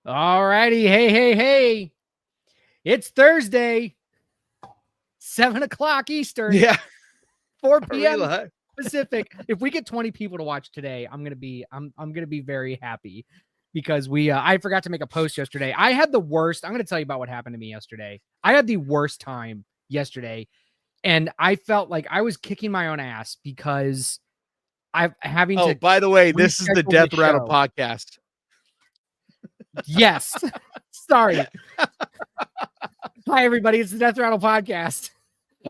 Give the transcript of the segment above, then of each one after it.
All righty. Hey. It's Thursday, 7:00 Eastern, Yeah. 4 Are we p.m. live? Pacific. If we get 20 people to watch today, I'm gonna be very happy because I forgot to make a post yesterday. I had the worst. I'm gonna tell you about what happened to me yesterday. I had the worst time yesterday, and I felt like I was kicking my own ass because I'm having to. Oh, by the way, this is the reschedule Death this Rattle show. podcast. Yes. Sorry. Hi, everybody. It's the Death Rattle podcast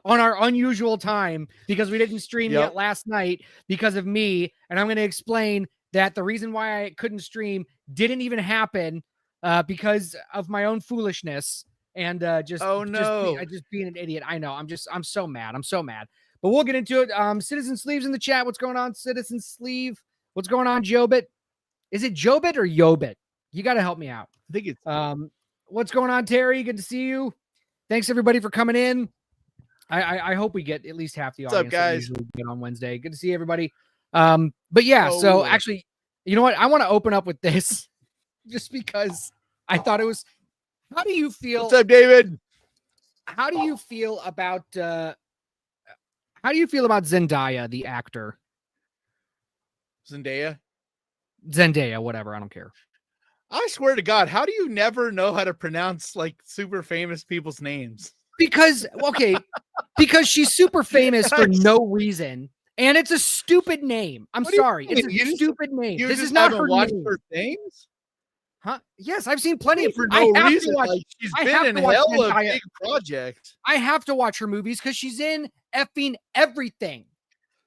on our unusual time because we didn't stream yet last night because of me. And I'm going to explain that the reason why I couldn't stream didn't even happen because of my own foolishness and just being an idiot. I know. I'm so mad. But we'll get into it. Citizen Sleeve's in the chat. What's going on, Citizen Sleeve? What's going on, Jobit? Is it Jobit or Yobit? You got to help me out. I think it's what's going on, Terry? Good to see you. Thanks everybody for coming in. I hope we get at least half the audience up, guys? That we usually get on Wednesday. Good to see everybody. But yeah, actually, you know what? I want to open up with this just because I thought it was. How do you feel? What's up, David? How do you feel about Zendaya, the actor? Zendaya, whatever. I don't care. I swear to God, how do you never know how to pronounce like super famous people's names? Because she's super famous for no reason, and it's a stupid name. I'm sorry, it's a stupid name. This is not her name. Her things? Huh? Yes, I've seen plenty of for no reason. She's been in hell of big projects. I have to watch her movies because she's in effing everything.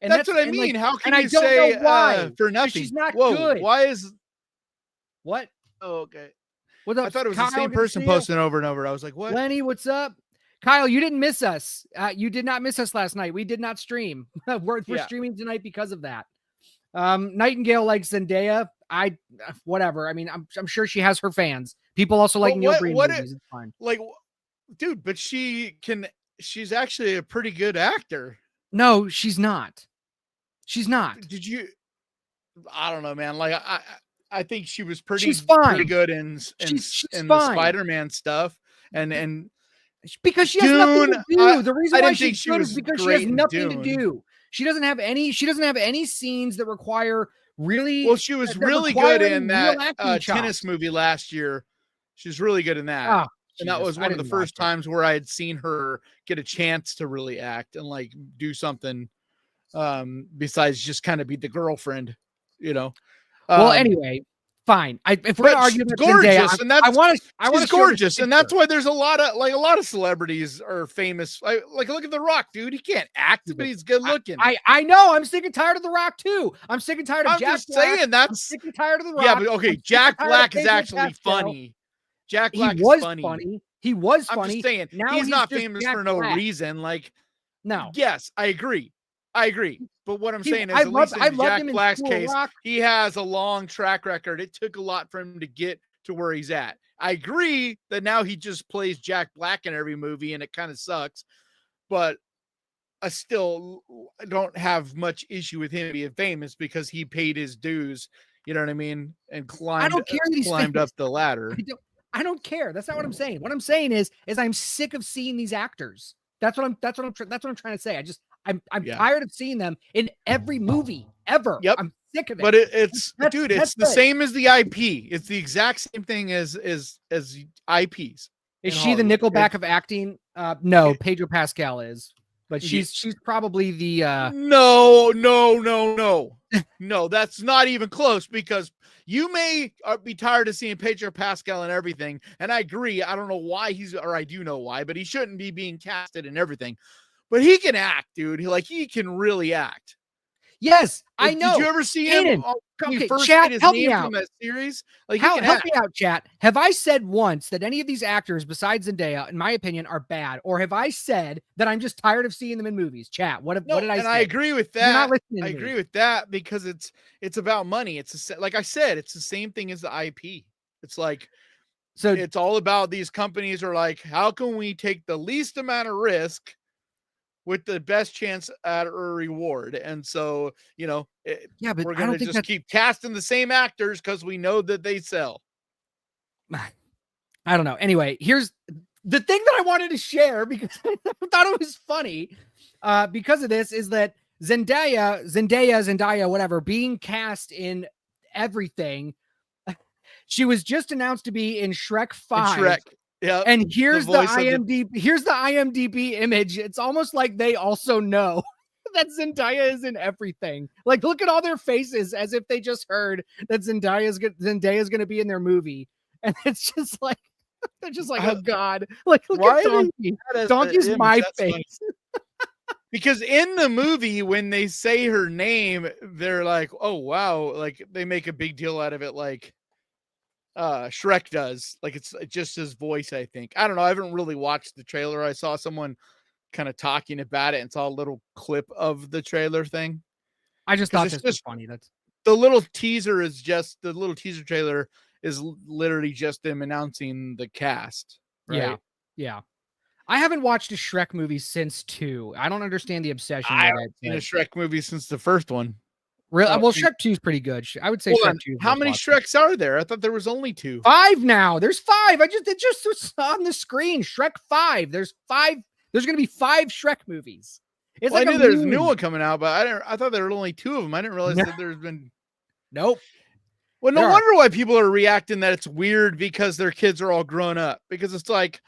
And that's what I mean. How can you say why? For nothing? She's not good. Why is what? Oh, okay. What's up, I thought it was Kyle, the same person posting over and over. I was like, what? Lenny, what's up? Kyle, you didn't miss us. You did not miss us last night. We did not stream. We're streaming tonight because of that. Nightingale likes Zendaya. Whatever. I mean, I'm sure she has her fans. People also like Neil Breen movies. It's fine. Like, dude, but she's actually a pretty good actor. No, she's not. She's not. Did you? I don't know, man. Like, I think she was pretty good in the Spider-Man stuff, and because she has nothing to do. The reason why she's good is because she has nothing to do. She doesn't have any scenes that require really. Well, she was really good in that tennis movie last year. She's really good in that. Oh, and that was one of the first times where I had seen her get a chance to really act and like do something besides just kind of be the girlfriend, you know. Well, anyway, fine. If we're going to argue about gorgeous, Zendaya, and that's she's gorgeous, and that's why there's a lot of celebrities are famous. Like look at The Rock, dude. He can't act, but he's good looking. I know. I'm sick and tired of The Rock too. I'm sick and tired of Jack Black. I'm sick and tired of The Rock. Yeah, but okay, Jack Black is actually funny. Jack Black is funny. He was funny. I'm just saying, now he's not famous for no reason. Like, no. Yes, I agree. But what I'm saying is, at least in Jack Black's case, he has a long track record. It took a lot for him to get to where he's at. I agree that now he just plays Jack Black in every movie, and it kind of sucks. But I still don't have much issue with him being famous because he paid his dues. You know what I mean? And climbed up the ladder. I don't care. That's not what I'm saying. What I'm saying is I'm sick of seeing these actors. That's what I'm trying to say. I'm tired of seeing them in every movie ever. Yep. I'm sick of it. But it's the same as the IP. It's the exact same thing as IPs. Is she the Nickelback of acting? No, Pedro Pascal is. But she's probably the No, that's not even close, because you may be tired of seeing Pedro Pascal and everything, and I agree. I don't know why I do know why, but he shouldn't be being casted in everything. But he can act, dude. He can really act. Yes, I know. Did you ever see him? Okay, chat, help me out. From that series? Like, help me out, chat. Have I said once that any of these actors besides Zendaya, in my opinion, are bad? Or have I said that I'm just tired of seeing them in movies? Chat, what did I say? And I agree with that. I agree with that because it's about money. Like I said, it's the same thing as the IP. It's like, so it's all about these companies are like, how can we take the least amount of risk with the best chance at a reward? And so, but we're going to just keep casting the same actors because we know that they sell. I don't know. Anyway, here's the thing that I wanted to share because I thought it was funny. Because of this is that Zendaya, whatever, being cast in everything. She was just announced to be in Shrek 5. Shrek. Yeah. And here's the IMDb image. It's almost like they also know that Zendaya is in everything. Like, look at all their faces as if they just heard that Zendaya is going to be in their movie. And it's just like, they're just like, oh God. Like, look at Donkey. Donkey's my face. Because in the movie, when they say her name, they're like, oh, wow. Like, they make a big deal out of it. Like, Shrek does. Like, it's just his voice, I think. I don't know. I haven't really watched the trailer. I saw someone kind of talking about it and saw a little clip of the trailer thing. I just thought this was funny. That's the little teaser trailer is literally just them announcing the cast. Right? Yeah. I haven't watched a Shrek movie since 2. I don't understand the obsession with it. I haven't seen a Shrek movie since the first one. Really? Well, Shrek 2 is pretty good. I would say Shrek 2. How many Shreks are there? I thought there was only 2. 5 now. There's 5. It just was on the screen. Shrek 5. There's 5. There's going to be 5 Shrek movies. It's I knew there's a new one coming out, but I thought there were only 2 of them. I didn't realize that there's been. Nope. Well, no wonder why people are reacting that it's weird because their kids are all grown up. Because it's like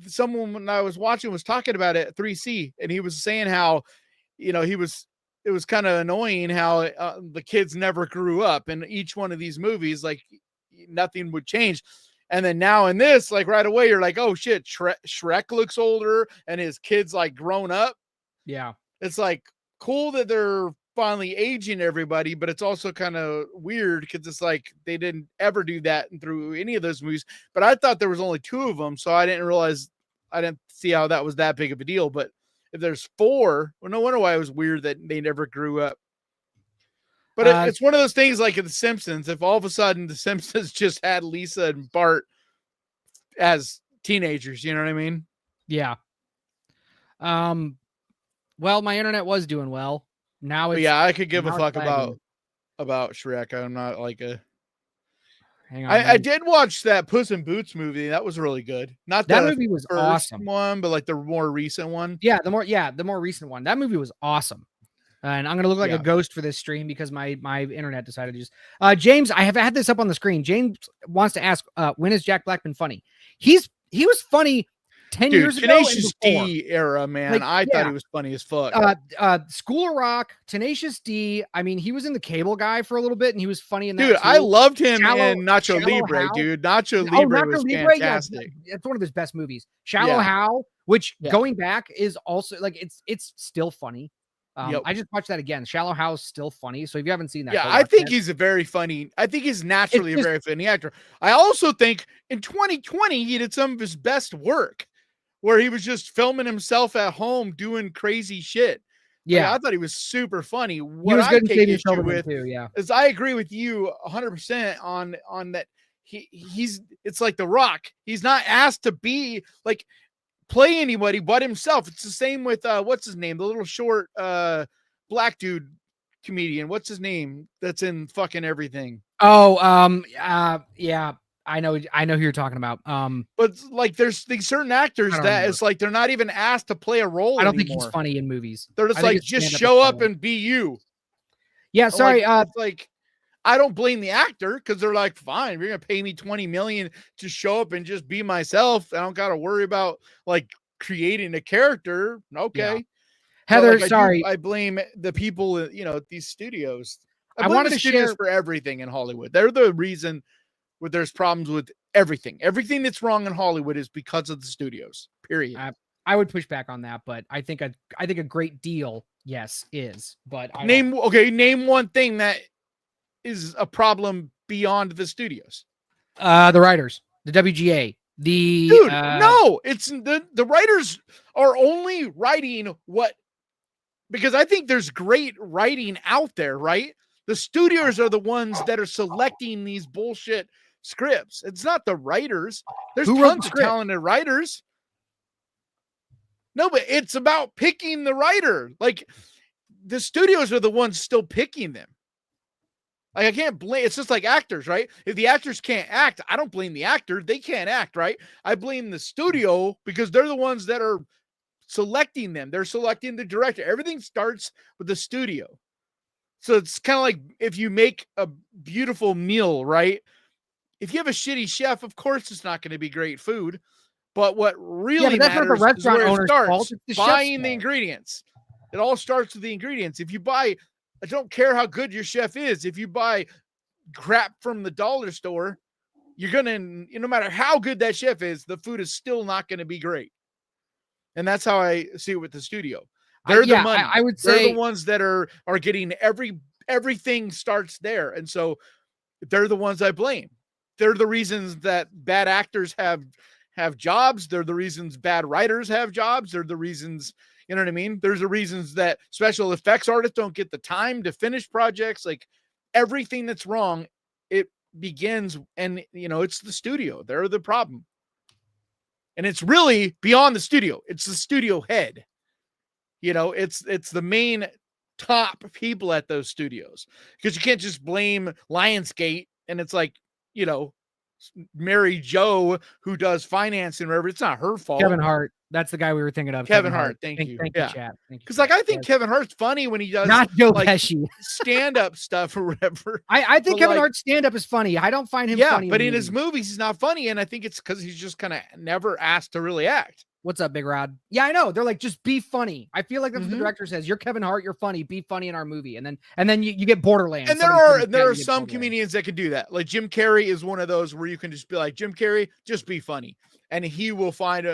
someone I was watching was talking about it at 3C, and he was saying how, it was kind of annoying how the kids never grew up, and each one of these movies, like, nothing would change. And then now in this, like, right away, you're like, oh shit, Shrek looks older and his kids like grown up. Yeah. It's like cool that they're finally aging everybody, but it's also kind of weird because it's like they didn't ever do that through any of those movies. But I thought there was only 2 of them, so I didn't see how that was that big of a deal. But if there's 4, well, no wonder why it was weird that they never grew up. But it's one of those things like in The Simpsons. If all of a sudden The Simpsons just had Lisa and Bart as teenagers, you know what I mean? Yeah. Well, my internet was doing well. Now it's I could give a fuck about Shrek. I'm not like a. Hang on. I did watch that Puss in Boots movie. That was really good. Not that movie was first awesome one, but like the more recent one. Yeah, the more recent one. That movie was awesome. And I'm gonna look like a ghost for this stream because my internet decided to just. James, I have had this up on the screen. James wants to ask, when is Jack Black been funny? He was funny 10 years ago. Tenacious D era, man. Like, I thought he was funny as fuck. School of Rock, Tenacious D. I mean, he was in The Cable Guy for a little bit, and he was funny in that. Dude, I loved him in Nacho Libre, dude. Nacho Libre was fantastic. Yeah, it's one of his best movies. Shallow Hal, which going back is also like it's still funny. I just watched that again. Shallow Hal is still funny. So if you haven't seen that, I think he's I think he's naturally a very funny actor. I also think in 2020 he did some of his best work, where he was just filming himself at home doing crazy shit. Yeah, I thought he was super funny. What he was good in Saving Children with too. Yeah, is I agree with you 100% on that. He's it's like The Rock. He's not asked to be like play anybody but himself. It's the same with what's his name, the little short black dude comedian. What's his name? That's in fucking everything. Yeah. I know who you're talking about. But like there's these certain actors that it's like they're not even asked to play a role. I don't think he's funny in movies. They're just like, just show up and be you. Yeah, sorry. It's like I don't blame the actor because they're like, fine, you're gonna pay me $20 million to show up and just be myself. I don't gotta worry about like creating a character. Okay. Yeah. Heather, sorry. I blame the people, at these studios. I wanted to share for everything in Hollywood. They're the reason where there's problems with everything. Everything that's wrong in Hollywood is because of the studios. Period. I would push back on that, but I think a great deal, yes, is. But name one thing that is a problem beyond the studios. The writers, the WGA, no, it's the writers are only writing because I think there's great writing out there, right? The studios are the ones that are selecting these bullshit scripts. It's not the writers. There's tons of talented writers. No, but it's about picking the writer. Like the studios are the ones still picking them. Like, I can't blame, it's just like actors, right? If the actors can't act, I don't blame the actor. They can't act, right? I blame the studio because they're the ones that are selecting them. They're selecting the director. Everything starts with the studio. So it's kind of like if you make a beautiful meal, right? If you have a shitty chef, of course it's not going to be great food. But what really matters is where it starts, buying the ingredients. It all starts with the ingredients. If you buy, I don't care how good your chef is. If you buy crap from the dollar store, you're going to, no matter how good that chef is, the food is still not going to be great. And that's how I see it with the studio. They're the money. I would say they're the ones that are getting everything starts there. And so they're the ones I blame. They're the reasons that bad actors have jobs. They're the reasons bad writers have jobs. They're the reasons, you know what I mean? There's the reasons that special effects artists don't get the time to finish projects. Like, everything that's wrong, it begins, and it's the studio. They're the problem. And it's really beyond the studio. It's the studio head. It's the main top people at those studios, because you can't just blame Lionsgate and it's like, Mary Jo who does finance and whatever. It's not her fault. Kevin Hart. That's the guy we were thinking of. Kevin Hart. Thank you. Thank you, chat. Because I think Kevin Hart's funny when he does not Joe Pesci stand-up stuff or whatever. I think Kevin Hart's stand-up is funny. I don't find him funny. But in his movies, he's not funny. And I think it's because he's just kind of never asked to really act. What's up, Big Rod? Yeah, I know. They're like, just be funny. I feel like that's what the director says. You're Kevin Hart. You're funny. Be funny in our movie. And then you get Borderlands. And there are some comedians that can do that. Like Jim Carrey is one of those where you can just be like, Jim Carrey, just be funny. And he will find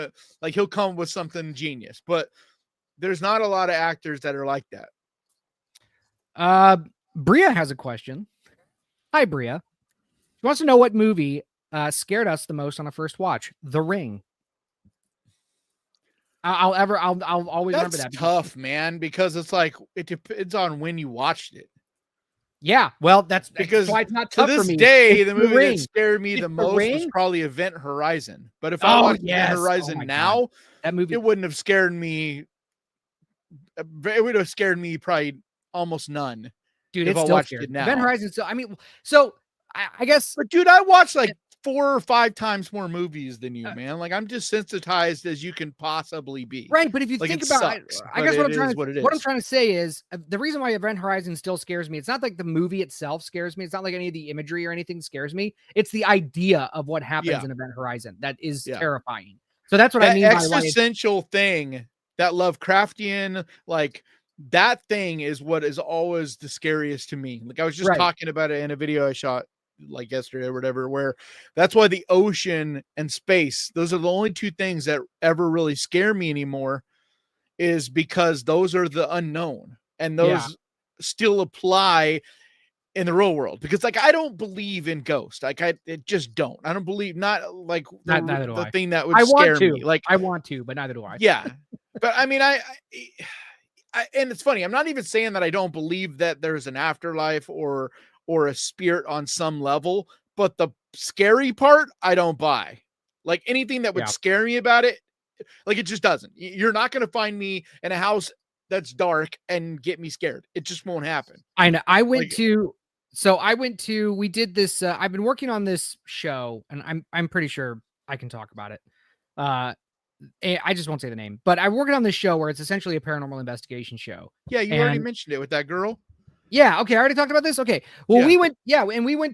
he'll come with something genius. But there's not a lot of actors that are like that. Bria has a question. Hi, Bria. She wants to know what movie scared us the most on a first watch. The Ring. I'll always remember that. That's tough, man, because it's like it depends on when you watched it. Yeah, well, that's why it's not tough to this for me. day. The movie that scared me the most was probably Event Horizon. But if I watched Event Horizon now, that movie, it wouldn't have scared me. It would have scared me probably almost none. Dude, it's still scary. Event Horizon. So I guess. But dude, I watched like 4 or 5 times more movies than you, man. Like, I'm just sensitized as you can possibly be. Right, but if you think about it, I guess what I'm trying to say is the reason why Event Horizon still scares me. It's not like the movie itself scares me. It's not like any of the imagery or anything scares me. It's the idea of what happens in Event Horizon that is terrifying. So that's what I mean. Existential thing, that Lovecraftian, like that thing is what is always the scariest to me. Like I was just talking about it in a video I shot like yesterday or whatever, where that's why the ocean and space, those are the only 2 things that ever really scare me anymore, is because those are the unknown, and those still apply in the real world. Because like, I don't believe in ghosts. Like I don't believe, not like the thing that would scare me. Like I want to, but neither do I. Yeah. But I mean, I and it's funny. I'm not even saying that I don't believe that there's an afterlife or a spirit on some level, but the scary part, I don't buy. Like anything that would scare me about it, like it just doesn't. You're not going to find me in a house that's dark and get me scared. It just won't happen. I know. We did this. I've been working on this show, and I'm pretty sure I can talk about it. I just won't say the name, but I'm working on this show where it's essentially a paranormal investigation show. Yeah, you already mentioned it with that girl. Yeah. Okay. I already talked about this. Okay. Well, we went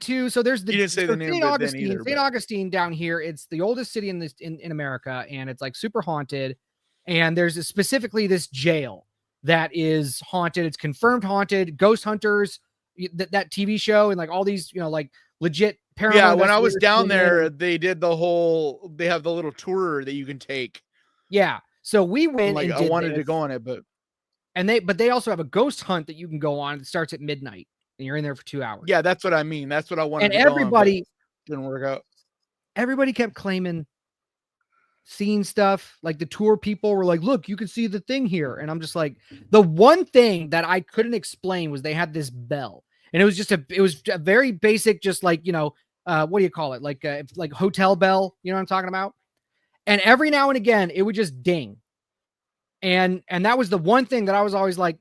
to, so there's you didn't say the name of it then either, St. Augustine down here. It's the oldest city in America, and it's like super haunted. And there's specifically this jail that is haunted. It's confirmed haunted. Ghost Hunters, that TV show, and like all these, like legit paranormal. Yeah. When I was down there, they did they have the little tour that you can take. Yeah. So we went. Like, I wanted to go on it, but they also have a ghost hunt that you can go on. It starts at midnight, and you're in there for 2 hours. Yeah, that's what I mean. That's what I wanted. And everybody didn't work out. Everybody kept claiming seeing stuff. Like the tour people were like, "Look, you can see the thing here," and I'm just like, the one thing that I couldn't explain was they had this bell, and it was a very basic, just like what do you call it? Like hotel bell. You know what I'm talking about? And every now and again, it would just ding. And that was the one thing that I was always like,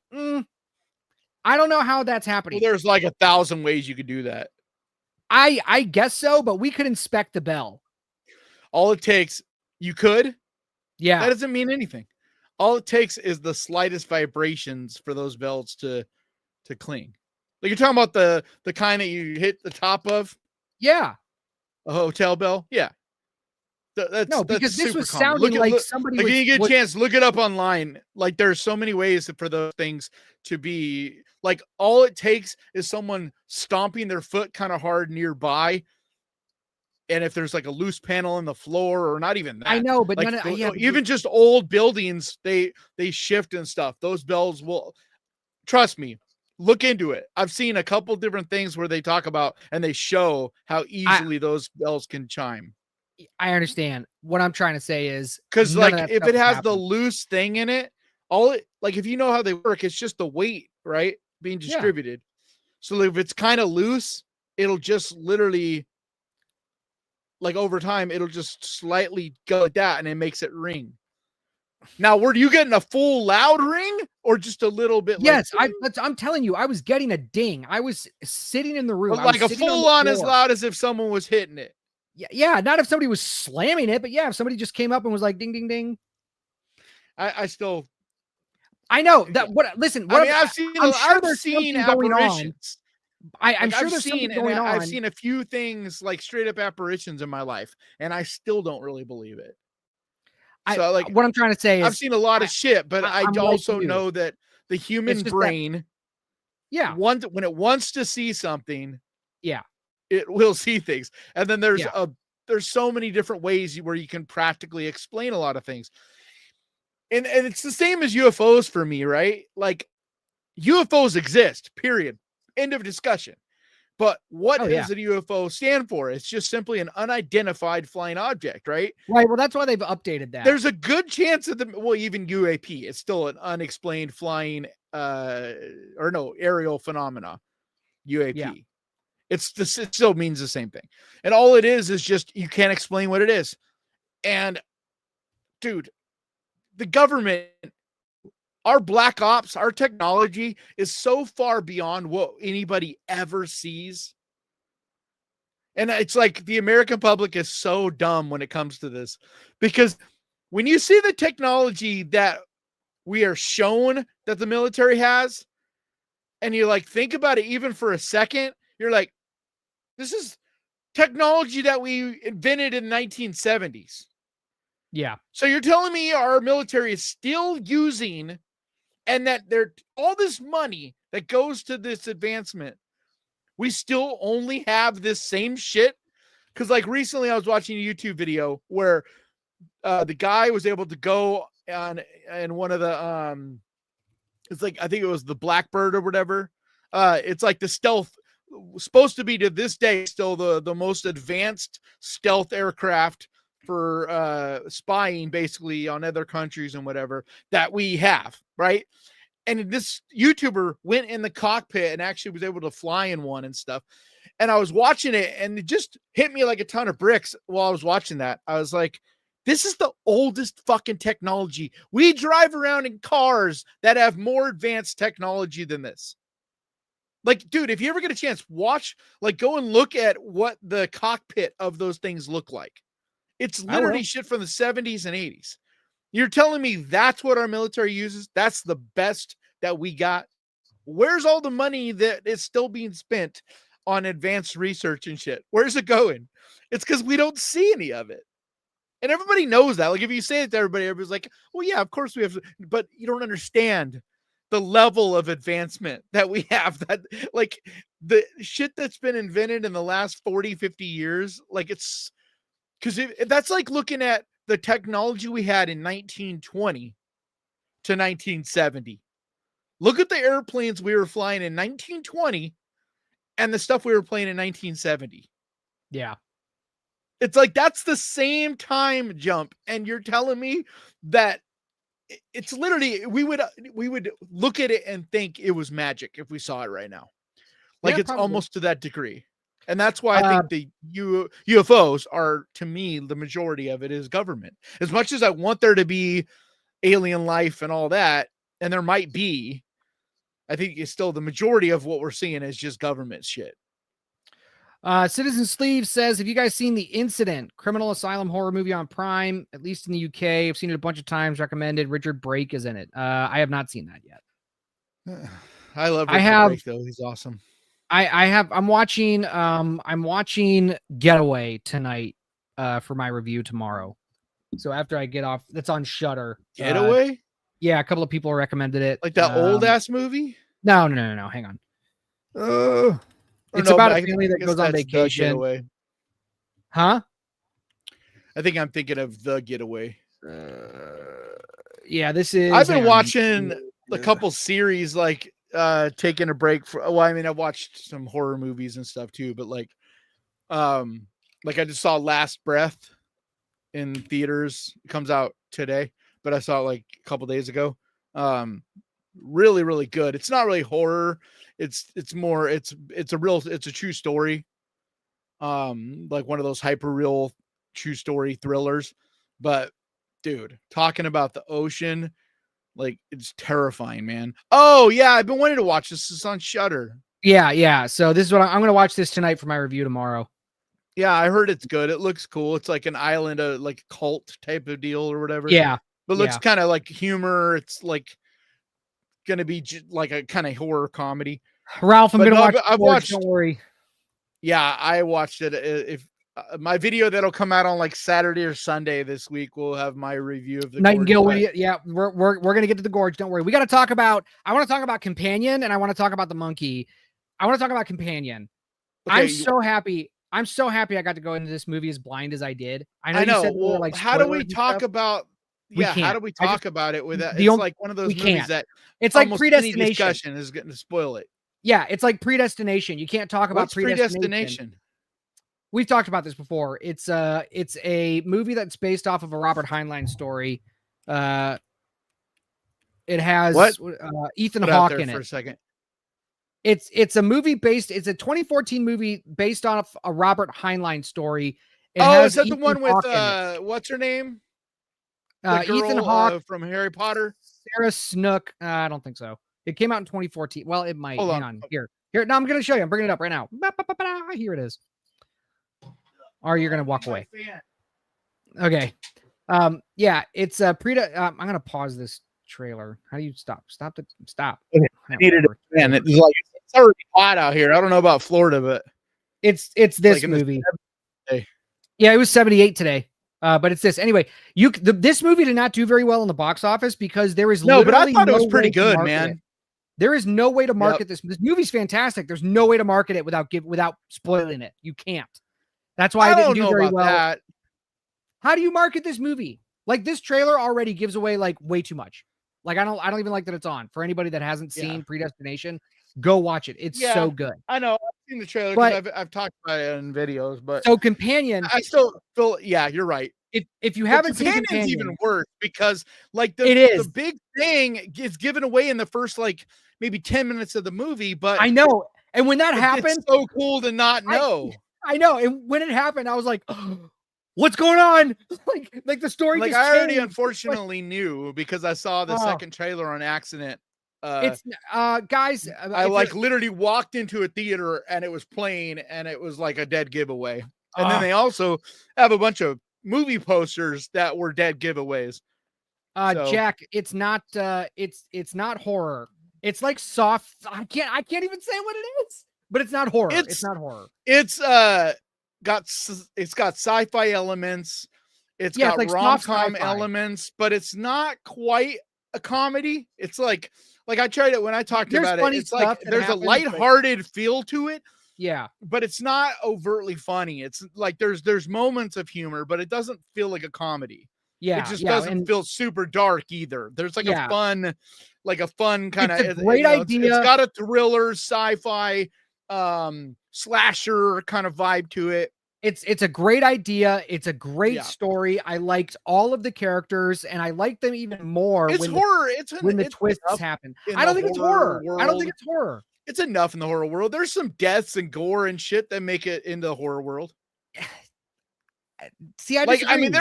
I don't know how that's happening. Well, there's like 1,000 ways you could do that. I guess so, but we could inspect the bell. All it takes, you could. Yeah. That doesn't mean anything. All it takes is the slightest vibrations for those bells to cling. Like you're talking about the kind that you hit the top of? Yeah. A hotel bell? Yeah. No, because this was common. sounding like somebody was. If you get a chance, look it up online. Like there's so many ways for those things to be like. All it takes is someone stomping their foot kind of hard nearby, and if there's like a loose panel in the floor, or not even that. I know, but like even just old buildings, they shift and stuff. Those bells will. Trust me. Look into it. I've seen a couple different things where they talk about and they show how easily those bells can chime. I understand. What I'm trying to say is, because like if it has the loose thing in it, like if you know how they work, it's just the weight, right, being distributed. So if it's kind of loose, it'll just literally, like over time, it'll just slightly go like that, and it makes it ring. Now, were you getting a full loud ring or just a little bit? Yes, I'm telling you, I was getting a ding. I was sitting in the room, like a full on as loud as if someone was hitting it. Yeah, not if somebody was slamming it, but yeah, if somebody just came up and was like, ding, ding, ding. I still. I know that. What? Listen, what? I mean, I've seen apparitions. I'm sure there's something going on. I've seen a few things like straight up apparitions in my life, and I still don't really believe it. So, like, what I'm trying to say is, I've seen a lot of shit, but I also know that the human brain, when it wants to see something, it will see things. And then there's so many different ways where you can practically explain a lot of things. And it's the same as UFOs for me, right? Like UFOs exist, period. End of discussion. But what does a UFO stand for? It's just simply an unidentified flying object, right? Right. Well, that's why they've updated that. There's a good chance of even UAP, it's still an unexplained flying aerial phenomena. UAP. Yeah. It still means the same thing. And all it is just you can't explain what it is. And dude, the government, our black ops, our technology is so far beyond what anybody ever sees. And it's like the American public is so dumb when it comes to this, because when you see the technology that we are shown that the military has, and you like think about it even for a second, you're like, this is technology that we invented in the 1970s. Yeah. So you're telling me our military is still using, and that they're all this money that goes to this advancement, we still only have this same shit? Because like recently I was watching a YouTube video where the guy was able to go on in one of the it's like, I think it was the Blackbird or whatever. It's like the stealth, supposed to be to this day still the most advanced stealth aircraft for spying basically on other countries and whatever that we have, right? And this YouTuber went in the cockpit and actually was able to fly in one and stuff. And I was watching it, and it just hit me like a ton of bricks while I was watching that. I was like, this is the oldest fucking technology. We drive around in cars that have more advanced technology than this. Like, dude, if you ever get a chance, go and look at what the cockpit of those things look like. It's literally shit from the 70s and 80s. You're telling me that's what our military uses? That's the best that we got? Where's all the money that is still being spent on advanced research and shit? Where's it going? It's because we don't see any of it. And everybody knows that. Like, if you say it to everybody, everybody's like, well, yeah, of course we have to. But you don't understand the level of advancement that we have. That, like, the shit that's been invented in the last 40, 50 years, like, it's because that's like looking at the technology we had in 1920 to 1970. Look at the airplanes we were flying in 1920 and the stuff we were playing in 1970. Yeah. It's like, that's the same time jump. And you're telling me that it's literally, we would look at it and think it was magic if we saw it right now. Like, it's probably almost to that degree. And that's why I think the UFOs are, to me, the majority of it is government. As much as I want there to be alien life and all that, and there might be, I think it's still the majority of what we're seeing is just government shit. Citizen Sleeve says, have you guys seen The Incident, criminal asylum horror movie on Prime, at least in the UK? I've seen it a bunch of times, recommended. Richard Brake is in it. I have not seen that yet. I love Richard Brake, though. He's awesome. I'm watching Getaway tonight for my review tomorrow. So after I get off, that's on Shudder. Getaway? Yeah, a couple of people recommended it. Like that old ass movie? No. Hang on. It's about a family that goes on vacation. Huh? I think I'm thinking of The Getaway. Yeah, this is. I've been watching a couple series, like taking a break for. Well, I mean, I've watched some horror movies and stuff too, but like I just saw Last Breath in theaters. It comes out today, but I saw it like a couple days ago. Really, really good. It's not really horror. It's a true story. Like one of those hyper real true story thrillers. But dude, talking about the ocean, like it's terrifying, man. Oh yeah, I've been wanting to watch this. It's on Shudder. Yeah. So this is what I'm going to watch this tonight for my review tomorrow. Yeah, I heard it's good. It looks cool. It's like an island, like cult type of deal or whatever. Yeah, but it looks kind of like humor. It's like gonna be like a kind of horror comedy. Ralph, I'm gonna watch. I've watched. Don't worry. Yeah, I watched it. If my video that'll come out on like Saturday or Sunday this week will have my review of the Nightingale. Yeah, we're gonna get to the Gorge. Don't worry. We got to talk about. I want to talk about Companion, and I want to talk about the monkey. I want to talk about Companion. Okay, I'm so happy I got to go into this movie as blind as I did. I know. You said well, like, how do we talk about? Yeah, how do we talk about it with that? It's like one of those movies that it's like Predestination. Any discussion is going to spoil it. Yeah, it's like Predestination. You can't talk about Predestination. We've talked about this before. It's a movie that's based off of a Robert Heinlein story. It has Ethan Hawke in it. For a second. It's a movie based. It's a 2014 movie based off a Robert Heinlein story. Is that the one with what's her name? The girl, Ethan Hawke from Harry Potter. Sarah Snook. I don't think so. It came out in 2014. Well, it might. Hang on. Here. No, I'm going to show you. I'm bringing it up right now. Here it is. Or you're going to walk away. Okay. Yeah, it's a I'm going to pause this trailer. How do you stop? Stop. Okay. I needed it. Man, it's like it's already hot out here. I don't know about Florida, but it's this like movie. Yeah, it was 78 today. But it's this anyway. This movie did not do very well in the box office because there is but I thought it was pretty good, man. There is no way to market this. This movie's fantastic. There's no way to market it without spoiling it. You can't. That's why I didn't do very well. That. How do you market this movie? Like this trailer already gives away like way too much. Like I don't even like that it's on. For anybody that hasn't seen Predestination, go watch it. It's so good. I know. I've seen the trailer because I've talked about it in videos, but so Companion, I still feel you're right. If you haven't seen Companion's even worse because like the big thing is given away in the first like maybe 10 minutes of the movie, but I know. And when that happened, it's so cool to not know. I know. And when it happened, I was like, oh, what's going on? like the story. Like I already unfortunately knew because I saw the second trailer on accident. It's guys. I like literally walked into a theater and it was playing and it was like a dead giveaway. And then they also have a bunch of movie posters that were dead giveaways. Jack, it's not it's not horror. It's like soft. I can't even say what it is, but it's not horror. It's not horror. It's got sci-fi elements. It's got like rom-com elements, but it's not quite a comedy. It's like I tried it when I talked about it. It's like there's a lighthearted feel to it. Yeah, but it's not overtly funny. It's like there's moments of humor, but it doesn't feel like a comedy. Yeah, it just doesn't feel super dark either. There's like a fun kind of. It's a great idea. It's got a thriller, sci-fi, slasher kind of vibe to it. It's a great idea. It's a great story. I liked all of the characters, and I liked them even more. It's horror. When the twists happen. I don't think it's horror. I don't think it's horror. It's enough in the horror world. There's some deaths and gore and shit that make it into the horror world. See, I mean,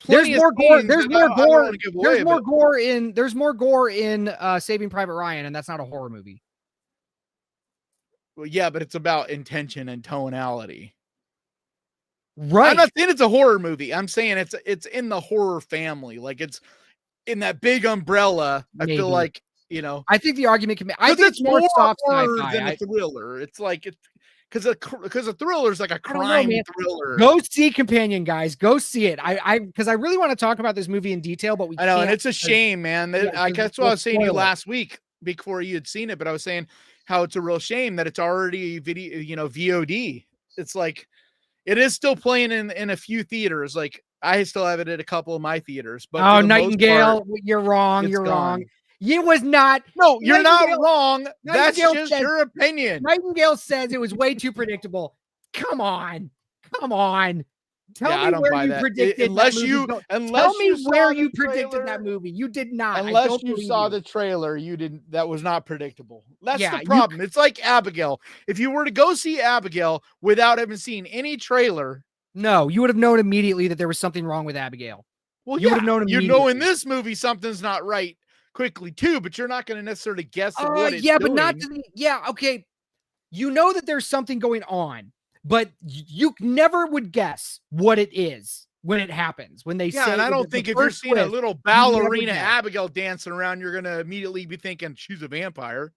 plenty of scenes. There's more gore. There's more gore in Saving Private Ryan, and that's not a horror movie. Well, yeah, but it's about intention and tonality. Right. I'm not saying it's a horror movie. I'm saying it's in the horror family. Like it's in that big umbrella. Maybe. I feel like, you know, I think the argument can be, I think it's more soft horror than a thriller. It's like because a thriller is like a crime thriller. Go see Companion, guys. Go see it. Because I really want to talk about this movie in detail, but I know, and it's a shame, man. That's what I was saying to you last week before you had seen it, but I was saying how it's a real shame that it's already video, you know, VOD. It's like it is still playing in a few theaters. Like I still have it at a couple of my theaters. But Nightingale, you're wrong. You're wrong. It was not. No, you're not wrong. That's just your opinion. Nightingale says it was way too predictable. Come on. Tell me where you predicted unless that you movie. unless Tell me you where you predicted that movie. You did not. Unless you saw the trailer, you didn't. That was not predictable. That's the problem. It's like Abigail. If you were to go see Abigail without having seen any trailer, no, you would have known immediately that there was something wrong with Abigail. Well, you would have known immediately. You know in this movie something's not right quickly too, but you're not going to necessarily guess what it's doing. But not okay. You know that there's something going on, but you never would guess what it is when it happens. When they say, and I don't think if you're seeing a little ballerina Abigail dancing around, you're going to immediately be thinking she's a vampire.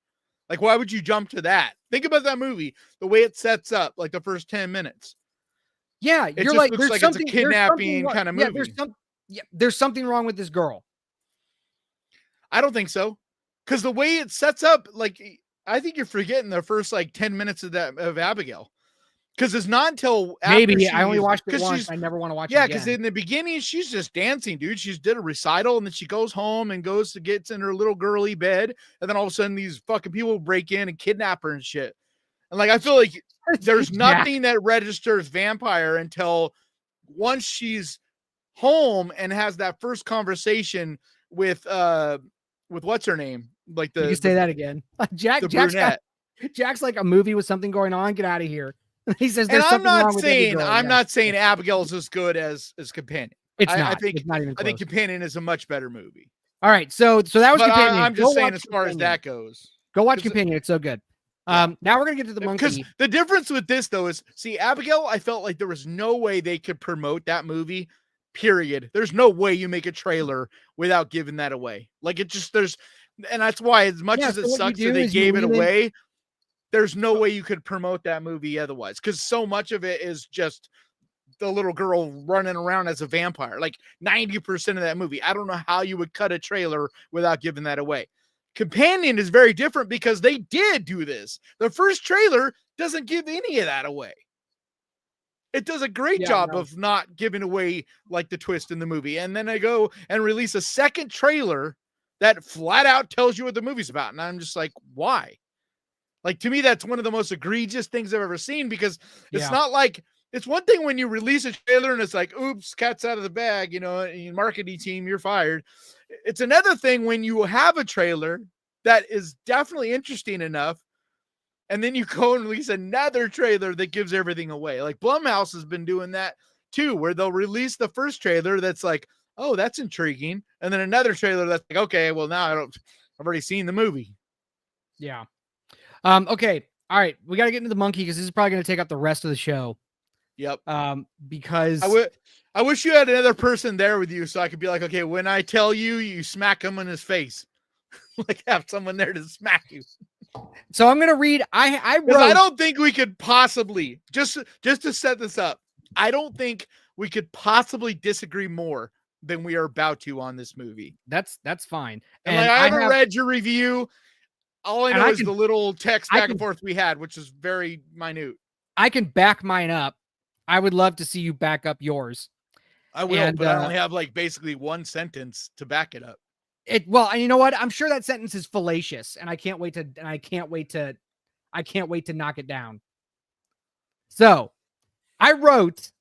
Like, why would you jump to that? Think about that movie, the way it sets up, like the first 10 minutes. Yeah, it just looks like it's a kidnapping kind of movie. There's something wrong with this girl. I don't think so, because the way it sets up, like, I think you're forgetting the first like 10 minutes of Abigail, because it's not until maybe I only watched it once. I never want to watch it again. Because in the beginning she's just dancing, dude. She's did a recital, and then she goes home and gets in her little girly bed, and then all of a sudden these fucking people break in and kidnap her and shit. And like I feel like there's nothing that registers vampire until once she's home and has that first conversation with what's her name? Like you can say that again. Jack's like a movie with something going on. Get out of here. He says there's something wrong with every girl. I'm not saying Abigail's as good as Companion. It's not. It's not even close. I think Companion is a much better movie. All right, so that was Companion. I'm just saying as far as that goes. Go watch Companion. It's so good. Now we're gonna get to the monkey. Because the difference with this though is, see, Abigail, I felt like there was no way they could promote that movie. Period. There's no way you make a trailer without giving that away. Like and that's why as much as it sucks that they gave it away, there's no way you could promote that movie otherwise. Because so much of it is just the little girl running around as a vampire. Like 90% of that movie. I don't know how you would cut a trailer without giving that away. Companion is very different because they did do this. The first trailer doesn't give any of that away. It does a great job of not giving away like the twist in the movie. And then I go and release a second trailer that flat out tells you what the movie's about. And I'm just like, why? Like, to me, that's one of the most egregious things I've ever seen, because it's not like, it's one thing when you release a trailer and it's like, oops, cat's out of the bag, you know, marketing team, you're fired. It's another thing when you have a trailer that is definitely interesting enough, and then you go and release another trailer that gives everything away. Like Blumhouse has been doing that too, where they'll release the first trailer that's like, oh, that's intriguing. And then another trailer that's like, okay, well now I've already seen the movie. Yeah. Okay. All right. We got to get into the monkey because this is probably going to take up the rest of the show. Yep. Because I wish you had another person there with you so I could be like, okay, when I tell you, you smack him in his face. Like have someone there to smack you. So I'm going to read. I don't think we could possibly, just to set this up, I don't think we could possibly disagree more than we are about to on this movie. That's fine. And like, I haven't read your review. All I know is the little text back and forth we had, which is very minute. I can back mine up. I would love to see you back up yours. I will, but I only have like basically one sentence to back it up. And you know what? I'm sure that sentence is fallacious, and I can't wait to knock it down. So I wrote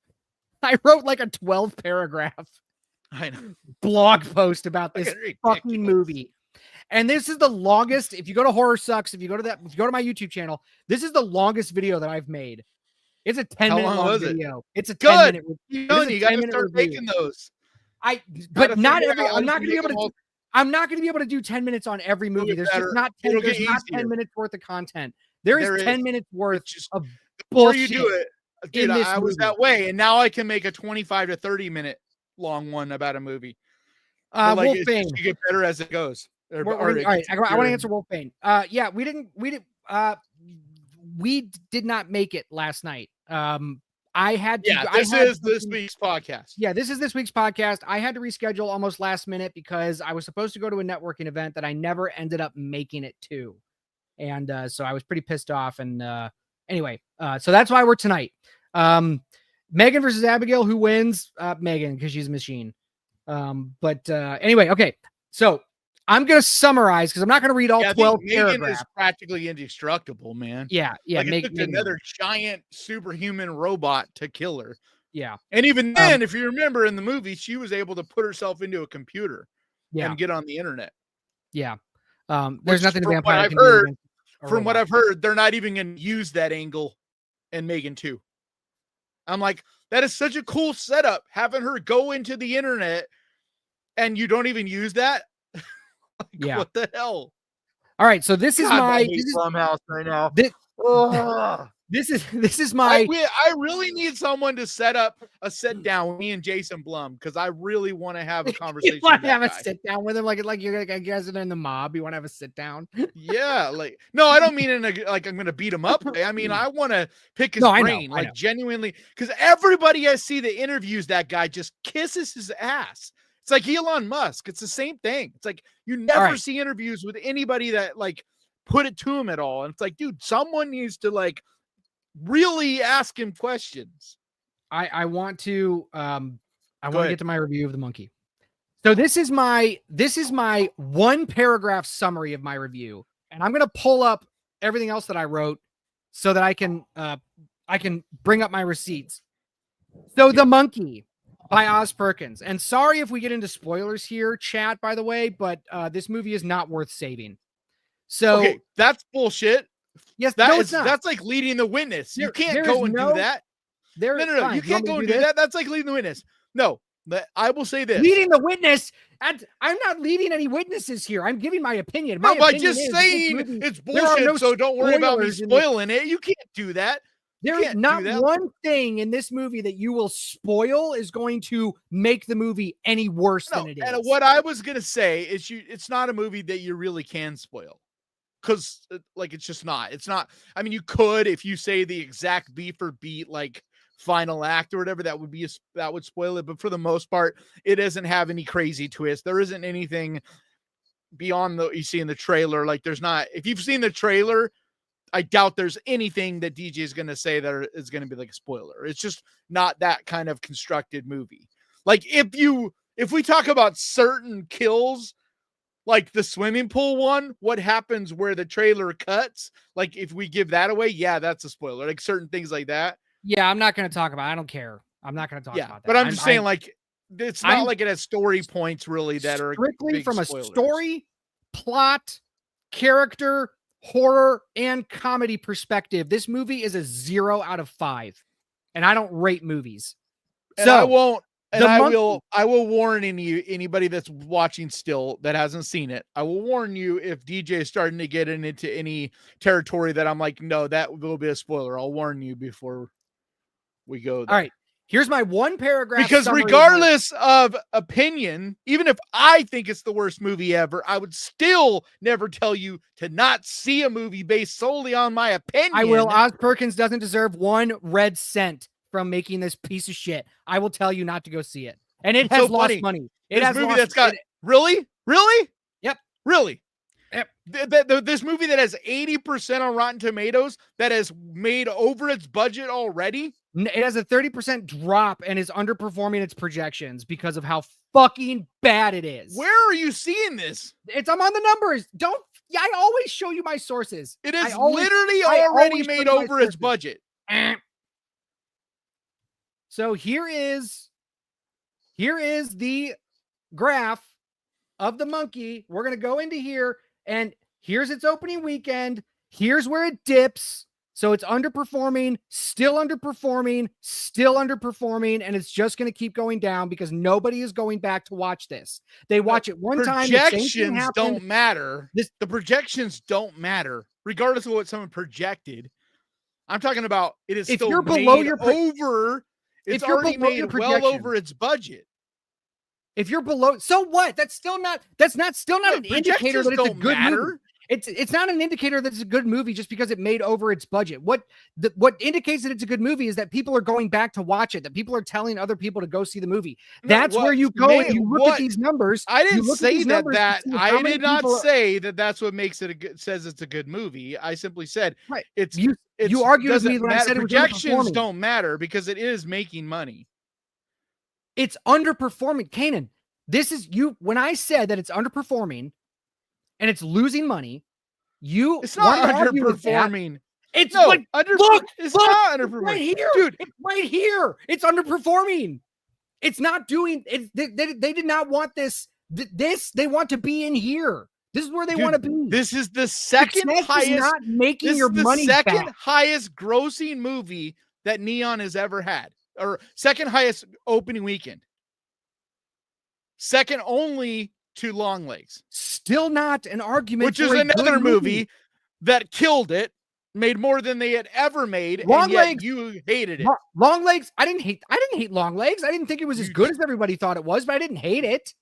like a 12 paragraph blog post about this fucking movie. And this is the longest. If you go to Horror Sucks, if you go to my YouTube channel, this is the longest video that I've made. It's a 10-minute long video. It's a 10-minute. You got to start making those. But not every. I'm not going to be able to. I'm not going to be able to do 10 minutes on every movie. There's just not 10. There's not 10 minutes worth of content. There is 10 minutes worth of bullshit. The more you do it, dude, I was that way, and now I can make a 25 to 30 minute long one about a movie. Like, Wolfbane. You get better as it goes. All right, I want to answer Wolfbane. Yeah, we did not make it last night. I had to. Yeah, this is this week's podcast. Yeah, this is this week's podcast. I had to reschedule almost last minute because I was supposed to go to a networking event that I never ended up making it to, and so I was pretty pissed off. And anyway, so that's why we're tonight. Megan versus Abigail. Who wins? Megan, because she's a machine. But anyway, okay. So I'm going to summarize because I'm not going to read all 12 paragraphs. Megan is practically indestructible, man. Yeah. Like it took another giant superhuman robot to kill her. Yeah. And even then, if you remember in the movie, she was able to put herself into a computer and get on the internet. Yeah. There's nothing a vampire can do. From what I've heard, they're not even going to use that angle in Megan 2. I'm like, that is such a cool setup, having her go into the internet and you don't even use that. Like, what the hell? All right, so this is my Blumhouse right now. This is my. I really need someone to set up a sit down with me and Jason Blum because I really want to have a conversation. You want to have a sit down with him, like you're like, I guess in the mob. You want to have a sit down? Yeah, like no, I don't mean in a like I'm gonna beat him up. I mean I want to pick his brain, I know. Genuinely, because everybody I see that interviews that guy just kisses his ass. It's like Elon Musk. It's the same thing. It's like you never see interviews with anybody that like put it to him at all. And it's like, dude, someone needs to like really ask him questions. I want to get to my review of the monkey. So this is my one paragraph summary of my review. And I'm going to pull up everything else that I wrote so that I can bring up my receipts. So The Monkey by Oz Perkins. And sorry if we get into spoilers here, chat, by the way, but this movie is not worth saving. So that's bullshit. Yes, that's like leading the witness. You can't go and do that. No. You can't go and do that. That's like leading the witness. No, I will say this. Leading the witness. I'm not leading any witnesses here. I'm giving my opinion. No, by just saying it's bullshit, so don't worry about me spoiling it. You can't do that. There is not one thing in this movie that you will spoil is going to make the movie any worse than it is. And what I was going to say is it's not a movie that you really can spoil. Because like it's not. I mean, you could if you say the exact beat for beat like final act or whatever, that would spoil it. But for the most part, it doesn't have any crazy twist. There isn't anything beyond what you see in the trailer. Like there's not. If you've seen the trailer, I doubt there's anything that DJ is going to say that is going to be like a spoiler. It's just not that kind of constructed movie. Like if we talk about certain kills, like the swimming pool one, what happens where the trailer cuts? Like if we give that away, yeah, that's a spoiler. Like certain things like that. Yeah, I'm not going to talk about it. I don't care. I'm not going to talk about that. But I'm just saying, like, it's not like it has story points really that are strictly from spoilers. A story, plot, character, horror, and comedy perspective. This movie is a 0 out of 5, and I don't rate movies. And so I won't. And I will warn anybody that's watching still that hasn't seen it. I will warn you if DJ is starting to get into any territory that I'm like, no, that will be a spoiler. I'll warn you before we go there. All right. Here's my one paragraph. Because regardless of opinion, even if I think it's the worst movie ever, I would still never tell you to not see a movie based solely on my opinion. I will. Oz Perkins doesn't deserve 1 red cent from making this piece of shit. I will tell you not to go see it. And it has lost money. It has movie that's got really? Yep. Really? Yep. This movie that has 80% on Rotten Tomatoes that has made over its budget already. It has a 30% drop and is underperforming its projections because of how fucking bad it is. Where are you seeing this? I'm on the numbers. I always show you my sources. It is literally already made over its budget. So here is the graph of the monkey. We're going to go into here, and here's its opening weekend. Here's where it dips. So it's underperforming, still underperforming, and it's just going to keep going down because nobody is going back to watch this. They watch it one time. Projections don't matter. The projections don't matter, regardless of what someone projected. I'm talking about it is still made over. It's already made well over its budget. If you're below, so what? That's still not an indicator that it's a good movie. It's not an indicator that it's a good movie just because it made over its budget. What indicates that it's a good movie is that people are going back to watch it, that people are telling other people to go see the movie. That's where you go and you look at these numbers. I didn't say that. I did not say that that's what makes it says it's a good movie. I simply said you argued with me when I said projections don't matter because it is making money. It's underperforming. Kanan, this is you. When I said that it's underperforming and it's losing money, it's not underperforming. It's not underperforming. Right here, dude. It's right here. It's underperforming. It's not doing it. They did not want this. They want to be in here. This is where they want to be. This is the second highest. Not making your money back. Second highest grossing movie that Neon has ever had. Or second highest opening weekend. Second only to Longlegs. Still not an argument. Which is another movie that killed it, made more than they had ever made, and yet you hated it. Longlegs, I didn't hate Longlegs. I didn't think it was as good as everybody thought it was, but I didn't hate it.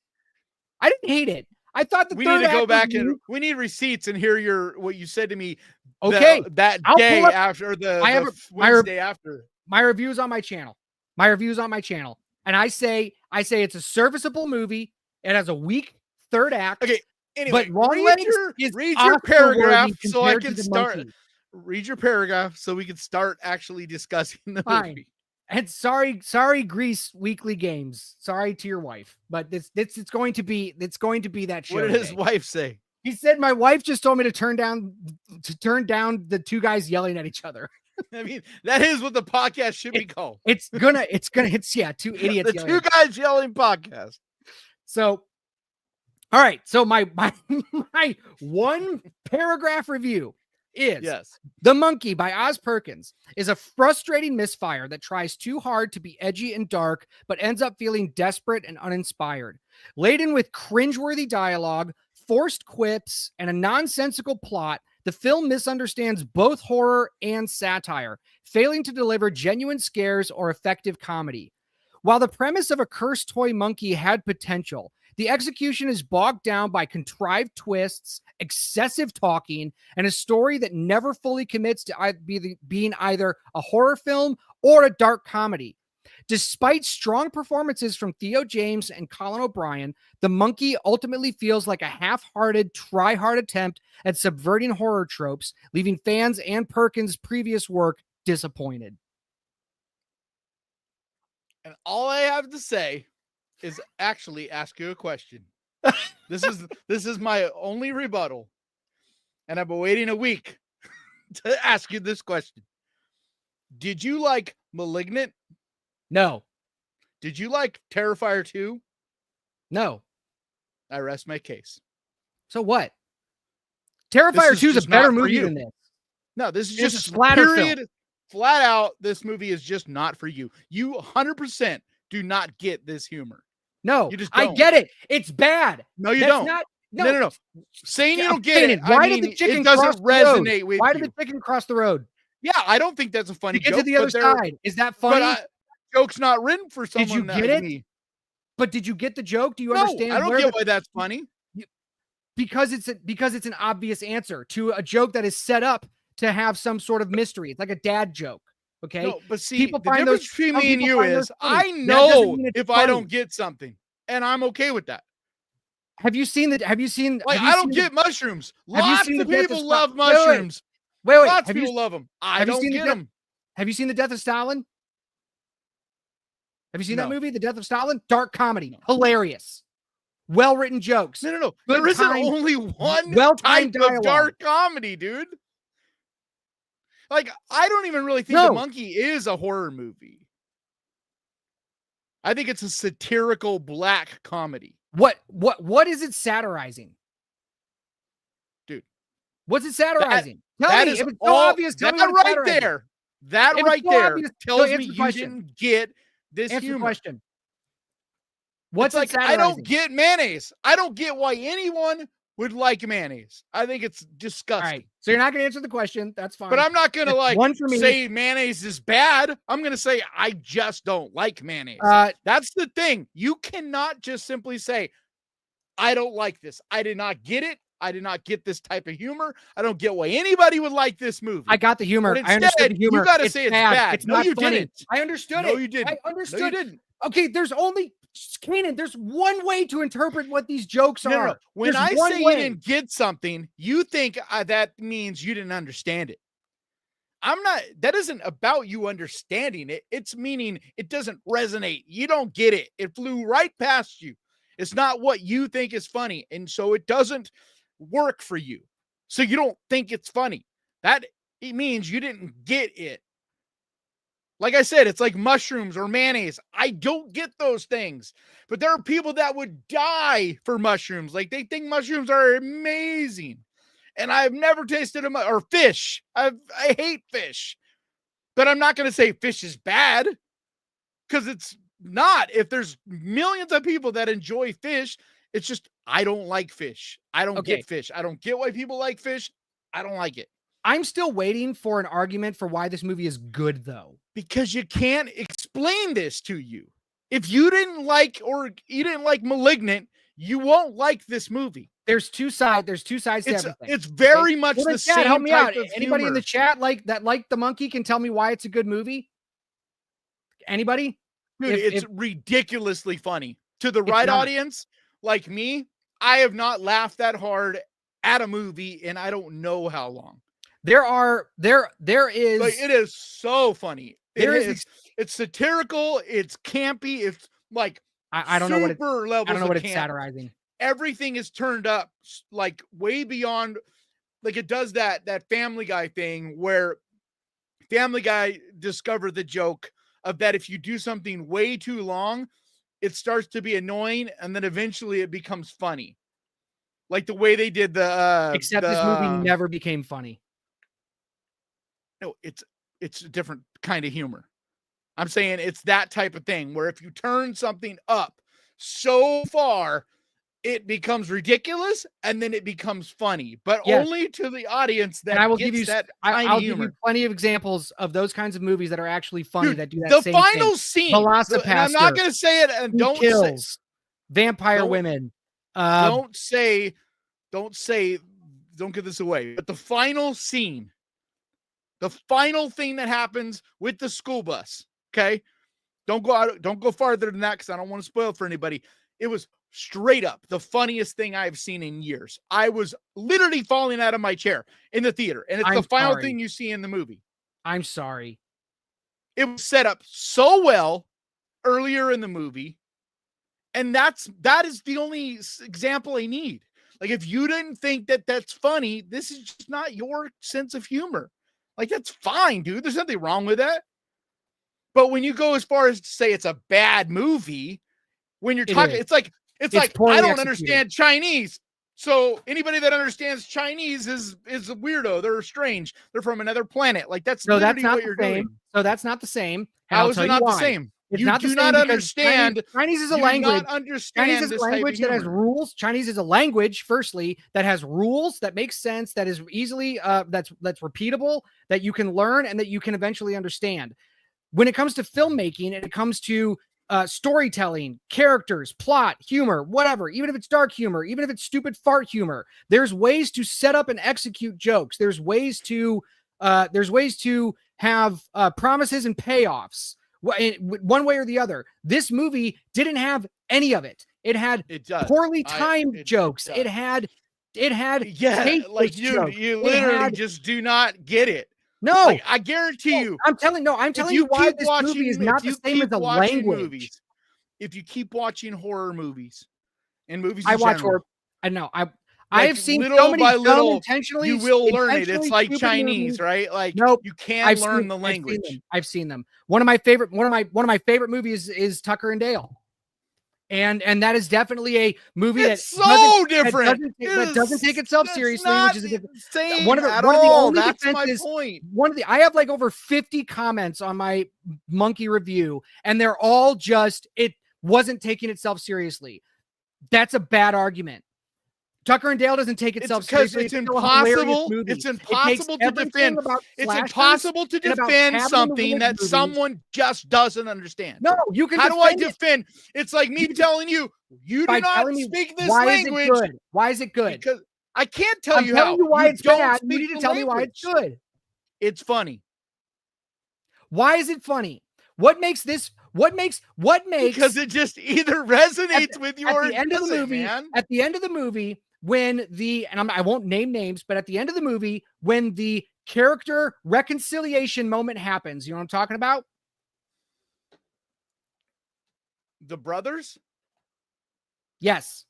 I thought we need to go back and we need receipts and hear what you said to me. Okay, that day after Wednesday after. My review is on my channel. And I say it's a serviceable movie. It has a weak third act. Okay. Anyway, but read your paragraph so I can start. Read your paragraph so we can start actually discussing the movie. And sorry, Grease Weekly Games. Sorry to your wife, but it's going to be that show. What did his wife say? He said my wife just told me to turn down the two guys yelling at each other. I mean, that is what the podcast should be called. It's two idiots. The two guys yelling podcast. So, all right. So my one paragraph review is The Monkey by Oz Perkins is a frustrating misfire that tries too hard to be edgy and dark, but ends up feeling desperate and uninspired. Laden with cringeworthy dialogue, forced quips, and a nonsensical plot, the film misunderstands both horror and satire, failing to deliver genuine scares or effective comedy. While the premise of a cursed toy monkey had potential, the execution is bogged down by contrived twists, excessive talking, and a story that never fully commits to being either a horror film or a dark comedy. Despite strong performances from Theo James and Colin O'Brien, The Monkey ultimately feels like a half-hearted, try-hard attempt at subverting horror tropes, leaving fans and Perkins' previous work disappointed. And all I have to say is actually ask you a question. This is my only rebuttal, and I've been waiting a week to ask you this question. Did you like Malignant? No. Did you like Terrifier 2? No. I rest my case. So what? Terrifier 2 is a better movie than this. No, this is just a splatter film. Flat out, this movie is just not for you. You 100% do not get this humor. No, you just don't. I get it. It's bad. No, you don't. No. Saying you don't get it, why did the chicken doesn't resonate with you. Why did the chicken cross the road? Yeah, I don't think that's a funny joke. Get to the other side. Is that funny? But joke's not written for someone. Did you get it? Me. But did you get the joke? Do you understand? I don't get why that's funny. Because it's an obvious answer to a joke that is set up to have some sort of mystery. It's like a dad joke. Okay. No, but see, the difference between me and you is I know if I don't get something, and I'm okay with that. Have you seen? I don't get mushrooms. Lots of people love mushrooms. Wait. Lots of people love them. I don't get them. Have you seen The Death of Stalin? Have you seen that movie, The Death of Stalin? Dark comedy, hilarious, well-written jokes. No. There isn't only one type of dark comedy, dude. Like, I don't even really think The Monkey is a horror movie. I think it's a satirical black comedy. What is it satirizing? Dude, What's it satirizing? Tell me if it's so obvious. Tell me what it's right there. That if right there tells me you didn't get this answer humor. The question. What's it's like I don't get mayonnaise. I don't get why anyone would like mayonnaise. I think it's disgusting. All right, so you're not going to answer the question. That's fine. But I'm not going to say mayonnaise is bad. I'm going to say I just don't like mayonnaise. That's the thing. You cannot just simply say, I don't like this. I did not get it. I did not get this type of humor. I don't get why anybody would like this movie. I got the humor. Instead, I understood the humor. You got to say it's bad. It's not funny. Didn't. I understood it. No, you didn't. I understood. No, you didn't. Okay, there's only Kanan. There's one way to interpret what these jokes are. No. When I say you didn't get something, you think that means you didn't understand it. I'm not. That isn't about you understanding it. It's meaning it doesn't resonate. You don't get it. It flew right past you. It's not what you think is funny, and so it doesn't work for you. So you don't think it's funny. That it means you didn't get it. Like I said, it's like mushrooms or mayonnaise. I don't get those things. But there are people that would die for mushrooms. Like they think mushrooms are amazing. And I've never tasted them, or fish. I hate fish. But I'm not going to say fish is bad, because it's not. If there's millions of people that enjoy fish, it's just I don't like fish. I don't get fish. I don't get why people like fish. I don't like it. I'm still waiting for an argument for why this movie is good, though. Because you can't explain this to you. If you didn't like Malignant, you won't like this movie. There's two sides to everything. It's very much the same. Help me out. Anybody humor. In the chat like The Monkey can tell me why it's a good movie? Anybody? Dude, it's ridiculously funny. To the right audience, like me, I have not laughed that hard at a movie in I don't know how long. There is like, it is so funny. It's satirical, it's campy, it's like I don't know what it's camp. satirizing. Everything is turned up like way beyond, like it does that Family Guy thing where Family Guy discovered the joke of that if you do something way too long, it starts to be annoying and then eventually it becomes funny. Like the way they did this movie never became funny. No, it's a different kind of humor. I'm saying it's that type of thing where if you turn something up so far, it becomes ridiculous and then it becomes funny, but only to the audience that I'll give you plenty of examples of those kinds of movies that are actually funny. Dude, that do that. The same final thing. scene. And I'm not going to say it. And don't kills vampire women. Don't give this away. But the final scene. The final thing that happens with the school bus, okay? Don't go farther than that because I don't want to spoil it for anybody. It was straight up the funniest thing I've seen in years. I was literally falling out of my chair in the theater, and it's the final thing you see in the movie. I'm sorry. It was set up so well earlier in the movie, and that is the only example I need. Like, if you didn't think that that's funny, this is just not your sense of humor. Like, that's fine, dude. There's nothing wrong with that. But when you go as far as to say it's a bad movie, when you're talking, it's like I don't understand Chinese. So anybody that understands Chinese is a weirdo. They're strange. They're from another planet. Like that's literally what you're doing. So that's not the same. How is it not the same? You do not understand. Chinese is a language. Chinese is a language that has rules. Chinese is a language, firstly, that has rules, that makes sense, that is easily that's repeatable, that you can learn and that you can eventually understand. When it comes to filmmaking and it comes to storytelling, characters, plot, humor, whatever, even if it's dark humor, even if it's stupid fart humor, there's ways to set up and execute jokes. There's ways to have promises and payoffs. One way or the other. This movie didn't have any of it. It had poorly timed jokes. It had like you literally just do not get it. No, like, I guarantee you. I'm telling you why this movie is not the same as a language. Movies, if you keep watching horror movies and movies, I watch horror. I know. I've seen so many film intentionally. You will learn it. It's like Chinese, right? Like you can't learn the language. I've seen them. One of my favorite movies is Tucker and Dale. And that is definitely a movie that's so different. That doesn't take itself seriously, which is same one of the only that's defenses. My point. I have like over 50 comments on my monkey review, and they're all just it wasn't taking itself seriously. That's a bad argument. Tucker and Dale doesn't take itself seriously. It's impossible. It's impossible to defend. It's impossible to defend something that someone just doesn't understand. No, you can. How do I defend? It's like me telling you, you do not speak this language. Why is it good? Because I can't tell you how. Why it's bad. You need to tell me why it's good. It's funny. Why is it funny? What makes this? What makes? Because it just either resonates with you or at the end of the movie. Man. At the end of the movie. When I won't name names, but at the end of the movie, when the character reconciliation moment happens, you know what I'm talking about? The brothers? Yes.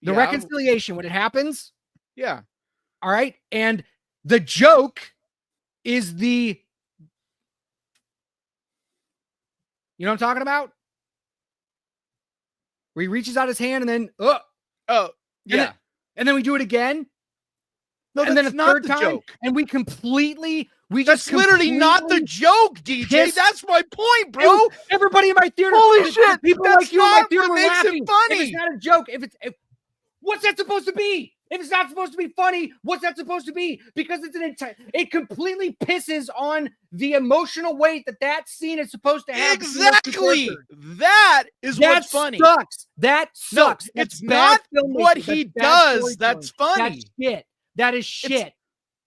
The reconciliation, when it happens. Yeah. All right. And the joke is you know what I'm talking about? Where he reaches out his hand and then, oh, yeah. And then we do it again. No, and then a third time, joke. And that's literally not the joke, DJ. That's my point, bro. Everybody in my theater, holy shit, people like you in my theater were makes laughing. It funny. If it's not a joke. What's that supposed to be? If it's not supposed to be funny, what's that supposed to be? Because it completely pisses on the emotional weight that scene is supposed to have. Exactly. That is what's funny. That sucks. No, it's not what he does that's funny. That's shit. That is shit.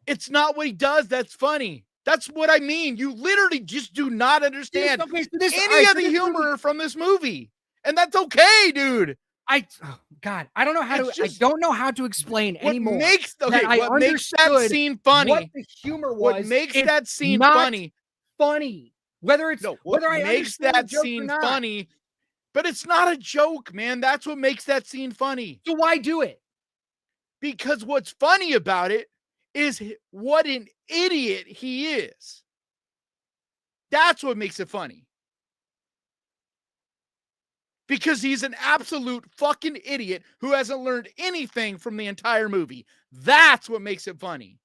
It's not what he does that's funny. That's what I mean. You literally just do not understand any of the humor from this movie. And that's okay, dude. I don't know how I don't know how to explain anymore. What makes that scene funny? What the humor was? What makes that scene funny? Funny. Whether makes that scene funny, but it's not a joke, man. That's what makes that scene funny. So why do it? Because what's funny about it is what an idiot he is. That's what makes it funny. Because he's an absolute fucking idiot who hasn't learned anything from the entire movie. That's what makes it funny.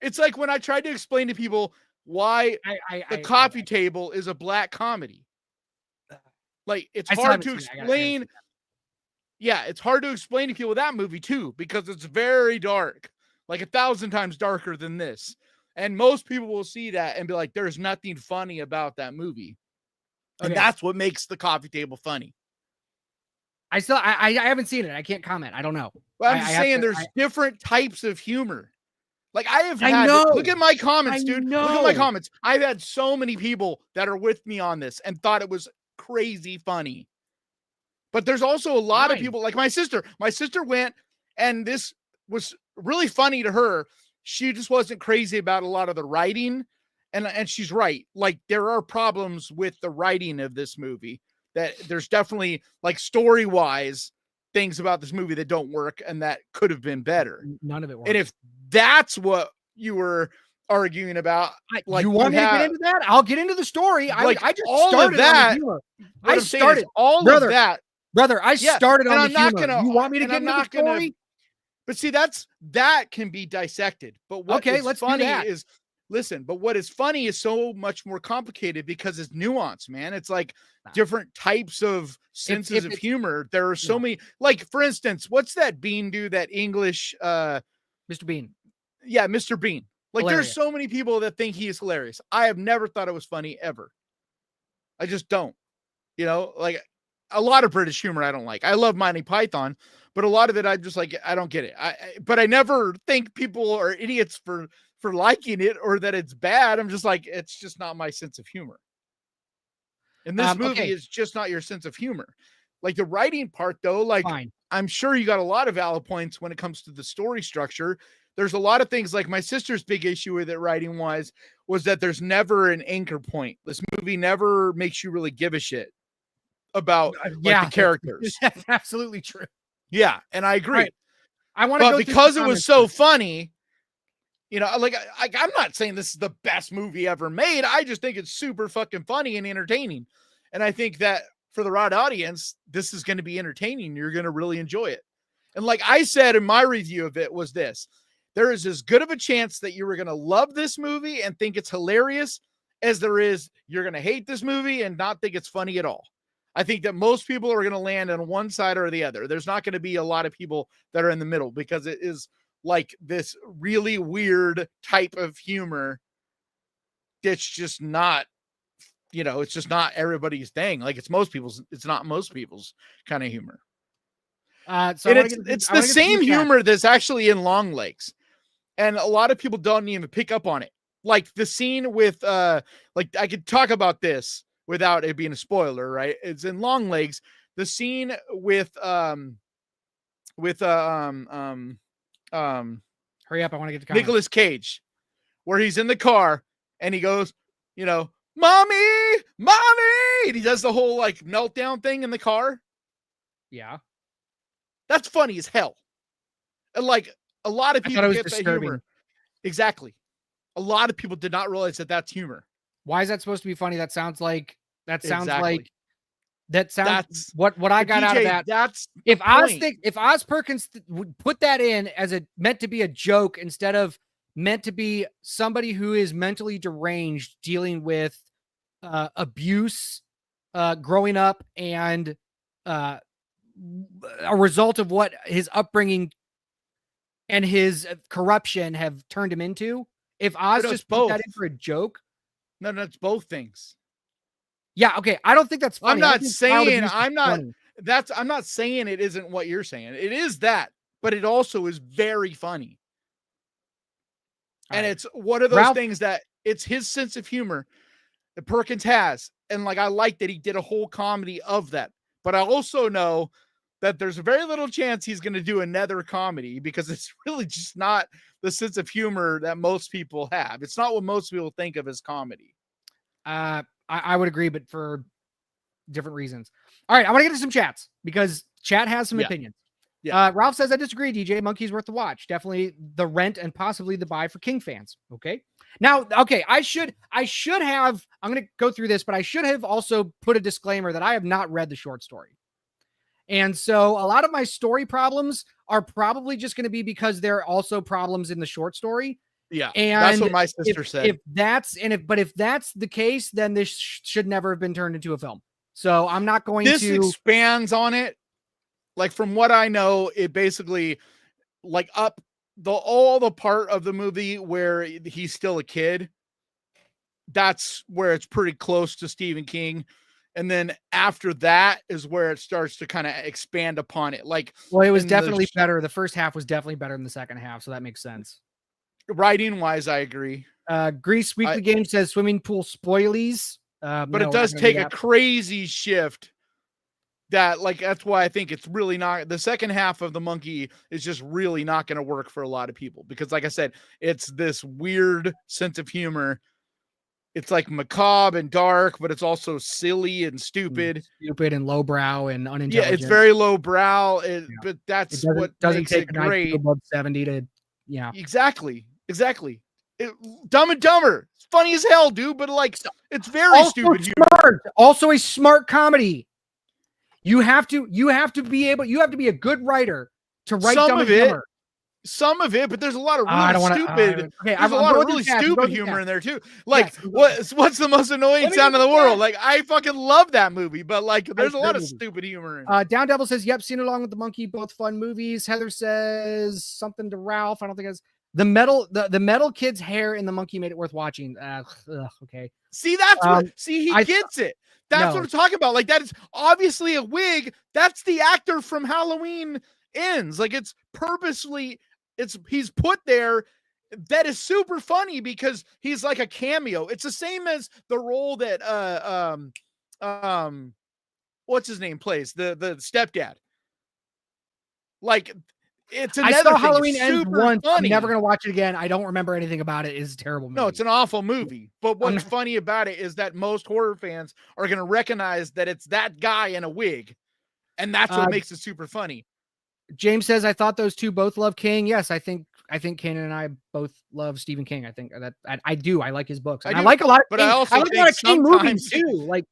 It's like when I tried to explain to people why the coffee table is a black comedy. Like, it's hard to explain. Yeah, it's hard to explain to people that movie too, because it's very dark, like 1,000 times darker than this. And most people will see that and be like, there's nothing funny about that movie. And that's what makes the coffee table funny. I haven't seen it. I can't comment. I don't know. Well, I'm just saying there's different types of humor. Like look at my comments, dude. Look at my comments. I've had so many people that are with me on this and thought it was crazy funny. But there's also a lot of people, like my sister. My sister went, and this was really funny to her. She just wasn't crazy about a lot of the writing. And she's right. Like, there are problems with the writing of this movie, that there's definitely, like, story-wise things about this movie that don't work and that could have been better. None of it works. And if that's what you were arguing about, like, you want me to get into that? I'll get into the story. Like, I just all started of that. On the humor. I started all of that. Brother, I started on the humor. You want me to get into the story? But see, that can be dissected. But what is funny is, listen, but what is funny is so much more complicated because it's nuanced, man. It's like different types of senses of humor. There are so many, like, for instance, what's that Bean dude, that English, Mr. Bean. Yeah, Mr. Bean. Like, Hilarious. There's so many people that think he is hilarious. I have never thought it was funny ever. I just don't. You know, like, a lot of British humor I don't like. I love Monty Python, but a lot of it I'm just like, I don't get it. But I never think people are idiots for liking it or that it's bad. I'm just like, it's just not my sense of humor. And this movie is just not your sense of humor. Like, the writing part, though, like, I'm sure you got a lot of valid points when it comes to the story structure. There's a lot of things, like my sister's big issue with it writing wise was that there's never an anchor point. This movie never makes you really give a shit about the characters. That's absolutely true. Yeah, and I agree. Right. I want to go because it was so funny, you know, like I'm not saying this is the best movie ever made. I just think it's super fucking funny and entertaining. And I think that for the right audience, this is going to be entertaining. You're going to really enjoy it. And like I said in my review of it was this, there is as good of a chance that you were going to love this movie and think it's hilarious as there is you're going to hate this movie and not think it's funny at all. I think that most people are going to land on one side or the other. There's not going to be a lot of people that are in the middle because it is like this really weird type of humor that's just not, you know, it's just not everybody's thing. Like it's not most people's kind of humor. So it's the same humor that's actually in Long Legs. And a lot of people don't even pick up on it. Like the scene with, like I could talk about this without it being a spoiler, right? It's in Long Legs. The scene with, hurry up, I want to get to Nicolas Cage, where he's in the car and he goes, you know, mommy, and he does the whole like meltdown thing in the car. Yeah. That's funny as hell. And like a lot of people get that humor. Exactly. A lot of people did not realize that that's humor. Why is that supposed to be funny? That sounds like what I got out of that. That's if Oz Perkins would put that in as a meant to be a joke instead of meant to be somebody who is mentally deranged dealing with abuse growing up and a result of what his upbringing and his corruption have turned him into. If Oz just put that in for a joke. No, it's both things. Yeah, okay. I don't think that's funny. I'm not saying it isn't what you're saying. It is that, but it also is very funny. And it's one of those things that it's his sense of humor that Perkins has. And like, I like that he did a whole comedy of that, but I also know that there's a very little chance he's going to do another comedy because it's really just not the sense of humor that most people have. It's not what most people think of as comedy. I would agree, but for different reasons. All right. I want to get to some chats because chat has some opinions. Yeah. Ralph says, I disagree, DJ. Monkey's worth the watch. Definitely the rent and possibly the buy for King fans. Okay. Now, okay. I should have, I'm going to go through this, but I should have also put a disclaimer that I have not read the short story. And so a lot of my story problems are probably just going to be because there are also problems in the short story. Yeah. And that's what my sister said. If that's the case, then this should never have been turned into a film. So I'm not going to. This expands on it. Like from what I know, it basically like all the part of the movie where he's still a kid. That's where it's pretty close to Stephen King. And then after that is where it starts to kind of expand upon it. Like, well, it was definitely better. The first half was definitely better than the second half. So that makes sense. Writing wise, I agree. Grease Weekly Game says swimming pool spoilies. But it does take a crazy shift that's why I think it's really not, the second half of The Monkey is just really not going to work for a lot of people because like I said, it's this weird sense of humor. It's like macabre and dark, but it's also silly and stupid and lowbrow and unintelligent. Yeah, it's very lowbrow, but that's what doesn't makes take it great. Above 70 to, exactly. Dumb and Dumber, it's funny as hell, dude. But like, it's very also stupid. Smart. Also a smart comedy. You have to be a good writer to write Dumb and Dumber. Some of it, but there's a lot of really stupid. There's a lot of really stupid humor in there too. Like, what's the most annoying sound in the world? Like, I fucking love that movie, but like, there's a lot of stupid humor in it. Down Devil says, "Yep, seen Along with the Monkey, both fun movies." Heather says something to Ralph. I don't think it's the metal kid's hair in The Monkey made it worth watching. Okay. See, that's he gets it. That's what I'm talking about. Like, that is obviously a wig. That's the actor from Halloween Ends. Like, it's purposely. He's put there. That is super funny because he's like a cameo. It's the same as the role that what's his name plays, the stepdad. Like, it's another I saw thing. Halloween Ends once. Funny. I'm never gonna watch it again. I don't remember anything about it. It's a terrible movie. No, it's an awful movie. But what's funny about it is that most horror fans are gonna recognize that it's that guy in a wig, and that's what makes it super funny. James says, I thought those two both love King. Yes, I think Kanan and I both love Stephen King. I think that I do. I like his books. I like a lot of King. But I also like a lot of King movies too. Like,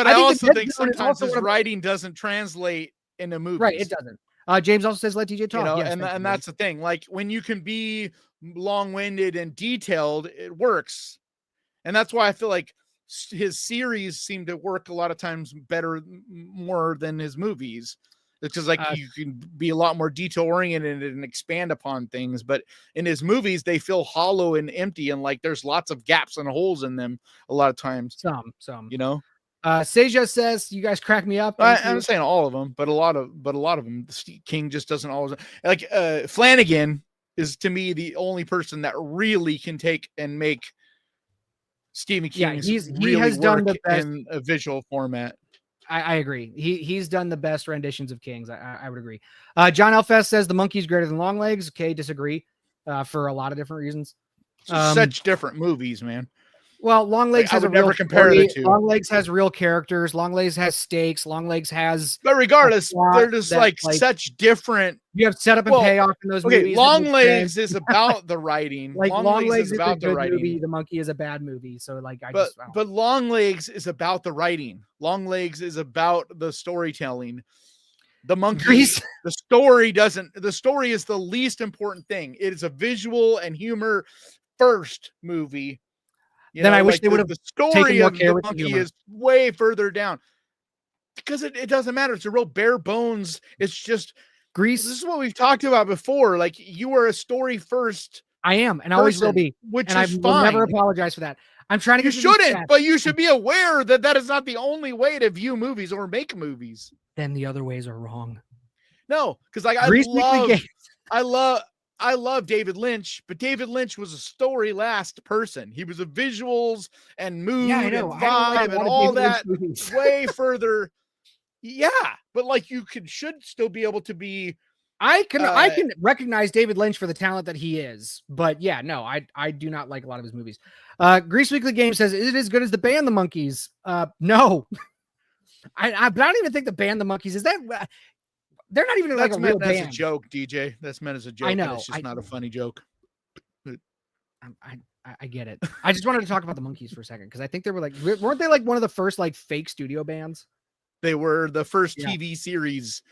But I also think sometimes his writing doesn't translate into movies. Right, it doesn't. James also says, let DJ talk. You know, yes, and that's the thing. Like, when you can be long-winded and detailed, it works. And that's why I feel like his series seem to work a lot of times better, more than his movies. Because like you can be a lot more detail oriented and expand upon things, but in his movies they feel hollow and empty, and like there's lots of gaps and holes in them a lot of times. Some, you know. Seja says, you guys crack me up. I'm saying all of them, but a lot of them. King just doesn't always like. Flanagan is to me the only person that really can take and make Stephen King's he has done the best in a visual format. I agree. He's done the best renditions of Kings. I would agree. John Elfest says the monkey's greater than Longlegs. Okay, disagree for a lot of different reasons. Such different movies, man. Well, Longlegs has a real compare the two. Longlegs has real characters. Longlegs has stakes. Longlegs has. But regardless, they're just like such different. You have setup and payoff in those movies. Longlegs is about the writing. Like Longlegs is about the writing. Movie. The Monkey is a bad movie. So like, but Longlegs is about the writing. Longlegs is about the storytelling. The Monkey, the story doesn't. The story is the least important thing. It is a visual and humor first movie. Then I wish they would have. The story of the Monkey is way further down because it doesn't matter. It's a real bare bones. It's just Grease. This is what we've talked about before. Like, you are a story first. I am, and I always will be. Which and is I fine. will never apologize for that. I'm trying to. You shouldn't, but you should be aware that that is not the only way to view movies or make movies. Then the other ways are wrong. No, because like I love David Lynch, but David Lynch was a story last person. He was a visuals and mood and vibe and all that way further. Yeah, but like you should still be able to be. I can recognize David Lynch for the talent that he is, but yeah, no, I do not like a lot of his movies. Grease Weekly Game says, is it as good as the band The Monkees? No, I don't even think the band The Monkees is that. They're not even like a real band. That's a joke, DJ. That's meant as a joke. I know. It's just not a funny joke. I get it. I just wanted to talk about the Monkees for a second because I think they were weren't they like one of the first like fake studio bands? They were the first TV series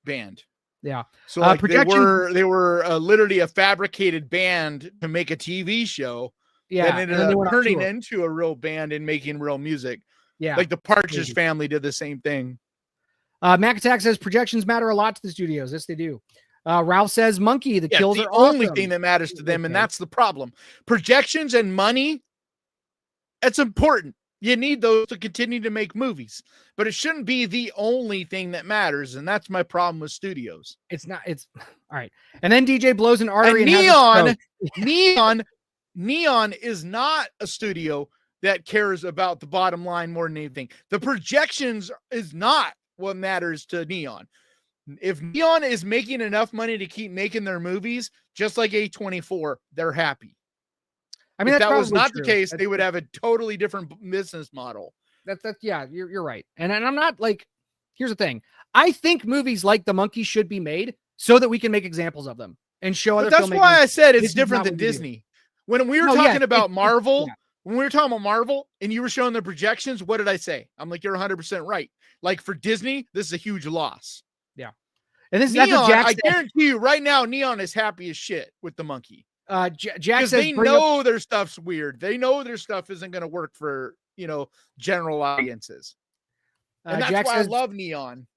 band. Yeah. So like they were literally a fabricated band to make a TV show. Yeah. And ended up turning into a real band and making real music. Yeah. Like the Partridge Family did the same thing. Mac Attack says projections matter a lot to the studios. Yes, they do. Ralph says Monkey, the kills are the only thing that matters to them, and that's the problem. Projections and money, it's important. You need those to continue to make movies, but it shouldn't be the only thing that matters, and that's my problem with studios. It's not. It's all right. And then DJ blows an artery. And Neon is not a studio that cares about the bottom line more than anything. The projections is not what matters to Neon. If Neon is making enough money to keep making their movies, just like A24, they're happy. I mean, if that was not the case, they would have a totally different business model. Yeah, you're right. And I'm not like, here's the thing. I think movies like The Monkey should be made so that we can make examples of them and show other filmmakers. That's why I said it's different than Disney. When we were talking about Marvel, when we were talking about Marvel and you were showing the projections, what did I say? I'm like, you're 100% right. Like for Disney, this is a huge loss. Yeah. And this Neon, I guarantee you right now, Neon is happy as shit with the Monkey. Jack says they know their stuff's weird. They know their stuff isn't going to work for, general audiences. And that's why I love Neon.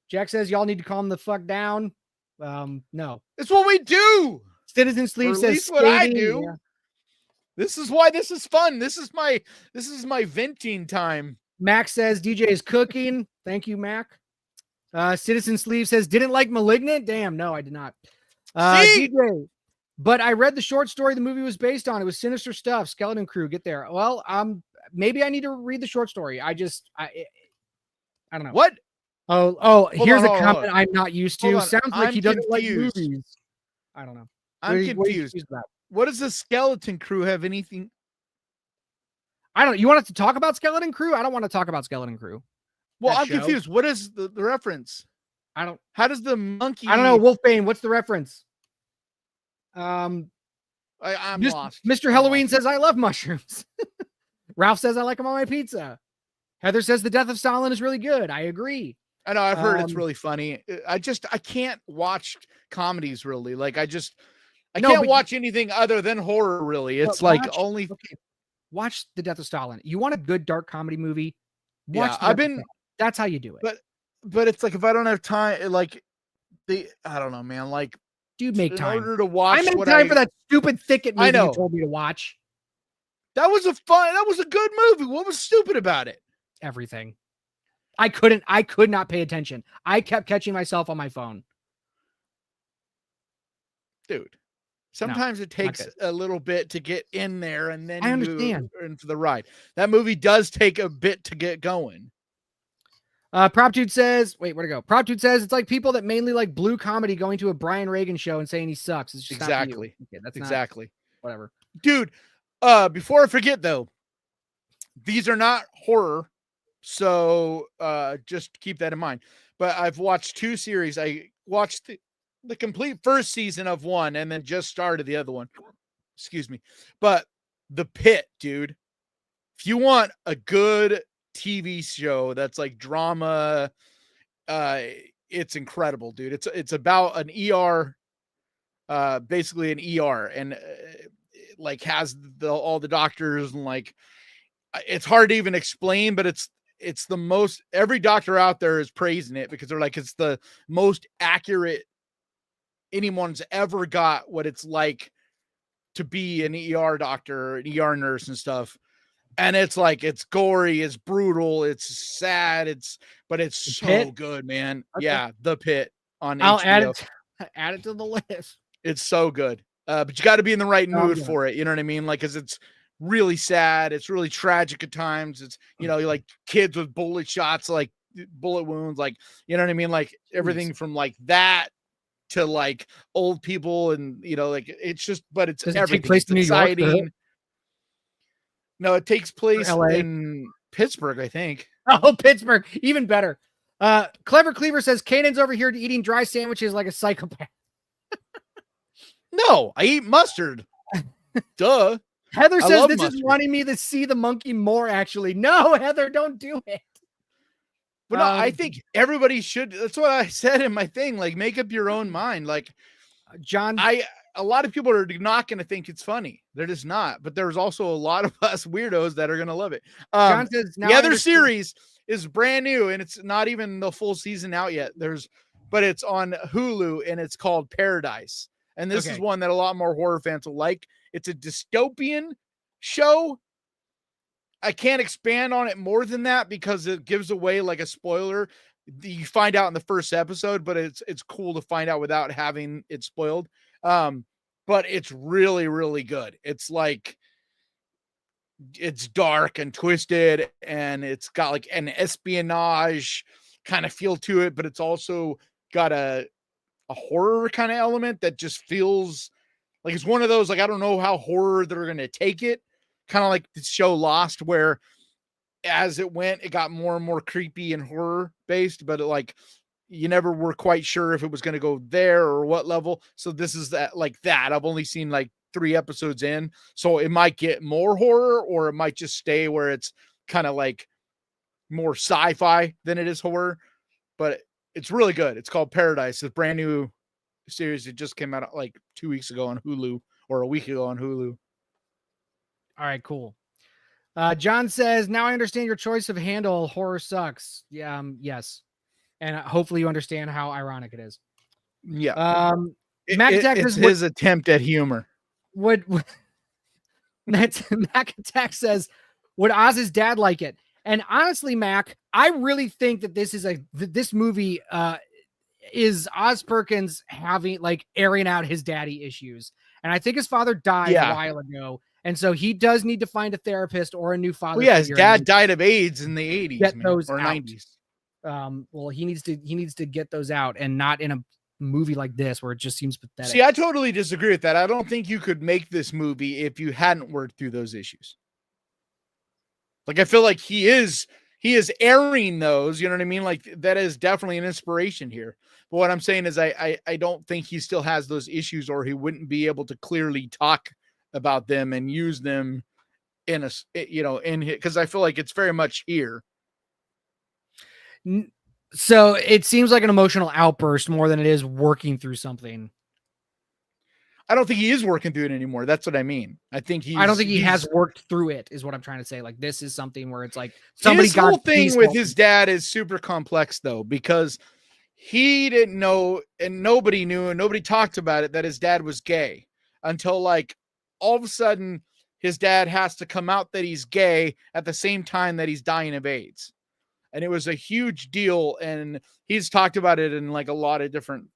Jack says y'all need to calm the fuck down. No. It's what we do. Citizen Sleeve says at least what I do. Yeah. This is why this is fun. This is my venting time. Mac says DJ is cooking. Thank you, Mac. Citizen Sleeve says didn't like Malignant. Damn, no, I did not. DJ, but I read the short story the movie was based on. It was sinister stuff. Skeleton Crew, get there. Well, maybe I need to read the short story. I don't know. What? Here's a comment I'm not used to. Sounds like he doesn't like movies. I don't know. I'm confused. What does the Skeleton Crew have anything? I don't know. You want us to talk about Skeleton Crew? I don't want to talk about Skeleton Crew. Well, I'm confused. What is the reference? How does the monkey? I don't know. Wolfbane, what's the reference? I'm lost. Mr. Halloween says I love mushrooms. Ralph says I like them on my pizza. Heather says The Death of Stalin is really good. I agree. I know, I've heard it's really funny. I can't watch comedies really. Like I can't watch anything other than horror really. It's like watch The Death of Stalin. You want a good dark comedy movie? Watch that's how you do it. But it's like if I don't have time, like I don't know, man. Like, dude, make time. In order to watch, I make time for that stupid Thicket movie you told me to watch. That was a good movie. What was stupid about it? Everything. I could not pay attention. I kept catching myself on my phone. Dude, sometimes it takes a little bit to get in there and then I understand. You're in for the ride. That movie does take a bit to get going. Prop Dude says, wait, where'd it go? Prop Dude says it's like people that mainly like blue comedy going to a Brian Reagan show and saying he sucks. It's just exactly. Okay, that's exactly. Whatever. Dude, before I forget though, these are not horror. So just keep that in mind. But I've watched 2 series. I watched the complete first season of one and then just started the other one. Excuse me. But The Pit, dude. If you want a good TV show that's like drama, it's incredible, dude. It's about an ER, basically an ER, and like has all the doctors and like it's hard to even explain, but it's the most, every doctor out there is praising it because they're like, it's the most accurate anyone's ever got what it's like to be an ER doctor, an ER nurse and stuff. And it's like, it's gory, it's brutal, it's sad, but it's so good, man. Okay. Yeah. The Pit on I'll HBO. add it to the list. It's so good. But you got to be in the right mood for it. You know what I mean? Like, cause it's really sad. It's really tragic at times. It's, like kids with bullet shots, like bullet wounds, like, you know what I mean? Like everything from like that to like old people and, like it's just, but it's everything. It's exciting. No, it takes place in Pittsburgh, I think. Oh, Pittsburgh. Even better. Clever Cleaver says Kanan's over here eating dry sandwiches like a psychopath. No, I eat mustard. Duh. Heather says this is wanting me to see the monkey more, actually. No, Heather, don't do it. But no, I think everybody should. That's what I said in my thing. Like, make up your own mind. Like, John, a lot of people are not going to think it's funny. They're just not. But there's also a lot of us weirdos that are going to love it. John says, the other series is brand new and it's not even the full season out yet. But it's on Hulu and it's called Paradise. And this is one that a lot more horror fans will like. It's a dystopian show. I can't expand on it more than that because it gives away like a spoiler. You find out in the first episode, but it's cool to find out without having it spoiled. But it's really, really good. It's like, it's dark and twisted and it's got like an espionage kind of feel to it, but it's also got a horror kind of element that just feels like it's one of those, like, I don't know how horror they're going to take it. Kind of like the show Lost, where as it went, it got more and more creepy and horror based, but you never were quite sure if it was going to go there or what level. So this is that. I've only seen like 3 episodes in, so it might get more horror or it might just stay where it's kind of like more sci-fi than it is horror, but it's really good. It's called Paradise. It's a brand new series. It just came out like 2 weeks ago on Hulu, or a week ago on Hulu. All right, cool. John says, now I understand your choice of handle. Horror sucks. Yeah. Yes. And hopefully you understand how ironic it is. Yeah. It's his attempt at humor. Mac Attack says, would Oz's dad like it? And honestly, Mac, I really think that this movie is Oz Perkins airing out his daddy issues. And I think his father died a while ago. And so he does need to find a therapist or a new father. Well, yeah, his dad died of AIDS in the 80s or 90s. Well, he needs to get those out, and not in a movie like this where it just seems pathetic. See, I totally disagree with that. I don't think you could make this movie if you hadn't worked through those issues. Like, I feel like he is airing those, you know what I mean? Like, that is definitely an inspiration here. But what I'm saying is I don't think he still has those issues, or he wouldn't be able to clearly talk about them and use them in because I feel like it's very much here. So it seems like an emotional outburst more than it is working through something. I don't think he is working through it anymore. That's what I mean. I don't think he has worked through it, is what I'm trying to say. Like, this is something where it's like somebody got whole thing with his dad is super complex though, because he didn't know, and nobody knew, and nobody talked about it, that his dad was gay until like all of a sudden his dad has to come out that he's gay at the same time that he's dying of AIDS. And it was a huge deal. And he's talked about it in like a lot of different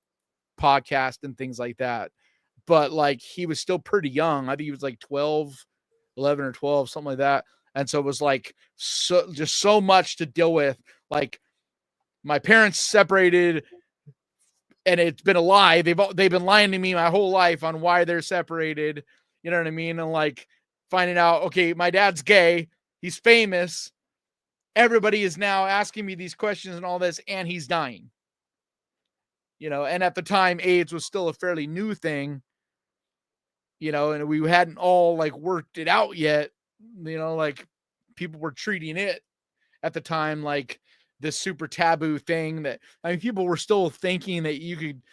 podcasts and things like that. But like, he was still pretty young. I think he was like 11 or 12, something like that. And so it was like, just so much to deal with. Like, my parents separated, and it's been a lie. They've been lying to me my whole life on why they're separated. You know what I mean? And like finding out, okay, my dad's gay. He's famous. Everybody is now asking me these questions and all this, and he's dying. You know, and at the time, AIDS was still a fairly new thing, you know, and we hadn't all like worked it out yet. You know, like people were treating it at the time like this super taboo thing that, I mean, people were still thinking that you could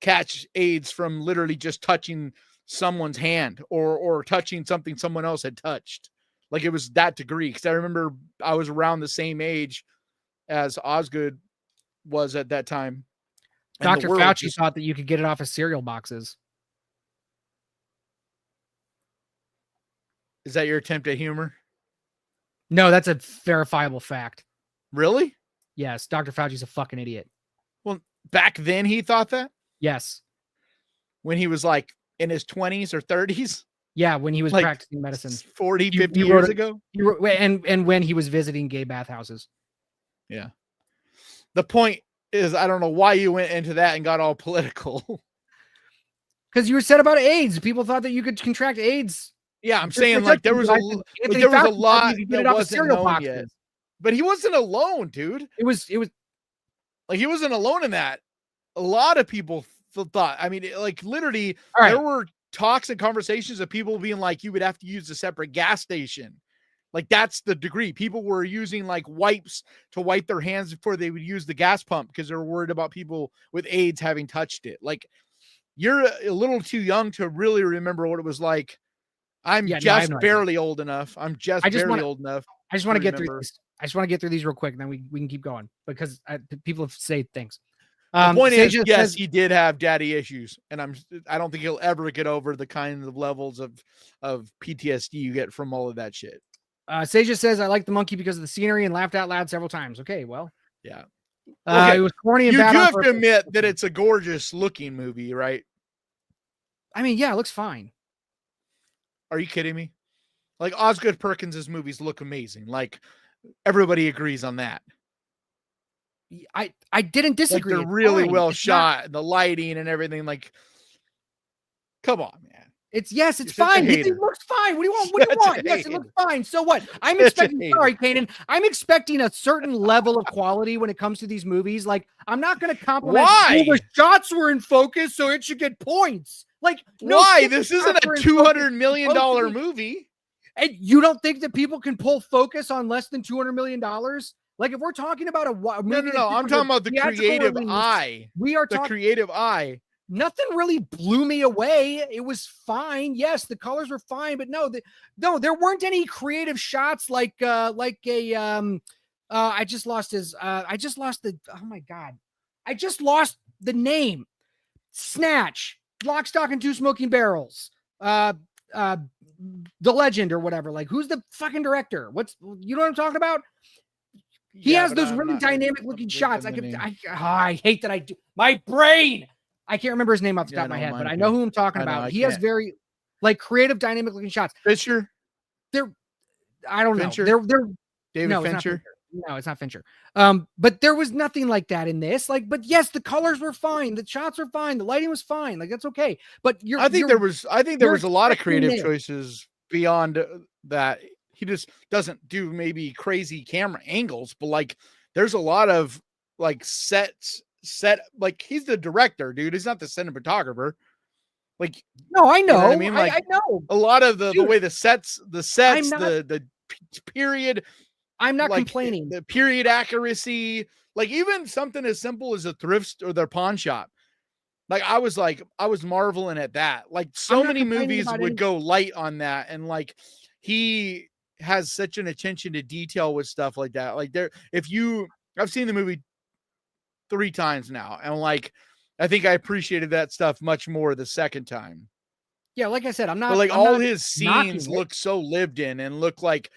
catch AIDS from literally just touching someone's hand or touching something someone else had touched. Like, it was that degree. Because I remember I was around the same age as Osgood was at that time. Dr. Fauci thought that you could get it off of cereal boxes. Is that your attempt at humor? No, that's a verifiable fact. Really? Yes, Dr. Fauci's a fucking idiot. Well, back then he thought that? Yes. When he was like in his 20s or 30s? Yeah, when he was like practicing medicine 40, 50 years ago. And when he was visiting gay bathhouses. Yeah. The point is, I don't know why you went into that and got all political. Because you were said about AIDS. People thought that you could contract AIDS. Yeah, I'm saying like there was a lot that wasn't known yet. But he wasn't alone, dude. It was like, he wasn't alone in that. A lot of people thought, I mean, like literally there were talks and conversations of people being like, you would have to use a separate gas station. Like, that's the degree. People were using like wipes to wipe their hands before they would use the gas pump because they were worried about people with AIDS having touched it. Like, you're a little too young to really remember what it was like. I'm just barely old enough. I just want to get through these. I just want to get through these real quick, and then we can keep going because people have said things. The point is, yes, he did have daddy issues, and I don't think he'll ever get over the kinds of levels of PTSD you get from all of that shit. Seja says, I like the monkey because of the scenery and laughed out loud several times. Okay, well. Yeah. It was corny and bad. You have to admit that it's a gorgeous looking movie, right? I mean, yeah, it looks fine. Are you kidding me? Like, Osgood Perkins' movies look amazing. Like, everybody agrees on that. I didn't disagree. Like, they're really well shot, and the lighting and everything. Like, come on, man. It's fine. It looks fine. What do you want? Yes, it looks fine. So what? I'm expecting, sorry, Kanan. I'm expecting a certain level of quality when it comes to these movies. Like, I'm not going to compliment. Why? The shots were in focus, so it should get points. Like, why? This isn't a $200 million movie. And you don't think that people can pull focus on less than $200 million? Like, if we're talking about a movie, no. I'm talking about the creative eye. We are talking the creative eye. Nothing really blew me away. It was fine. Yes, the colors were fine, but no, there weren't any creative shots like I just lost the name. Snatch, Lock, Stock, and Two Smoking Barrels. The Legend or whatever. Like, who's the fucking director? You know what I'm talking about? He has those really dynamic looking shots. I hate that I do. My brain. I can't remember his name off the top of my head, but I know who I'm talking about. He has very like creative, dynamic looking shots. Fincher. I don't know. They're David Fincher. No, it's not Fincher. But there was nothing like that in this. Like, but yes, the colors were fine, the shots were fine, the lighting was fine. Like, that's okay. But I think there was a lot of creative choices beyond that. He just doesn't do maybe crazy camera angles, but like, there's a lot of like set, like, he's the director, dude. He's not the cinematographer. Like, no, I know. You know what I mean, like, I know a lot of the way the sets, the period. I'm not complaining. The period accuracy, like even something as simple as a thrift or their pawn shop. Like I was marveling at that. Like so many movies would go light on that, and like he has such an attention to detail with stuff like that. Like I've seen the movie 3 times now, and like I think I appreciated that stuff much more the second time. Yeah, like I said, I'm not. But like I'm all not his scenes look so lived in, and look like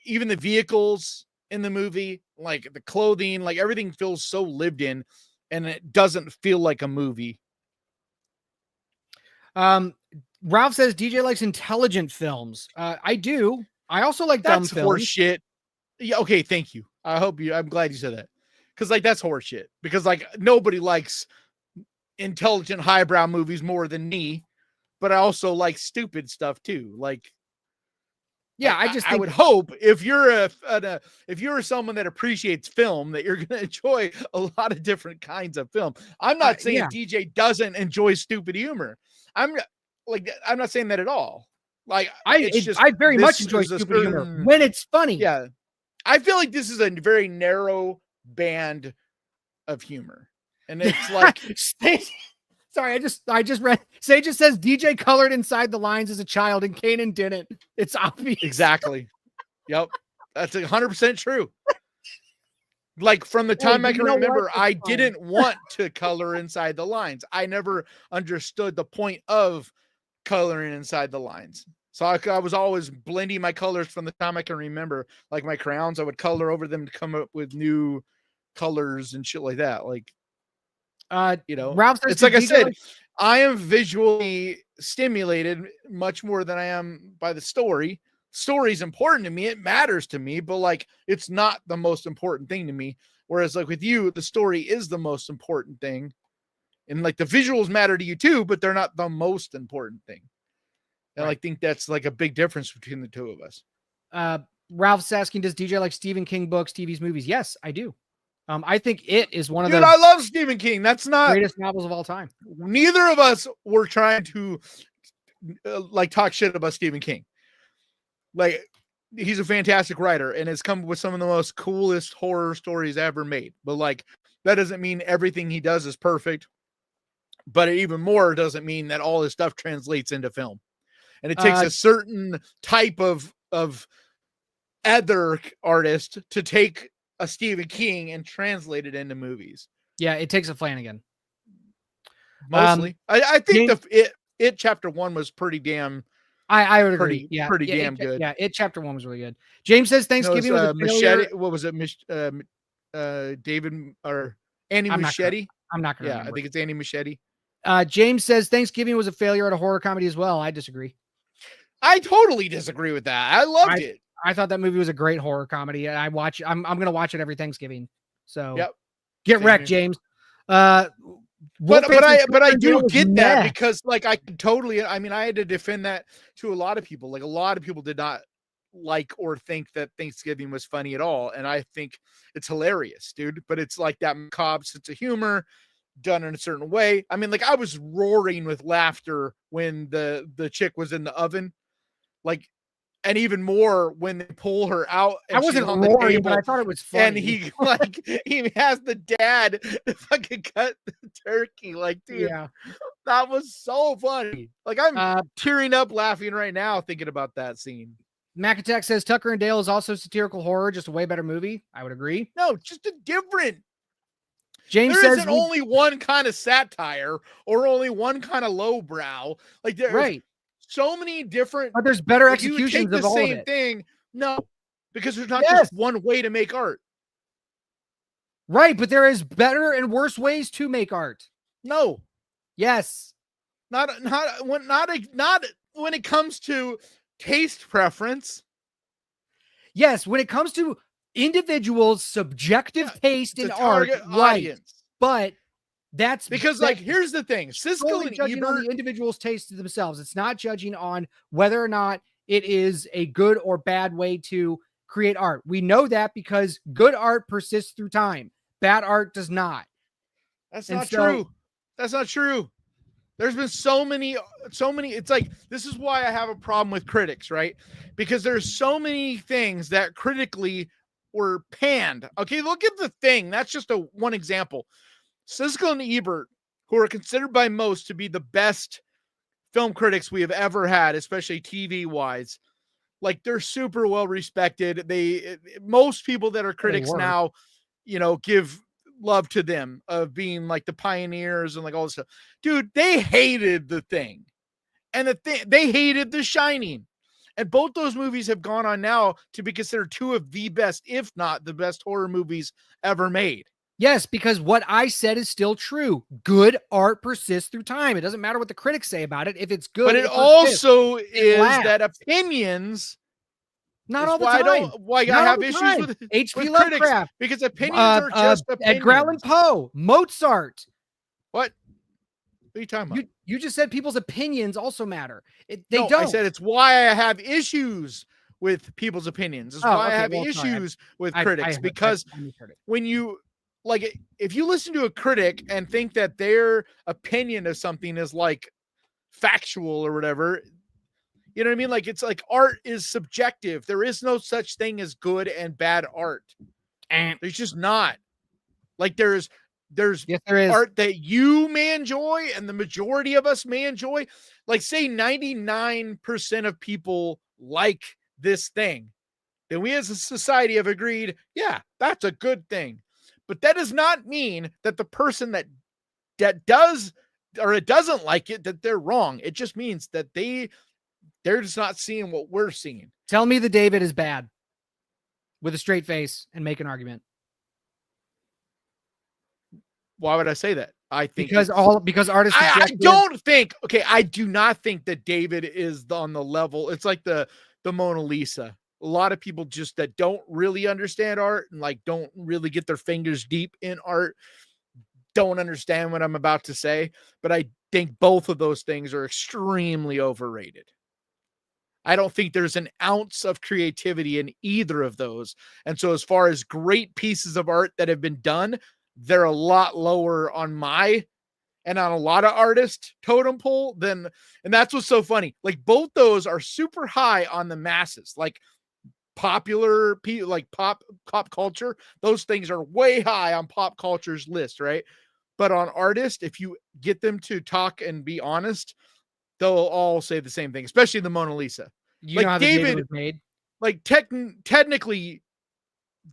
even the vehicles in the movie, like the clothing, like everything feels so lived in, and it doesn't feel like a movie. Ralph says DJ likes intelligent films. I do. I also like dumb films. That's horse shit. Yeah, okay, thank you. I'm glad you said that. Because like that's horse shit. Because like nobody likes intelligent highbrow movies more than me, but I also like stupid stuff too. Like, yeah, I would hope if you're someone that appreciates film, that you're going to enjoy a lot of different kinds of film. I'm not saying DJ doesn't enjoy stupid humor. I'm not saying that at all. Like I very much enjoy stupid humor when it's funny. Yeah, I feel like this is a very narrow band of humor, and it's like. Sorry, I just read. Sage just says DJ colored inside the lines as a child, and Kanan didn't. It's obvious. Exactly. Yep, that's 100% true. Like from the time I can remember, I didn't want to color inside the lines. I never understood the point of coloring inside the lines. So I was always blending my colors from the time I can remember. Like my crayons, I would color over them to come up with new colors and shit like that. Like. Ralph says it's like I said, I am visually stimulated much more than I am by the story. Story is important to me. It matters to me, but like, it's not the most important thing to me. Whereas like with you, the story is the most important thing. And like the visuals matter to you too, but they're not the most important thing. And I think that's like a big difference between the two of us. Ralph's asking, does DJ like Stephen King books, TVs, movies? Yes, I do. I think it is one of the. I love Stephen King. That's not greatest novels of all time. Neither of us were trying to like talk shit about Stephen King. Like he's a fantastic writer and has come with some of the most coolest horror stories ever made. But like that doesn't mean everything he does is perfect. But even more doesn't mean that all his stuff translates into film. And it takes a certain type of other artist to take a Stephen King and translate it into movies. Yeah, it takes a Flanagan. Mostly. I think it chapter 1 was pretty damn. I would agree. Yeah, pretty damn good. Yeah, it chapter 1 was really good. James says Thanksgiving was a Machete. What was it? David or Andy Machete? I'm not gonna. Yeah, I think it's Andy Machete. James says Thanksgiving was a failure at a horror comedy as well. I disagree. I totally disagree with that. I loved it. I thought that movie was a great horror comedy, and I'm going to watch it every Thanksgiving. So yep. Get wrecked, James. But I do get that because like I had to defend that to a lot of people. Like a lot of people did not like or think that Thanksgiving was funny at all. And I think it's hilarious, dude. But it's like that macabre sense of humor done in a certain way. I mean, like I was roaring with laughter when the chick was in the oven. Like, and even more when they pull her out. And I wasn't roaring, but I thought it was funny. And he has the dad fucking cut the turkey. Like, dude, that was so funny. Like I'm tearing up laughing right now thinking about that scene. Mac Attack says Tucker and Dale is also satirical horror, just a way better movie. I would agree. No, just a different. James there says isn't only one kind of satire or only one kind of lowbrow. Like there's so many different. But there's better executions of all of it. You take the same thing. No, because there's not just one way to make art. Right, but there is better and worse ways to make art. No. Yes. Not when it comes to taste preference. Yes, when it comes to individuals' subjective taste in art, right? But that's because, like, here's the thing: Siskel and judging Ebert, on the individual's taste themselves. It's not judging on whether or not it is a good or bad way to create art. We know that because good art persists through time. Bad art does not. That's not true. That's not true. There's been so many, it's like, this is why I have a problem with critics, right? Because there's so many things that critically were panned. Okay, look at The Thing. That's just one example. Siskel and Ebert, who are considered by most to be the best film critics we have ever had, especially TV wise, like they're super well respected. Most people that are critics now, give love to them of being like the pioneers and like all this stuff. Dude, they hated The Thing, and they hated The Shining. And both those movies have gone on now to be considered two of the best, if not the best horror movies ever made. Yes, because what I said is still true. Good art persists through time. It doesn't matter what the critics say about it. If it's good, but it also is that opinions. Not all the time. Why I have issues with H.P. Lovecraft, because opinions are just opinions. Edgar Allan Poe, Mozart. What are you talking about? You just said people's opinions also matter. They don't. I said it's why I have issues with people's opinions. It's why I have issues with critics, because when you like, if you listen to a critic and think that their opinion of something is like factual or whatever, you know what I mean? Like, it's like art is subjective. There is no such thing as good and bad art. And there's just not. Like, there's art that you may enjoy and the majority of us may enjoy. Like, say 99% of people like this thing. Then we as a society have agreed, yeah, that's a good thing. But that does not mean that the person that does or it doesn't like it, that they're wrong. It just means that they're just not seeing what we're seeing. Tell me the David is bad with a straight face and make an argument. Why would I say that? I think because artists. I do not think that David is on the level. It's like the Mona Lisa. A lot of people just that don't really understand art and like don't really get their fingers deep in art don't understand what I'm about to say. But I think both of those things are extremely overrated. I don't think there's an ounce of creativity in either of those. And so as far as great pieces of art that have been done, they're a lot lower on my and on a lot of artists' totem pole and that's what's so funny. Like both those are super high on the masses, like popular people, like pop culture. Those things are way high on pop culture's list, right? But on artists, if you get them to talk and be honest, they'll all say the same thing, especially the Mona Lisa. You know how David was made? Like technically,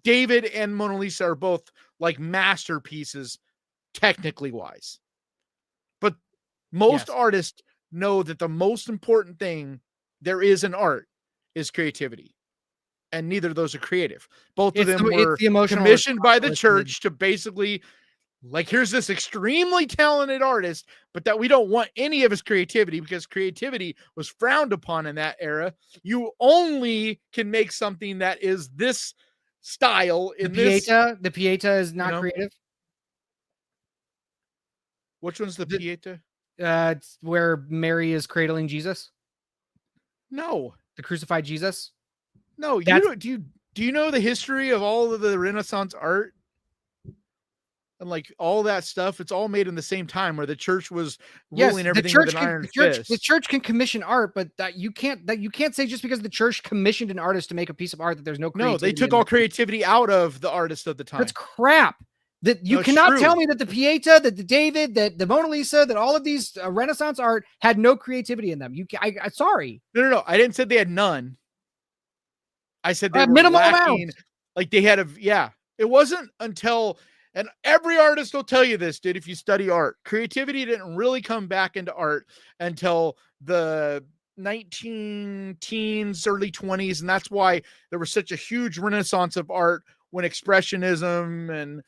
David and Mona Lisa are both like masterpieces, technically wise. But most artists know that the most important thing there is in art is creativity. And neither of those are creative. Both of them were commissioned by the church to basically, like, here's this extremely talented artist, but that we don't want any of his creativity because creativity was frowned upon in that era. You only can make something that is this style in the Pieta is not creative. Which one's the Pieta? It's where Mary is cradling Jesus. No, the crucified Jesus. No, do you know the history of all of the Renaissance art and like all that stuff? It's all made in the same time where the church was ruling everything with an iron fist. The church can commission art, but you can't say just because the church commissioned an artist to make a piece of art that there's no creativity. No, they took all creativity out of the artist of the time. That's crap. That you cannot tell me that the Pieta, that the David, that the Mona Lisa, that all of these Renaissance art had no creativity in them. Sorry. No. I didn't say they had none. I said they were minimal lacking. amount. Like they had it wasn't until, and every artist will tell you this, dude, if you study art, creativity didn't really come back into art until the 19 teens, early 20s. And that's why there was such a huge renaissance of art when expressionism and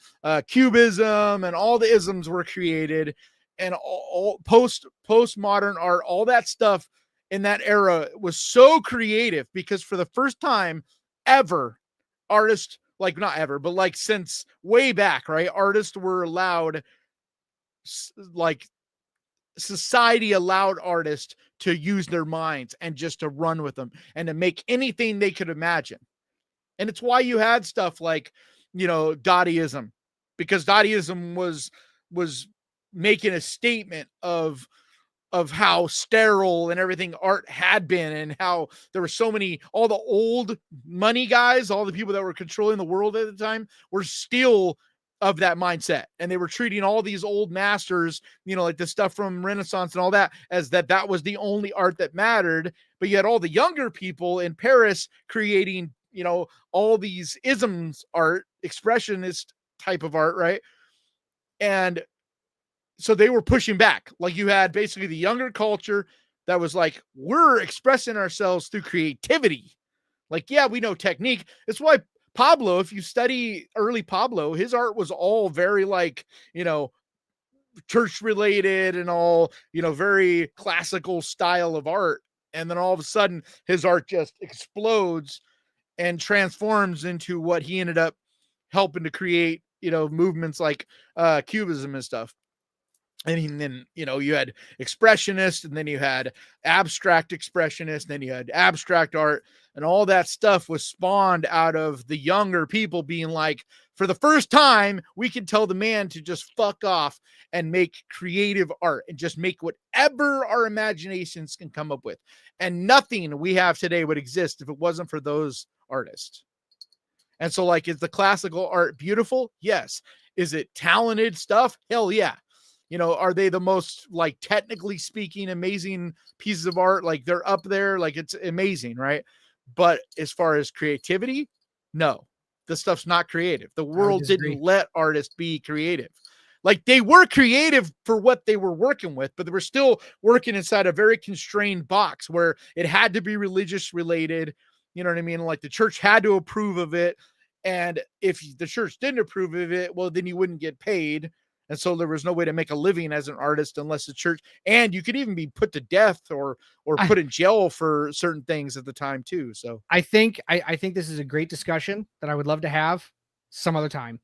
cubism and all the isms were created, and all postmodern art, all that stuff in that era was so creative because for the first time ever, artists, like not ever, but like since way back, right? Artists were allowed, like society allowed artists to use their minds and just to run with them and to make anything they could imagine. And it's why you had stuff like, Dadaism, because Dadaism was making a statement of of how sterile and everything art had been, and how there were so many, all the old money guys, all the people that were controlling the world at the time were still of that mindset. And they were treating all these old masters, like the stuff from Renaissance and all that, as that was the only art that mattered. But yet all the younger people in Paris creating, all these isms art, expressionist type of art, right? And so they were pushing back. Like, you had basically the younger culture that was like, we're expressing ourselves through creativity. Like, yeah, we know technique. That's why Pablo, if you study early Pablo, his art was all very like, church related and all, very classical style of art. And then all of a sudden his art just explodes and transforms into what he ended up helping to create, movements like Cubism and stuff. And then, you had expressionists, and then you had abstract expressionists, and then you had abstract art, and all that stuff was spawned out of the younger people being like, for the first time, we can tell the man to just fuck off and make creative art and just make whatever our imaginations can come up with. And nothing we have today would exist if it wasn't for those artists. And so, like, is the classical art beautiful? Yes. Is it talented stuff? Hell yeah. Are they the most, like, technically speaking, amazing pieces of art? Like, they're up there, like, it's amazing, right? But as far as creativity, no, the stuff's not creative. The world didn't let artists be creative. Like, they were creative for what they were working with, but they were still working inside a very constrained box where it had to be religious related. You know what I mean? Like, the church had to approve of it. And if the church didn't approve of it, well, then you wouldn't get paid. And so there was no way to make a living as an artist unless the church, and you could even be put to death or put in jail for certain things at the time too. So I think this is a great discussion that I would love to have some other time,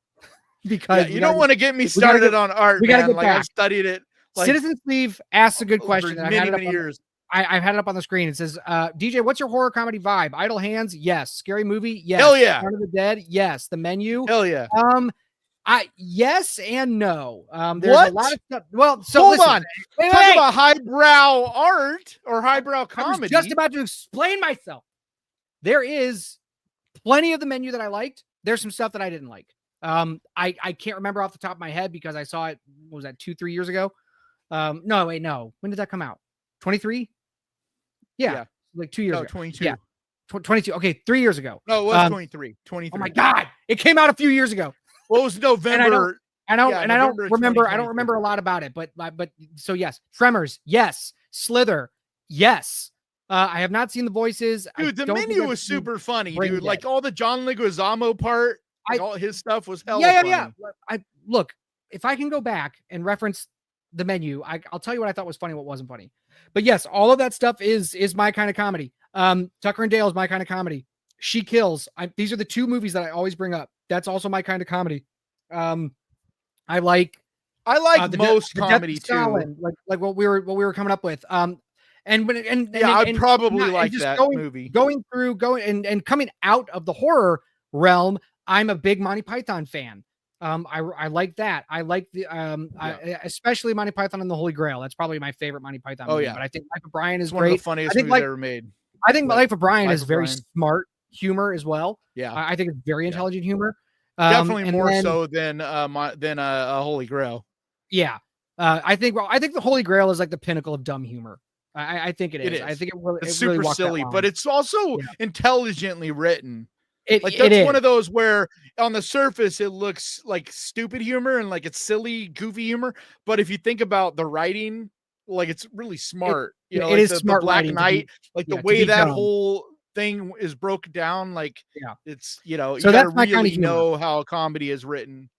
because you don't want to get me started on art. We gotta get back. I've studied it. Like, Citizen Steve asks a good question. Many years. I've had it up on the screen. It says, DJ, what's your horror comedy vibe? Idle Hands? Yes. Scary Movie? Yes. Hell yeah. Dawn of the Dead? Yes. The Menu? Hell yeah. Yes and no. There's a lot of stuff. Well, so hold on. Talk about highbrow art or highbrow comedy. I was just about to explain myself. There is plenty of The Menu that I liked. There's some stuff that I didn't like. I can't remember off the top of my head because I saw it, what was that, 2-3 years ago? No. When did that come out? 23? Yeah. Like 2 years ago. 22. Yeah. 22. Okay, 3 years ago. No, it was 23. 23. Oh my God. It came out a few years ago. Well, it was November. I don't remember a lot about it, but so yes. Tremors, yes. Slither, yes. I have not seen The Voices. Dude, The Menu was super funny, dude. Like, all the John Leguizamo part, all his stuff was hella funny. Yeah. Look, if I can go back and reference The Menu, I'll tell you what I thought was funny, what wasn't funny. But yes, all of that stuff is my kind of comedy. Tucker and Dale is my kind of comedy. She Kills. These are the two movies that I always bring up. That's also my kind of comedy. I like most comedy too. Like what we were coming up with. I'd probably like that movie. Going coming out of the horror realm, I'm a big Monty Python fan. I like that. I like the especially Monty Python and the Holy Grail. That's probably my favorite Monty Python movie. But I think Life of Brian is one of the funniest movies ever made. I think Life of Brian is very smart humor as well. Yeah, I think it's very intelligent humor. Definitely more so than a Holy Grail. Yeah, I think the Holy Grail is like the pinnacle of dumb humor. I think it is. I think it's super really silly, but it's also intelligently written. That's one of those where on the surface it looks like stupid humor and like it's silly, goofy humor, but if you think about the writing, like, it's really smart. It is smart. The Black Knight, the way that whole thing is broken down, like, it's you gotta really know how comedy is written.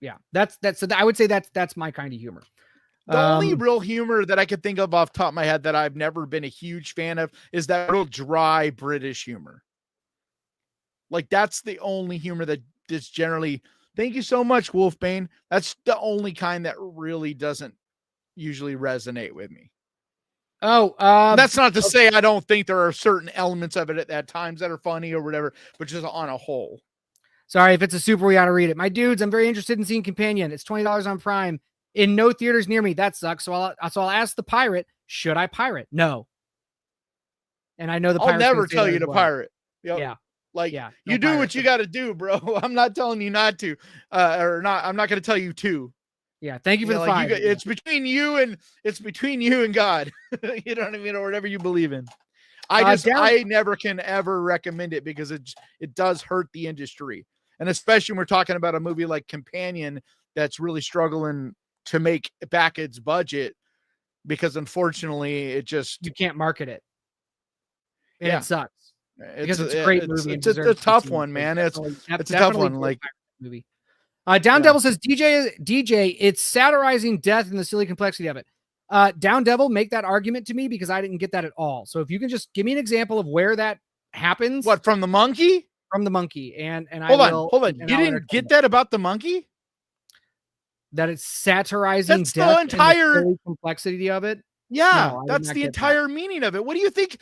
So I would say that's my kind of humor. The only real humor that I could think of off the top of my head that I've never been a huge fan of is that real dry British humor. Like, that's the only humor that is generally, thank you so much, Wolfbane. That's the only kind that really doesn't usually resonate with me. That's not to say I don't think there are certain elements of it at times that are funny or whatever, but just on a whole. Sorry, if it's a super, we got to read it. My dudes, I'm very interested in seeing Companion. It's $20 on Prime in no theaters near me. That sucks. So I'll ask the pirate. Should I pirate? No. And I know the I'll never tell you to pirate. Yep. Yeah. Like, you do what you got to do, bro. I'm not telling you not to, or not. I'm not going to tell you to. Yeah. Thank you for the 5. It's between you and God. You know what I mean? Or whatever you believe in. I never can ever recommend it because it does hurt the industry. And especially when we're talking about a movie like Companion that's really struggling to make back its budget because unfortunately you can't market it. And it sucks. Because it's a great movie. It's a tough one, man. It's a tough one. Like movie. Down Devil says, DJ, it's satirizing death and the silly complexity of it. Down Devil, make that argument to me because I didn't get that at all. So if you can just give me an example of where that happens. What, from the monkey? From the monkey. And hold on. You didn't get that about the monkey? That it's satirizing death the entire and the complexity of it? Yeah, no, that's the entire meaning of it. What do you think?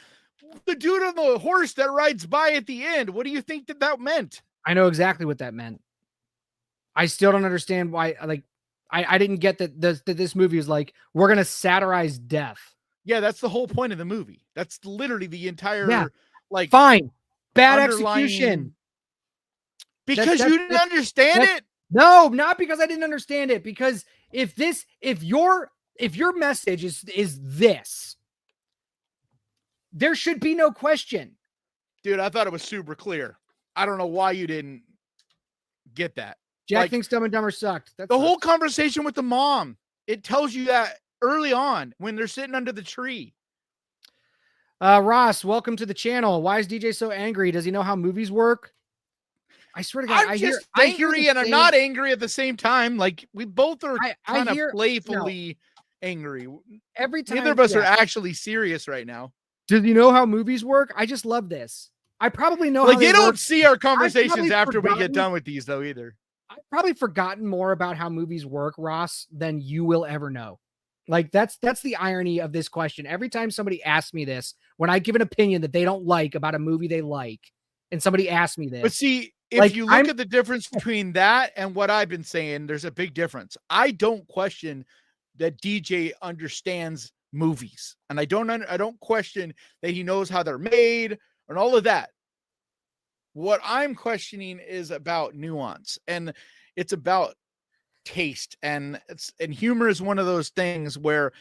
The dude on the horse that rides by at the end, what do you think that meant? I know exactly what that meant. I still don't understand why. Like, I didn't get that this movie is like, we're going to satirize death. Yeah, that's the whole point of the movie. That's literally the entire, like, fine. Bad execution. Because you didn't understand it? No, not because I didn't understand it. Because if your message is this, there should be no question. Dude, I thought it was super clear. I don't know why you didn't get that. Jack thinks Dumb and Dumber sucked. The whole conversation with the mom, it tells you that early on when they're sitting under the tree. Ross, welcome to the channel. Why is DJ so angry? Does he know how movies work? I swear to God, I'm angry and I'm not angry at the same time. Like, we both are kind of playfully angry. Every time. Neither of us are actually serious right now. Does he know how movies work? I just love this. I probably know. Like, they don't see our conversations after we get done with these, though, either. I've probably forgotten more about how movies work, Ross, than you will ever know. Like, that's the irony of this question. Every time somebody asks me this, when I give an opinion that they don't like about a movie they like, and somebody asks me this. But see, if you look at the difference between that and what I've been saying, there's a big difference. I don't question that DJ understands movies, and I don't question that he knows how they're made and all of that. What I'm questioning is about nuance, and it's about taste, and humor is one of those things where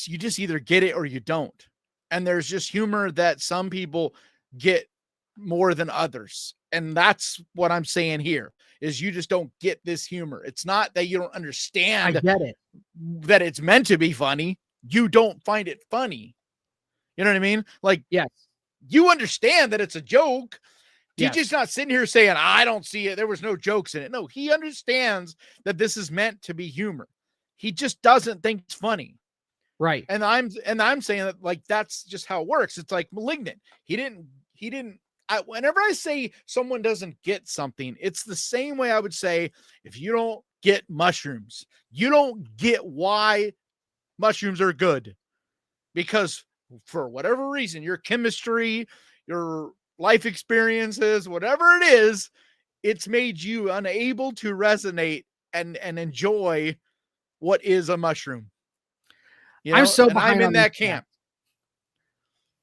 you just either get it or you don't. And there's just humor that some people get more than others. And that's what I'm saying here is you just don't get this humor. It's not that you don't understand I get it. That it's meant to be funny. You don't find it funny. You know what I mean? Like, yes, you understand that it's a joke. Yes. DJ's not sitting here saying, I don't see it. There was no jokes in it. No, he understands that this is meant to be humor. He just doesn't think it's funny. Right. And I'm saying that, like, that's just how it works. It's like Malignant. Whenever I say someone doesn't get something, it's the same way I would say, if you don't get mushrooms, you don't get why mushrooms are good, because for whatever reason, your chemistry, your life experiences, whatever it is, it's made you unable to resonate and enjoy what is a mushroom. You know? I'm in that camp.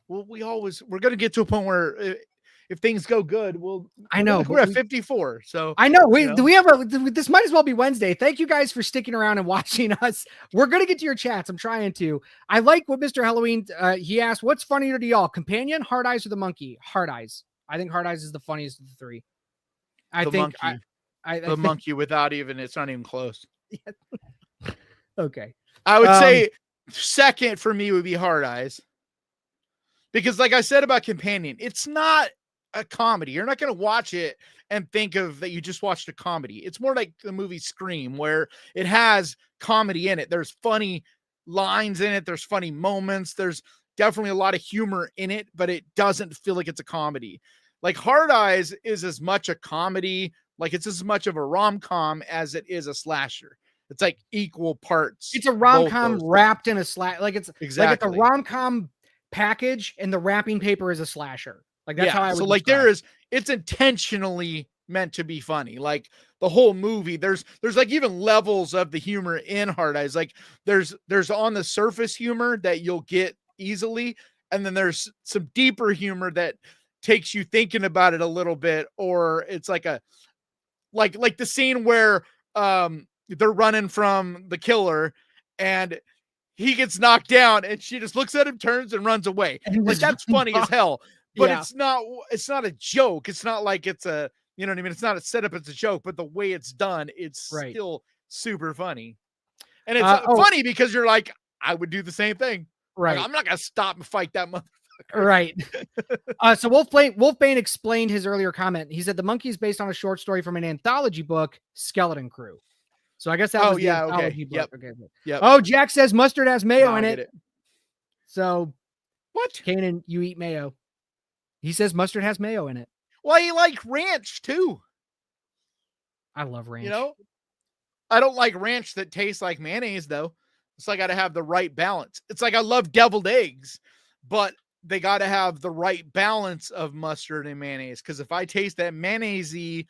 Well, we're going to get to a point where if things go good, we're at 54. So I know this might as well be Wednesday. Thank you guys for sticking around and watching us. We're going to get to your chats. I'm trying to. I like what Mr. Halloween, he asked, what's funnier to y'all? Companion, Hard Eyes, or the monkey? Hard Eyes. I think Hard Eyes is the funniest of the three. The monkey without even, it's not even close. Okay. I would say second for me would be Hard Eyes. Because like I said about Companion, it's not a comedy. You're not going to watch it and think of that you just watched a comedy. It's more like the movie Scream, where it has comedy in it. There's funny lines in it. There's funny moments. There's definitely a lot of humor in it, but it doesn't feel like it's a comedy. Like Hard Eyes is as much a comedy, like it's as much of a rom-com as it is a slasher. It's like equal parts. It's a rom-com wrapped in a slash. Like it's exactly like it's a rom-com package and the wrapping paper is a slasher. Like that's how I would. So like it's intentionally meant to be funny. Like the whole movie, there's like even levels of the humor in Hard Eyes. Like there's on the surface humor that you'll get easily, and then there's some deeper humor that takes you thinking about it a little bit, or it's like a like the scene where they're running from the killer and he gets knocked down and she just looks at him, turns and runs away. And like that's funny as hell, but yeah. it's not a joke. It's not like it's a, you know what I mean? It's not a setup, it's a joke, but the way it's done, it's still super funny. And it's funny because you're like, I would do the same thing. Right. Like, I'm not going to stop and fight that motherfucker. Right. So Wolfbane explained his earlier comment. He said the monkey is based on a short story from an anthology book, Skeleton Crew. So I guess that was the anthology book. Yep. Okay. Yep. Oh, Jack says mustard has mayo in it. So what? Kanan, you eat mayo. He says mustard has mayo in it. Well, you like ranch too. I love ranch. You know, I don't like ranch that tastes like mayonnaise though. It's like I got to have the right balance. It's like I love deviled eggs, but they got to have the right balance of mustard and mayonnaise. Because if I taste that mayonnaise-y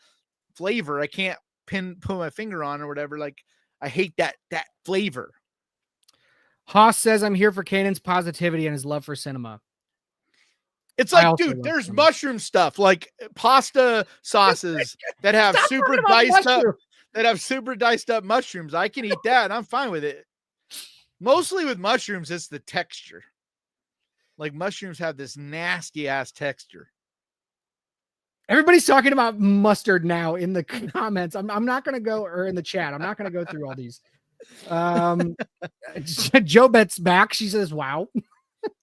flavor, I can't put my finger on or whatever. Like I hate that flavor. Haas says I'm here for Kanan's positivity and his love for cinema. It's like, dude, there's mushroom stuff like pasta sauces that have super diced up mushrooms. I can eat that and I'm fine with it. Mostly with mushrooms, it's the texture. Like mushrooms have this nasty ass texture. Everybody's talking about mustard now in the comments. I'm not going to go, or in the chat. I'm not going to go through all these. Joe Bet's back. She says, wow.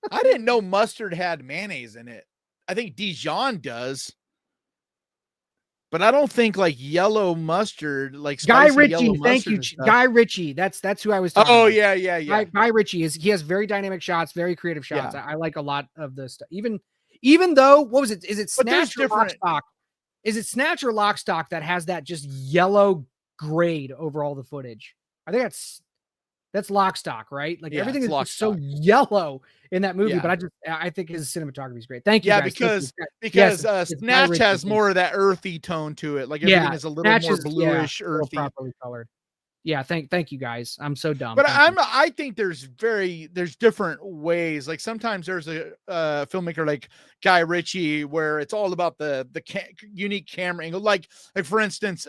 I didn't know mustard had mayonnaise in it. I think Dijon does. But I don't think like yellow mustard, like Guy Ritchie. Thank you, Guy Ritchie. That's who I was talking about. Yeah. Guy Ritchie he has very dynamic shots, very creative shots. Yeah. I like a lot of the stuff. Even though, what was it? Is it Snatch or Lockstock? Is it Snatch or Lockstock that has that just yellow grade over all the footage? I think that's Lockstock, right? Like everything is just so yellow in that movie, but I think his cinematography is great. Thank you. Yeah, guys. because Snatch has more of that earthy tone to it. Like everything is a little more bluish, earthy, properly colored. Yeah, thank you guys. I'm so dumb. But I think there's different ways. Like sometimes there's a filmmaker like Guy Ritchie where it's all about the unique camera angle. Like for instance,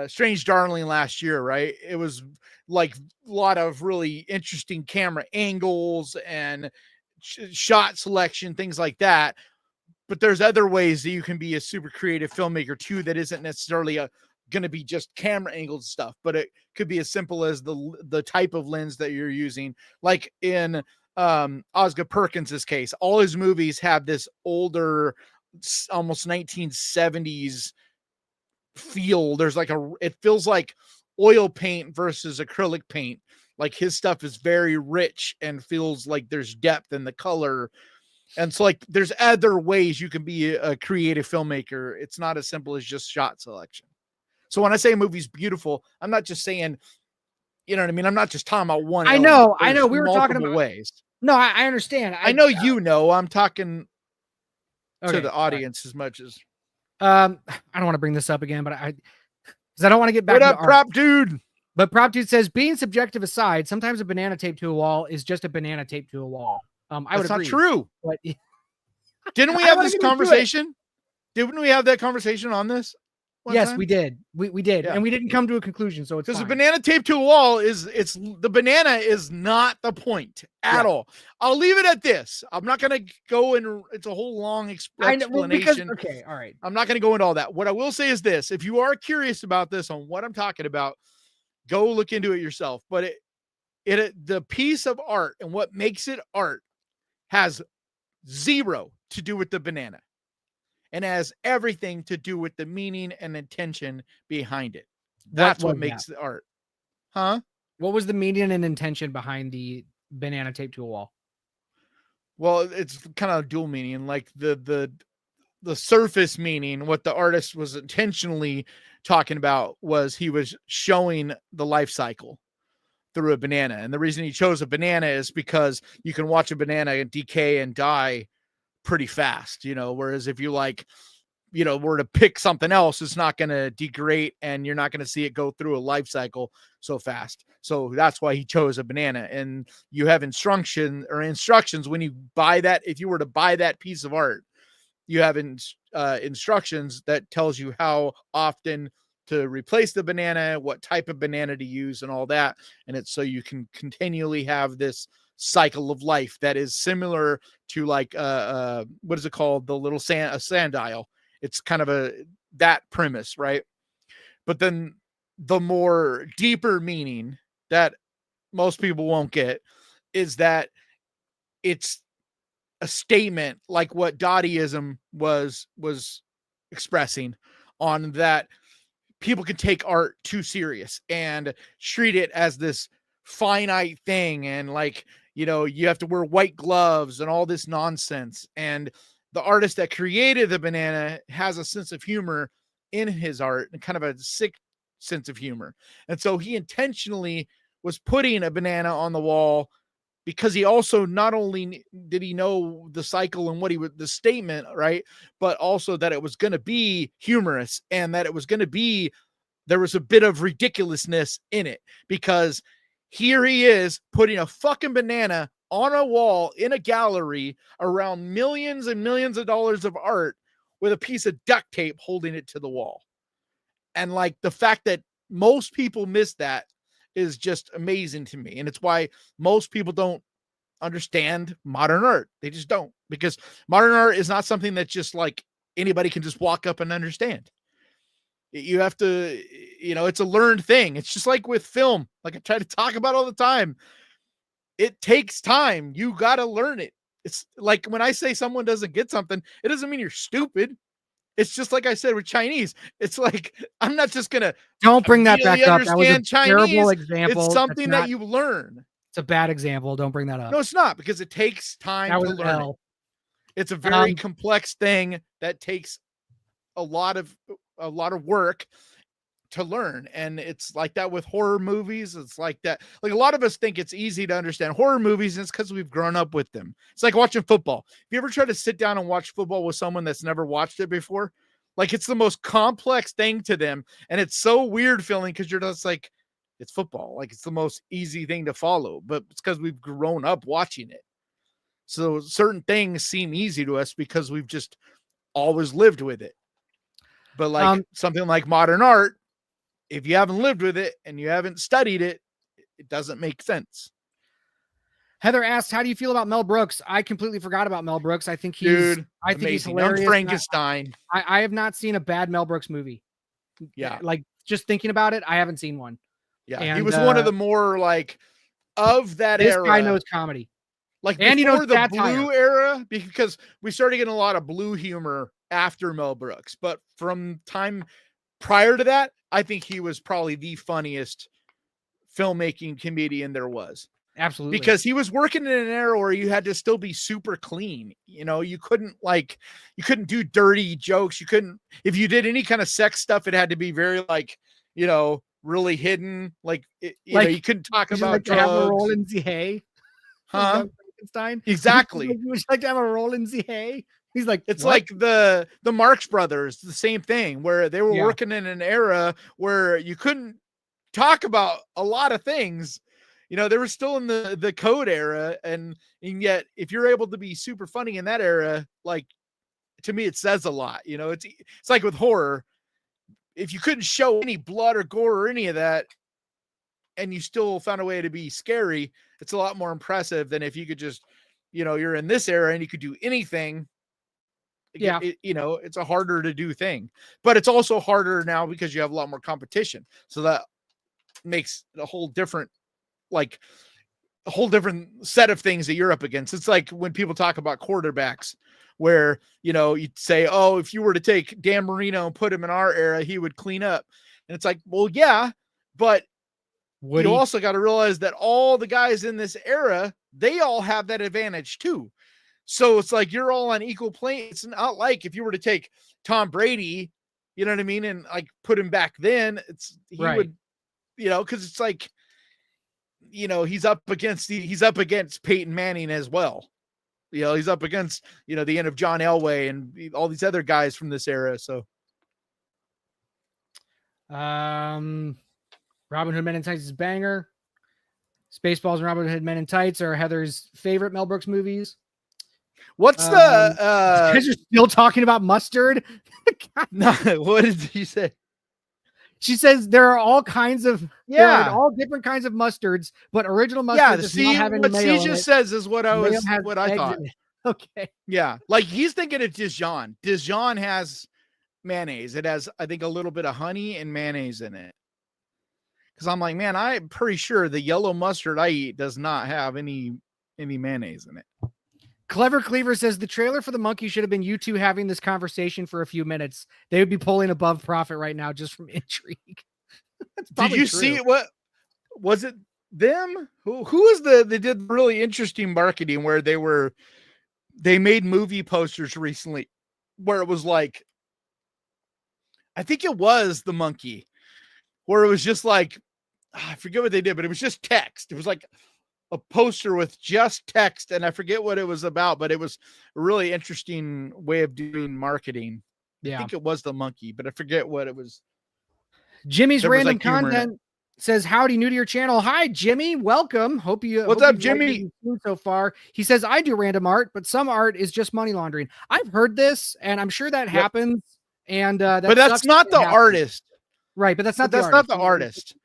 Strange Darling last year, right? It was like a lot of really interesting camera angles and shot selection, things like that. But there's other ways that you can be a super creative filmmaker too that isn't necessarily going to be just camera angles stuff, but it could be as simple as the type of lens that you're using. Like in Oscar Perkins' case, all his movies have this older, almost 1970s feel. There's like it feels like oil paint versus acrylic paint. Like his stuff is very rich and feels like there's depth in the color. And so like there's other ways you can be a creative filmmaker. It's not as simple as just shot selection. So when I say a movie's beautiful, I'm not just saying, you know what I mean? I'm not just talking about one. I know. We were talking about ways. No, I understand. I know I'm talking to the audience as much as. I don't want to bring this up again, but because I don't want to get back. What up, Prop Dude? But Prop Dude says, being subjective aside, sometimes a banana taped to a wall is just a banana taped to a wall. I would agree. That's not true. But didn't we have this conversation? Didn't we have that conversation on this? Yes, we did. We did, and we didn't come to a conclusion. So it's because the banana taped to a wall the banana is not the point at all. I'll leave it at this. I'm not going to go in. It's a whole long explanation. Okay, all right. I'm not going to go into all that. What I will say is this: if you are curious about this on what I'm talking about, go look into it yourself. But the piece of art and what makes it art has zero to do with the banana. And has everything to do with the meaning and intention behind it. That's what makes the art. Huh? What was the meaning and intention behind the banana taped to a wall? Well, it's kind of dual meaning. Like the surface meaning, what the artist was intentionally talking about was he was showing the life cycle through a banana. And the reason he chose a banana is because you can watch a banana decay and die pretty fast, whereas if you like were to pick something else, it's not going to degrade and you're not going to see it go through a life cycle so fast. So that's why he chose a banana. And you have instructions when you buy that. If you were to buy that piece of art, you have instructions that tells you how often to replace the banana, what type of banana to use, and all that. And it's so you can continually have this cycle of life that is similar to like what is it called, the little sundial. It's kind of that premise, right? But then the more deeper meaning that most people won't get is that it's a statement like what Dadaism was expressing, on that people can take art too serious and treat it as this finite thing, and like, you have to wear white gloves and all this nonsense. And the artist that created the banana has a sense of humor in his art, and kind of a sick sense of humor. And so he intentionally was putting a banana on the wall, because he also, not only did he know the cycle and what the statement, right, but also that it was going to be humorous, and that it was going to be, there was a bit of ridiculousness in it, because here he is putting a fucking banana on a wall in a gallery around millions and millions of dollars of art, with a piece of duct tape holding it to the wall. And like, the fact that most people miss that is just amazing to me. And it's why most people don't understand modern art. They just don't, because modern art is not something that just like anybody can just walk up and understand. You have to, it's a learned thing. It's just like with film, like I try to talk about all the time. It takes time. You got to learn it. It's like when I say someone doesn't get something, it doesn't mean you're stupid. It's just like I said with Chinese. It's like, I'm not just gonna don't bring that back up. That was a Chinese. Terrible example. It's something that you learn. It's a bad example. Don't bring that up. No, it's not, because it takes time to learn it. It's a very complex thing that takes a lot of work to learn. And it's like that with horror movies. It's like that. Like, a lot of us think it's easy to understand horror movies, and it's because we've grown up with them. It's like watching football. If you ever try to sit down and watch football with someone that's never watched it before, like, it's the most complex thing to them. And it's so weird feeling, because you're just like, it's football. Like, it's the most easy thing to follow, but it's because we've grown up watching it. So certain things seem easy to us because we've just always lived with it. But like something like modern art, if you haven't lived with it and you haven't studied it, it doesn't make sense. Heather asked, how do you feel about Mel Brooks? I completely forgot about Mel Brooks. I think he's hilarious. Young Frankenstein. I have not seen a bad Mel Brooks movie. Yeah. Like, just thinking about it, I haven't seen one. Yeah. And he was one of the more like of that era. This guy knows comedy. Like, and before the blue era, because we started getting a lot of blue humor after Mel Brooks. But from time prior to that, I think he was probably the funniest filmmaking comedian there was. Absolutely. Because he was working in an era where you had to still be super clean. You couldn't do dirty jokes. You couldn't, if you did any kind of sex stuff, it had to be very like, really hidden. Like, you couldn't talk about like drugs. To have a roll in the hay. Huh? Frankenstein. Exactly. Would you like to have a roll in the hay? He's like, it's what? Like the Marx Brothers, the same thing, where they were working in an era where you couldn't talk about a lot of things. They were still in the code era, and yet if you're able to be super funny in that era, like, to me, it says a lot. It's like with horror. If you couldn't show any blood or gore or any of that, and you still found a way to be scary, it's a lot more impressive than if you could just, you're in this era and you could do anything. Yeah. It's a harder to do thing, but it's also harder now because you have a lot more competition. So that makes a whole different set of things that you're up against. It's like when people talk about quarterbacks, where, you'd say, oh, if you were to take Dan Marino and put him in our era, he would clean up. And it's like, well, yeah, but you also got to realize that all the guys in this era, they all have that advantage too. So it's like, you're all on equal plane. It's not like if you were to take Tom Brady, you know what I mean, and like put him back then, would, because it's like, he's up against Peyton Manning as well. he's up against, the end of John Elway and all these other guys from this era. So, Robin Hood Men in Tights is banger. Spaceballs and Robin Hood Men in Tights are Heather's favorite Mel Brooks movies. What's you guys are still talking about mustard? No, what did he say? She says there are all kinds of there are all different kinds of mustards, but original mustard does not have any mayo. What she just says is what I thought. Okay. Yeah, like he's thinking of Dijon. Dijon has mayonnaise. It has, I think, a little bit of honey and mayonnaise in it. Because I'm like, man, I'm pretty sure the yellow mustard I eat does not have any mayonnaise in it. Clever Cleaver says the trailer for The Monkey should have been you two having this conversation for a few minutes. They would be pulling above profit right now just from intrigue. Did you see what was it? Them? Who was they did really interesting marketing where they made movie posters recently where it was like, I think it was The Monkey, where it was just like, I forget what they did, but it was just text. It was like a poster with just text, and I forget what it was about, but it was a really interesting way of doing marketing. Yeah. I think it was The Monkey, but I forget what it was. Jimmy's random content says, howdy, new to your channel. Hi, Jimmy. Welcome. What's up, Jimmy? So far, he says, I do random art, but some art is just money laundering. I've heard this, and I'm sure that happens. And but that's not the artist. Right, but that's not the artist.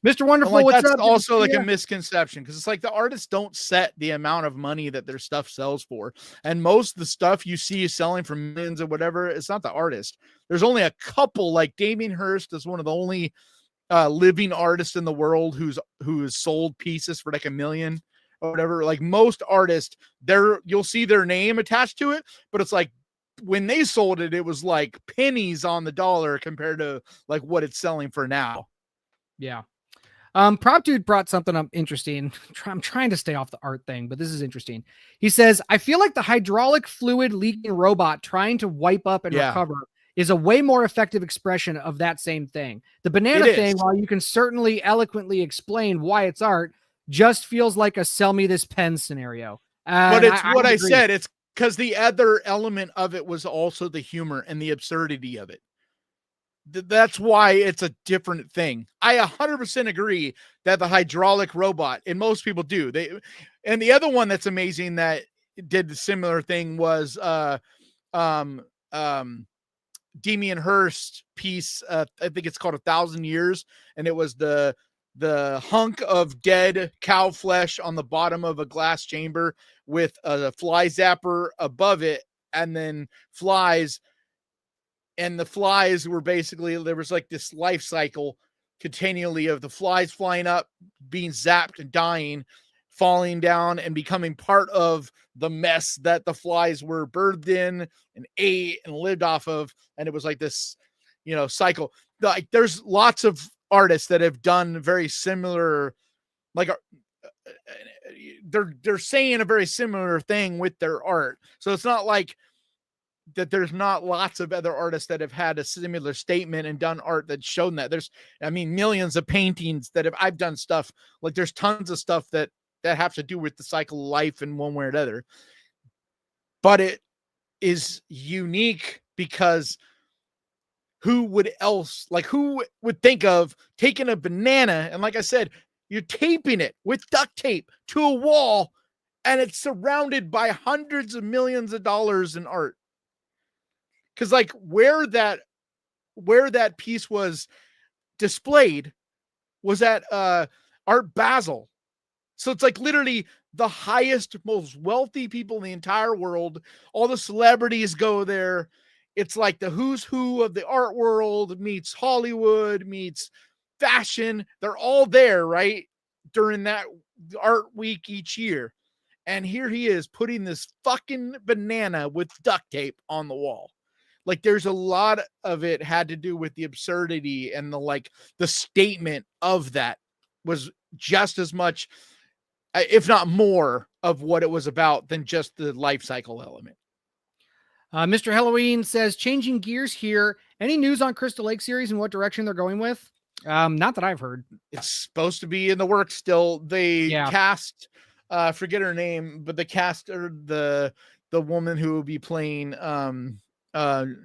Mr. Wonderful, what's that's up? Also like a misconception, because it's like the artists don't set the amount of money that their stuff sells for. And most of the stuff you see selling for millions or whatever, it's not the artist. There's only a couple, like Damien Hirst is one of the only living artists in the world who's sold pieces for like $1 million or whatever. Like most artists, you'll see their name attached to it, but it's like when they sold it, it was like pennies on the dollar compared to like what it's selling for now. Yeah. Prop Dude brought something up interesting. I'm trying to stay off the art thing, but this is interesting. He says, I feel like the hydraulic fluid leaking robot trying to wipe up and recover is a way more effective expression of that same thing. The banana thing, while you can certainly eloquently explain why it's art, just feels like a sell me this pen scenario. But it's what I said. It's because the other element of it was also the humor and the absurdity of it. That's why it's a different thing. I 100% agree that the hydraulic robot, and most people do, and the other one that's amazing that did the similar thing was Damien Hirst piece. I think it's called 1,000 Years, and it was the hunk of dead cow flesh on the bottom of a glass chamber with a fly zapper above it, and then flies. And the flies were basically, there was like this life cycle continually of the flies flying up, being zapped and dying, falling down and becoming part of the mess that the flies were birthed in and ate and lived off of. And it was like this, cycle. Like there's lots of artists that have done very similar, like they're saying a very similar thing with their art. So it's not like that there's not lots of other artists that have had a similar statement and done art that's shown that. There's, millions of paintings that I've done stuff, like there's tons of stuff that have to do with the cycle of life in one way or another. But it is unique because who would think of taking a banana and, like I said, you're taping it with duct tape to a wall and it's surrounded by hundreds of millions of dollars in art. Because like where that piece was displayed was at Art Basel. So it's like literally the highest, most wealthy people in the entire world. All the celebrities go there. It's like the who's who of the art world meets Hollywood, meets fashion. They're all there, right? During that art week each year. And here he is putting this fucking banana with duct tape on the wall. Like there's a lot of it had to do with the absurdity and the statement of that was just as much, if not more, of what it was about than just the life cycle element. Mr. Halloween says, changing gears here. Any news on Crystal Lake series and what direction they're going with? Not that I've heard. It's supposed to be in the works still. They cast forget her name, but the caster, the woman who will be playing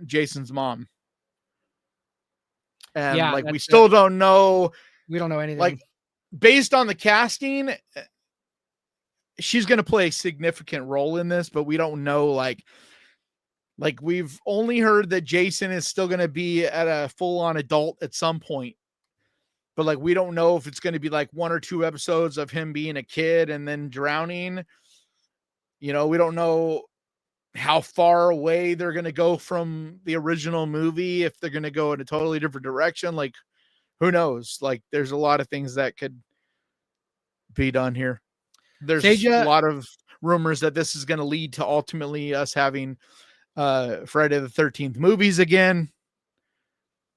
Jason's mom. And like, we still don't know. We don't know anything. Like, based on the casting, she's going to play a significant role in this, but we don't know, like we've only heard that Jason is still going to be at a full-on adult at some point. But like, we don't know if it's going to be like 1 or 2 episodes of him being a kid and then drowning. You know, we don't know how far away they're going to go from the original movie, if they're going to go in a totally different direction. Like, who knows? Like, there's a lot of things that could be done here. There's a lot of rumors that this is going to lead to ultimately us having Friday the 13th movies again.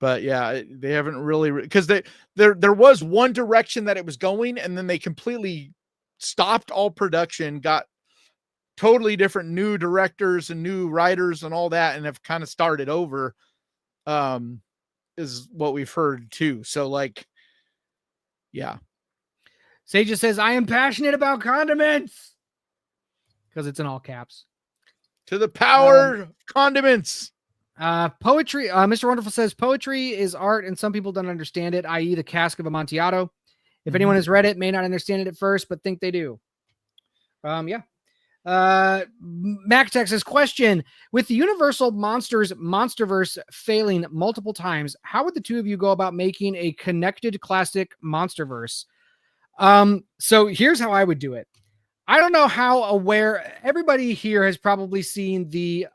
But yeah, they haven't really, because there was one direction that it was going, and then they completely stopped all production, got totally different new directors and new writers and all that, and have kind of started over, is what we've heard too. So like, yeah. Sage says, I am passionate about condiments, because it's in all caps. To the power of condiments. Poetry. Mr. Wonderful says, poetry is art and some people don't understand it, i.e. the Cask of Amontillado. If anyone has read it, may not understand it at first, but think they do. Yeah. MacTech says, question, with the Universal Monsters Monsterverse failing multiple times, how would the two of you go about making a connected classic Monsterverse? So here's how I would do it. I don't know how aware everybody here has probably seen the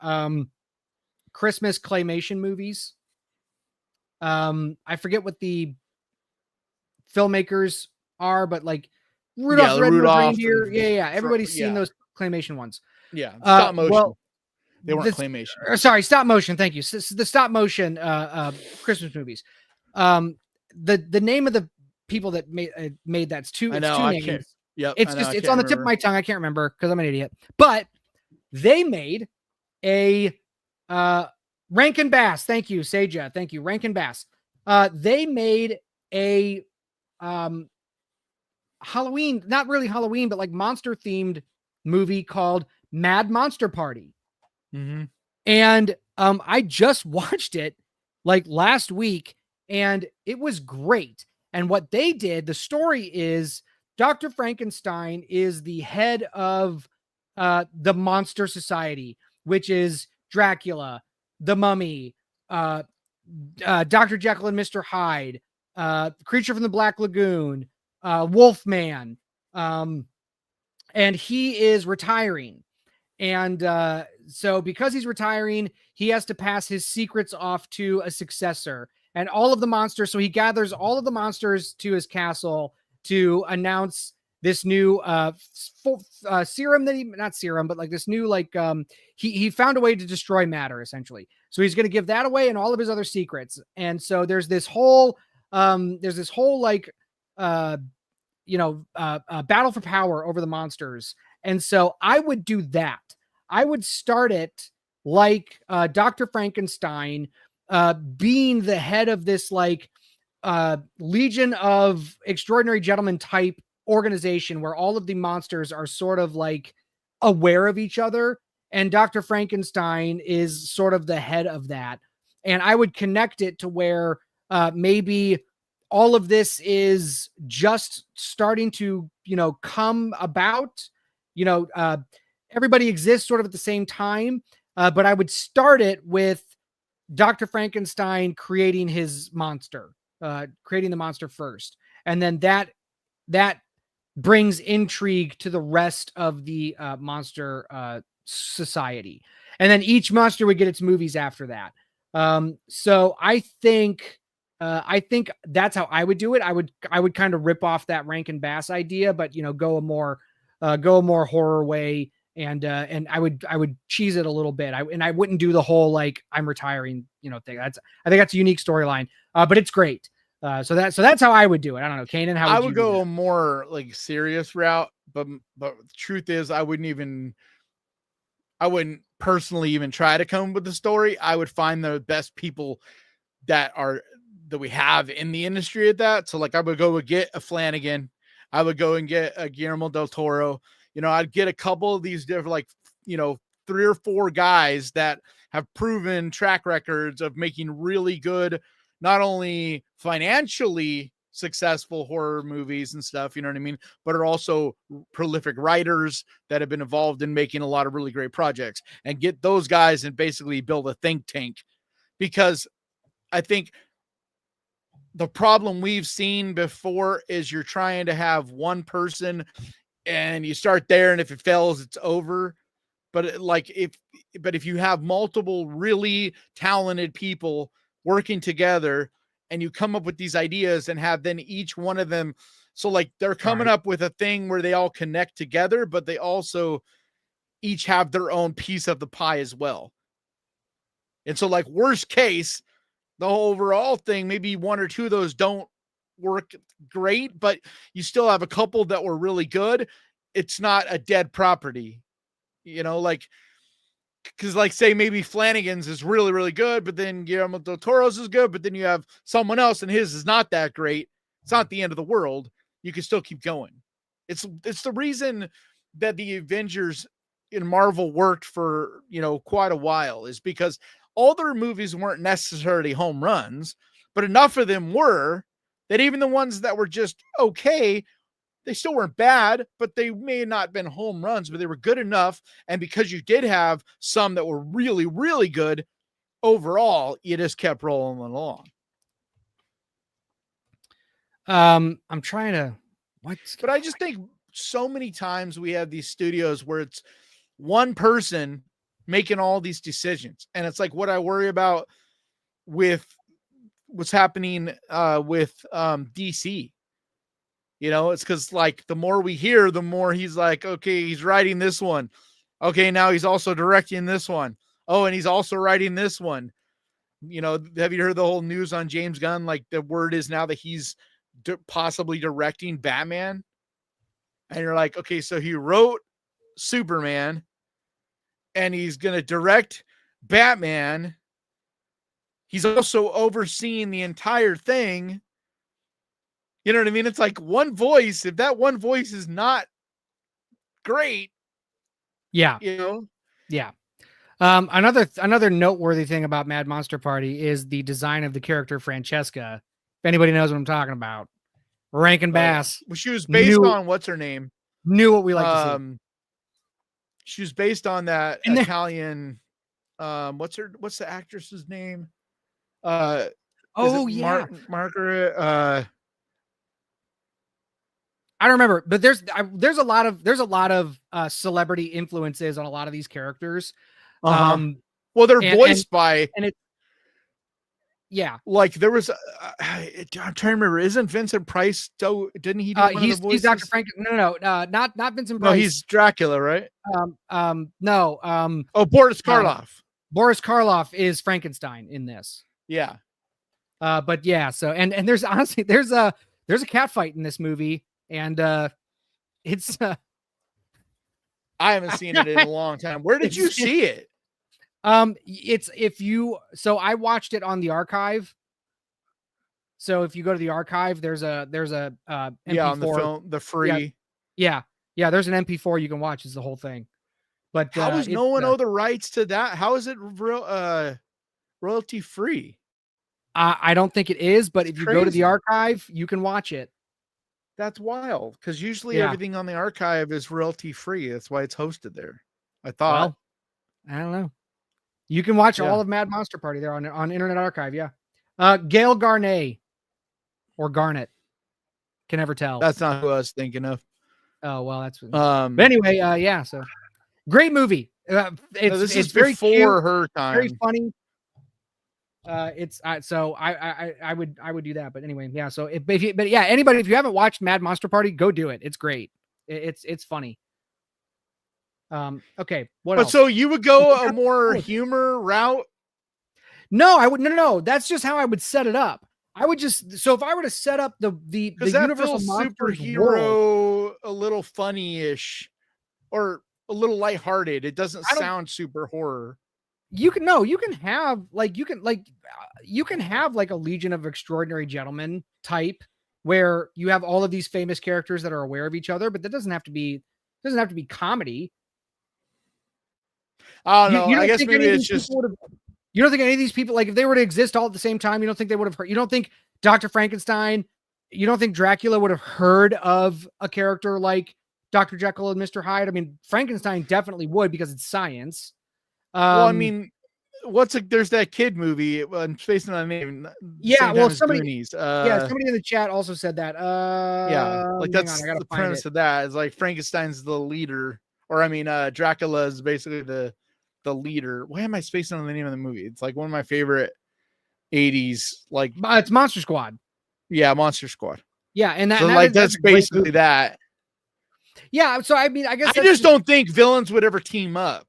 Christmas claymation movies. I forget what the filmmakers are, but like Rudolph the Red-Nosed Reindeer. Yeah. Everybody's seen those claymation ones. Yeah. Stop motion. Well, they weren't claymation. Sorry, stop motion. Thank you. The stop motion Christmas movies. The name of the people that made that's two. I know. Two I names. can't. Yep. It's on the tip of my tongue. I can't remember because I'm an idiot. But they made a Rankin Bass. Thank you, Seja. Thank you, Rankin Bass. They made a Halloween, not really Halloween, but like monster themed movie called Mad Monster Party. Mm-hmm. And I just watched it like last week, and it was great. And what they did, the story is Dr. Frankenstein is the head of the Monster Society, which is Dracula, the Mummy, Dr. Jekyll and Mr. Hyde, Creature from the Black Lagoon, Wolfman, and he is retiring. And so because he's retiring, he has to pass his secrets off to a successor. And all of the monsters, so he gathers all of the monsters to his castle to announce this new serum that not serum, but like this new, like, he found a way to destroy matter, essentially. So he's going to give that away and all of his other secrets. And so there's this whole like, battle for power over the monsters. And so I would do that. I would start it like Dr. Frankenstein being the head of this like Legion of Extraordinary Gentlemen type organization where all of the monsters are sort of like aware of each other. And Dr. Frankenstein is sort of the head of that. And I would connect it to where maybe all of this is just starting to, come about, everybody exists sort of at the same time. But I would start it with Dr. Frankenstein creating his monster, creating the monster first. And then that brings intrigue to the rest of the monster society. And then each monster would get its movies after that. So I think that's how I would do it. I would kind of rip off that Rankin Bass idea, but go a more horror way. And I would cheese it a little bit. I wouldn't do the whole like I'm retiring, thing. I think that's a unique storyline, but it's great. So that's how I would do it. I don't know, Kanan, how I would go a more like serious route, but the truth is I wouldn't personally even try to come up with the story. I would find the best people that we have in the industry at that. So like I would go and get a Flanagan. I would go and get a Guillermo del Toro, I'd get a couple of these different, like, 3 or 4 guys that have proven track records of making really good, not only financially successful horror movies and stuff, you know what I mean, but are also prolific writers that have been involved in making a lot of really great projects, and get those guys and basically build a think tank. Because I think the problem we've seen before is you're trying to have one person and you start there, and if it fails, it's over. But if you have multiple really talented people working together, and you come up with these ideas and have then each one of them, so like they're coming up with a thing where they all connect together, but they also each have their own piece of the pie as well. And so, like, worst case, the whole overall thing, maybe 1 or 2 of those don't work great, but you still have a couple that were really good. It's not a dead property, like, because, like, say maybe Flanagan's is really, really good, but then Guillermo del Toro's is good, but then you have someone else and his is not that great. It's not the end of the world. You can still keep going. It's the reason that the Avengers in Marvel worked for, quite a while, is because all their movies weren't necessarily home runs, but enough of them were that even the ones that were just okay, they still weren't bad, but they may not have been home runs, but they were good enough. And because you did have some that were really, really good overall, you just kept rolling along. I'm trying to, but I just think so many times we have these studios where it's one person making all these decisions. And it's like what I worry about with what's happening with DC. It's because, like, the more we hear, the more he's like, okay, he's writing this one. Okay, now he's also directing this one. Oh, and he's also writing this one. Have you heard the whole news on James Gunn? Like, the word is now that he's possibly directing Batman. And you're like, okay, so he wrote Superman and he's going to direct Batman. He's also overseeing the entire thing. You know what I mean? It's like one voice. If that one voice is not great, yeah. Another noteworthy thing about Mad Monster Party is the design of the character Francesca. If anybody knows what I'm talking about, Rankin Bass. Well, she was based on what's her name? Knew what we like to see. She was based on that Italian. What's the actress's name? Margaret. I don't remember, but there's a lot of celebrity influences on a lot of these characters. Well, they're voiced by, and it, like there was, I'm trying to remember. Isn't Vincent Price? Didn't he do one of the voices? He's Dr. Frank. No, not Vincent Price. No, he's Dracula, right? No. Boris Karloff. Boris Karloff is Frankenstein in this. Yeah. But yeah. So and there's honestly there's a cat fight in this movie. And it's I haven't seen it in a long time. Where did you see it? I watched it on the archive. So if you go to the archive, there's a MP4. On the film, the free. Yeah, there's an MP4 you can watch. It's the whole thing. But how does no one owe the rights to that? How is it royalty free? I don't think it is, but if you go to the archive, you can watch it. That's wild, because usually everything on the archive is royalty free. That's why it's hosted there. I thought. Well, I don't know. You can watch all of Mad Monster Party there on Internet Archive. Yeah. Gail Garnet or Garnet. Can never tell. That's not who I was thinking of. Oh, well, that's. But anyway, yeah. So great movie. It's very before cute, her time. Very funny. So I would do that, but anyway, yeah. So anybody, if you haven't watched Mad Monster Party, go do it. It's great. It's funny. Okay. What else? So you would go a more humor route? No, I would. No. That's just how I would set it up. I would just, so if I were to set up the Universal superhero world, a little funny-ish or a little lighthearted, it doesn't sound super horror. You can have like a Legion of Extraordinary Gentlemen type where you have all of these famous characters that are aware of each other, but that doesn't have to be doesn't have to be comedy. I don't know. I guess maybe it's just. You don't think any of these people, like if they were to exist all at the same time, you don't think they would have heard? You don't think Dr. Frankenstein? You don't think Dracula would have heard of a character like Dr. Jekyll and Mr. Hyde? I mean, Frankenstein definitely would because it's science. Well, I mean, there's that kid movie. I'm spacing on a name. Yeah, well, somebody in the chat also said that. Yeah, like that's the premise of that. Is like Frankenstein's the leader, or I mean, Dracula is basically the leader. Why am I spacing on the name of the movie? It's like one of my favorite 80s. Like it's Monster Squad. Yeah, Monster Squad. Yeah, and that's basically that. Yeah, so I mean, I guess I just don't think villains would ever team up.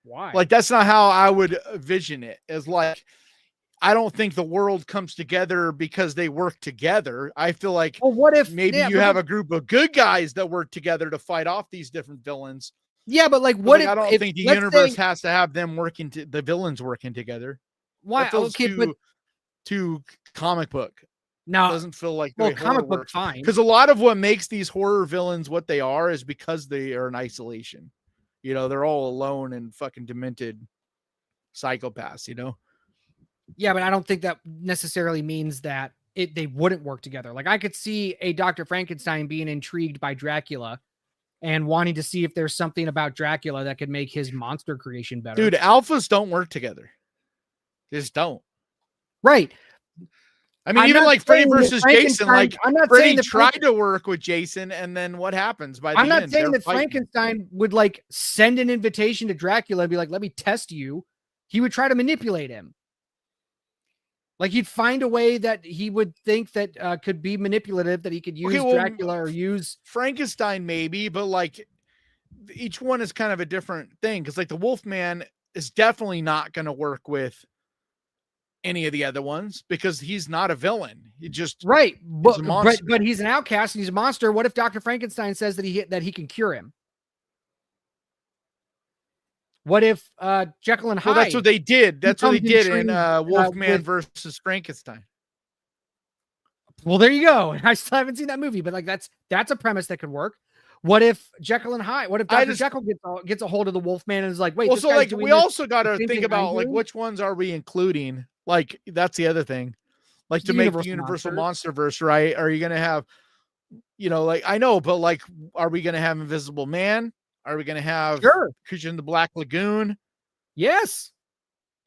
Why? Like that's not how I would vision it. As like, I don't think the world comes together because they work together. I feel like, well, what if maybe you have a group of good guys that work together to fight off these different villains? Yeah, but like, what if I don't think the universe has to have them the villains working together. Why? Okay, but to comic book. No, it doesn't feel like comic book fine. Because a lot of what makes these horror villains what they are is because they are in isolation. You know, they're all alone and fucking demented psychopaths, you know? Yeah, but I don't think that necessarily means that they wouldn't work together. Like I could see a Dr. Frankenstein being intrigued by Dracula and wanting to see if there's something about Dracula that could make his monster creation better. Dude, alphas don't work together. They just don't. Right. I mean, even like Freddy versus Jason, like Freddy tried to work with Jason, and then what happens by the end? I'm not saying that Frankenstein would like send an invitation to Dracula and be like, let me test you. He would try to manipulate him. Like he'd find a way that he would think that could be manipulative, that he could use Dracula or use Frankenstein, maybe, but like each one is kind of a different thing. Cause like the Wolfman is definitely not going to work with any of the other ones because he's not a villain. He just but he's an outcast and he's a monster. What if Dr. Frankenstein says that he can cure him? What if Jekyll and Hyde? Well, that's what they did. That's what they did in Wolfman versus Frankenstein. Well, there you go. I still haven't seen that movie, but like that's a premise that could work. What if Jekyll and Hyde? What if Dr. Jekyll gets a hold of the Wolfman and is like, wait? Well, so like we also got to think about like which ones are we including? Like that's the other thing. Like to make the Universal Monsterverse, right? Are you gonna have, you know, like I know, but like, are we gonna have Invisible Man? Are we going to have Creature in the Black Lagoon? Yes.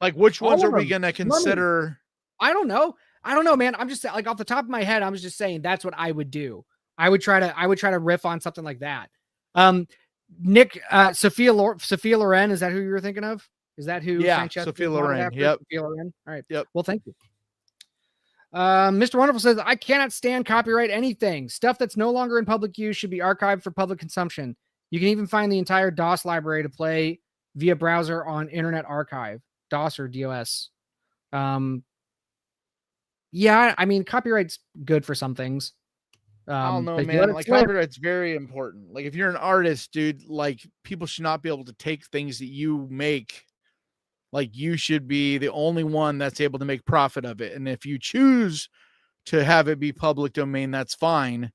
Like, which ones are we going to consider? I don't know, man. I'm just like off the top of my head. I was just saying that's what I would do. I would try to riff on something like that. Nick, Sophia Loren. Is that who you were thinking of? Is that who? Yeah, Sophia Loren. Yep. Sophia Loren. All right. Yep. Well, thank you. Mr. Wonderful says, I cannot stand copyright anything. Stuff that's no longer in public use should be archived for public consumption. You can even find the entire DOS library to play via browser on Internet Archive, DOS or DOS. Yeah, I mean, copyright's good for some things. I don't know, man. Like copyright's very important. Like if you're an artist, dude, like people should not be able to take things that you make. Like you should be the only one that's able to make profit of it. And if you choose to have it be public domain, that's fine.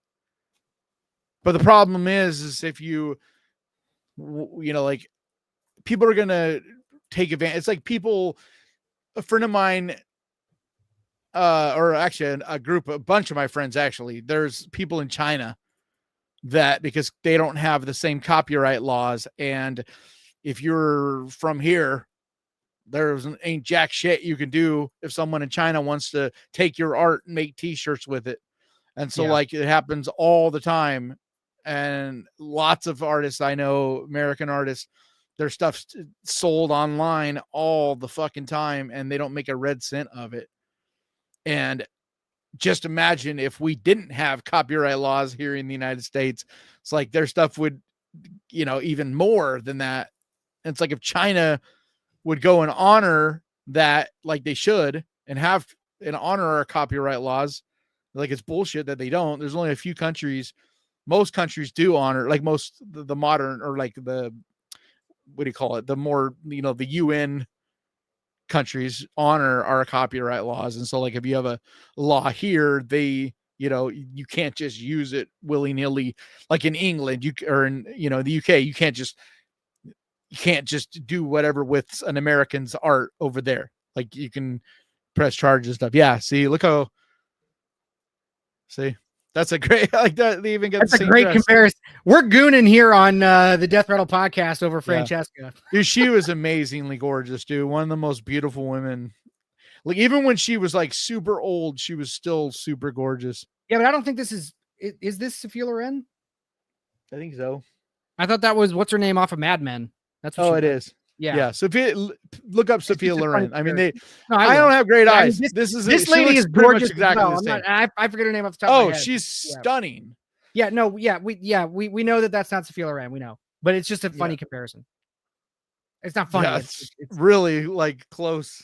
But the problem is if you know, like people are going to take advantage. It's like a friend of mine, or actually a bunch of my friends, actually, there's people in China that because they don't have the same copyright laws. And if you're from here, ain't jack shit you can do if someone in China wants to take your art and make t-shirts with it. And so like it happens all the time. And lots of artists I know, American artists, their stuff's sold online all the fucking time and they don't make a red cent of it. And just imagine if we didn't have copyright laws here in the United States, it's like their stuff would, you know, even more than that. And it's like if China would go and honor that like they should and have and honor our copyright laws, like it's bullshit that they don't. There's only a few countries. Most countries do honor, like most the modern or like the, what do you call it? The more, you know, the UN countries honor our copyright laws. And so like if you have a law here, they you can't just use it willy-nilly like in England or in the UK. You can't just do whatever with an American's art over there. Like you can press charges stuff. Yeah, see that's a great like that. They even get that's the a same great dress. comparison. We're gooning here on the Death Rattle podcast over Francesca. Dude, she was amazingly gorgeous, dude. One of the most beautiful women. Like even when she was like super old, she was still super gorgeous. Yeah, but I don't think this is this Sophia Loren? I think so. I thought that was what's her name off of Mad Men. That's what it is. Yeah. Sophia, look up Sophia Loren. I mean, I don't have great eyes. I mean, this lady is gorgeous. Exactly the same. I forget her name off the top of my head. She's stunning. Yeah, no, we know that's not Sophia Loren. We know, but it's just a funny comparison. It's not funny. Yeah, it's really like close.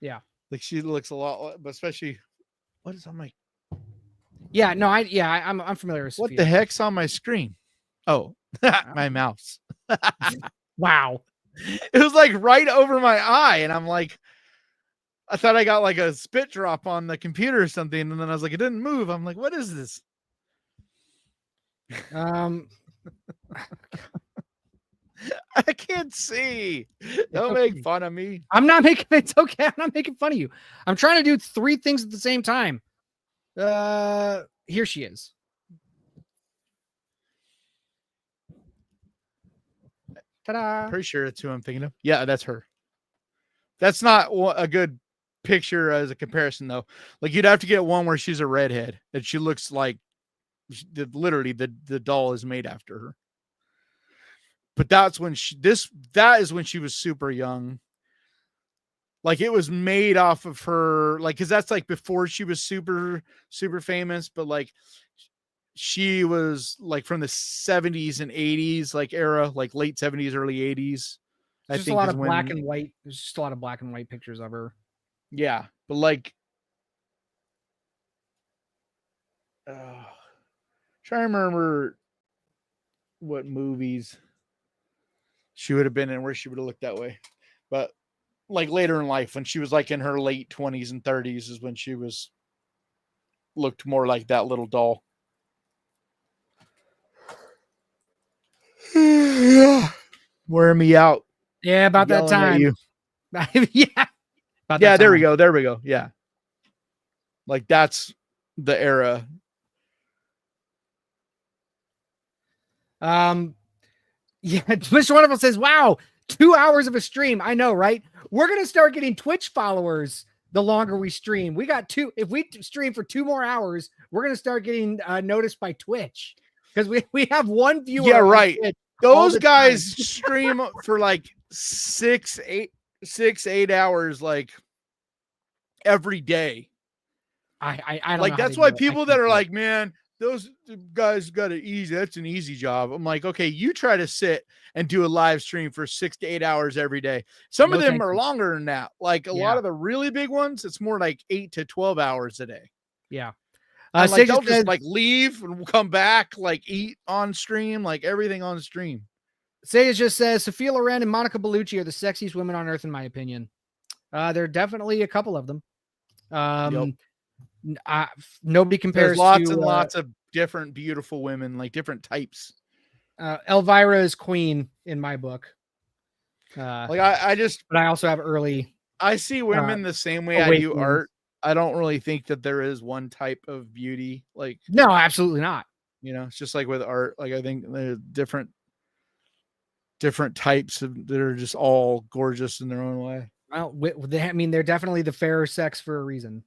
Yeah, like she looks a lot, but especially what is on my. Yeah, no, I'm familiar with. What Sophia. The heck's on my screen? Oh, my mouse. Wow. It was like right over my eye, and I'm like, I thought I got like a spit drop on the computer or something, and then I was like, it didn't move. I'm like, what is this? I can't see. Don't make fun of me. I'm not making it's okay. I'm not making fun of you. I'm trying to do 3 things at the same time. Here she is. Ta-da. Pretty sure it's who I'm thinking of. Yeah, that's her. That's not a good picture as a comparison, though. Like you'd have to get one where she's a redhead and she looks like literally the doll is made after her. But that's when that is when she was super young. Like it was made off of her, like, cause that's like before she was super, super famous, but like she was like from the 70s and 80s, like era, like late 70s, early 80s. I think a lot of black and white. There's just a lot of black and white pictures of her. Yeah. But like, trying to remember what movies she would have been in where she would have looked that way. But like later in life, when she was like in her late 20s and 30s is when she looked more like that little doll. Wearing me out. Yeah, about that time. Yeah. There we go. Yeah. Like that's the era. Yeah, Mr. Wonderful says, wow, 2 hours of a stream. I know, right? We're gonna start getting Twitch followers the longer we stream. We got 2. If we stream for 2 more hours, we're gonna start getting noticed by Twitch because we have 1 viewer. Yeah, right. Those guys stream for like 6-8 hours, like every day. I don't like know that's why people that are like, man, those guys got it easy. That's an easy job. I'm like, okay, you try to sit and do a live stream for 6 to 8 hours every day. Some of them are longer than that. Like a lot of the really big ones, it's more like 8 to 12 hours a day. Yeah. Like they'll just like leave and come back, like eat on stream, like everything on stream. Sage just says Sophia Loren and Monica Bellucci are the sexiest women on earth, in my opinion. There are definitely a couple of them. Nobody compares. There's lots of different beautiful women, like different types. Elvira is queen in my book. Like but I also have early. I see women the same way I do art. I don't really think that there is one type of beauty. Like, no, absolutely not. It's just like with art. Like I think there's different types that are just all gorgeous in their own way. Well, they're definitely the fairer sex for a reason.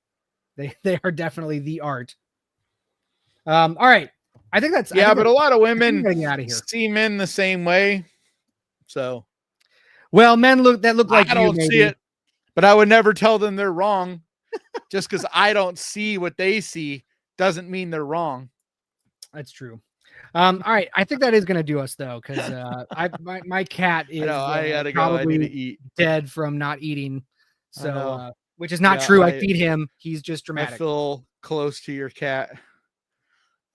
They are definitely the art. All right. I think that's but a lot of women out of here. See men the same way. So, well, men look like I don't see it, but I would never tell them they're wrong. Just because I don't see what they see doesn't mean they're wrong. That's true. All right, I think that is going to do us though, because my cat is I gotta probably go. I need to eat. Dead from not eating. So, which is not true. I feed him. He's just dramatic. I feel close to your cat.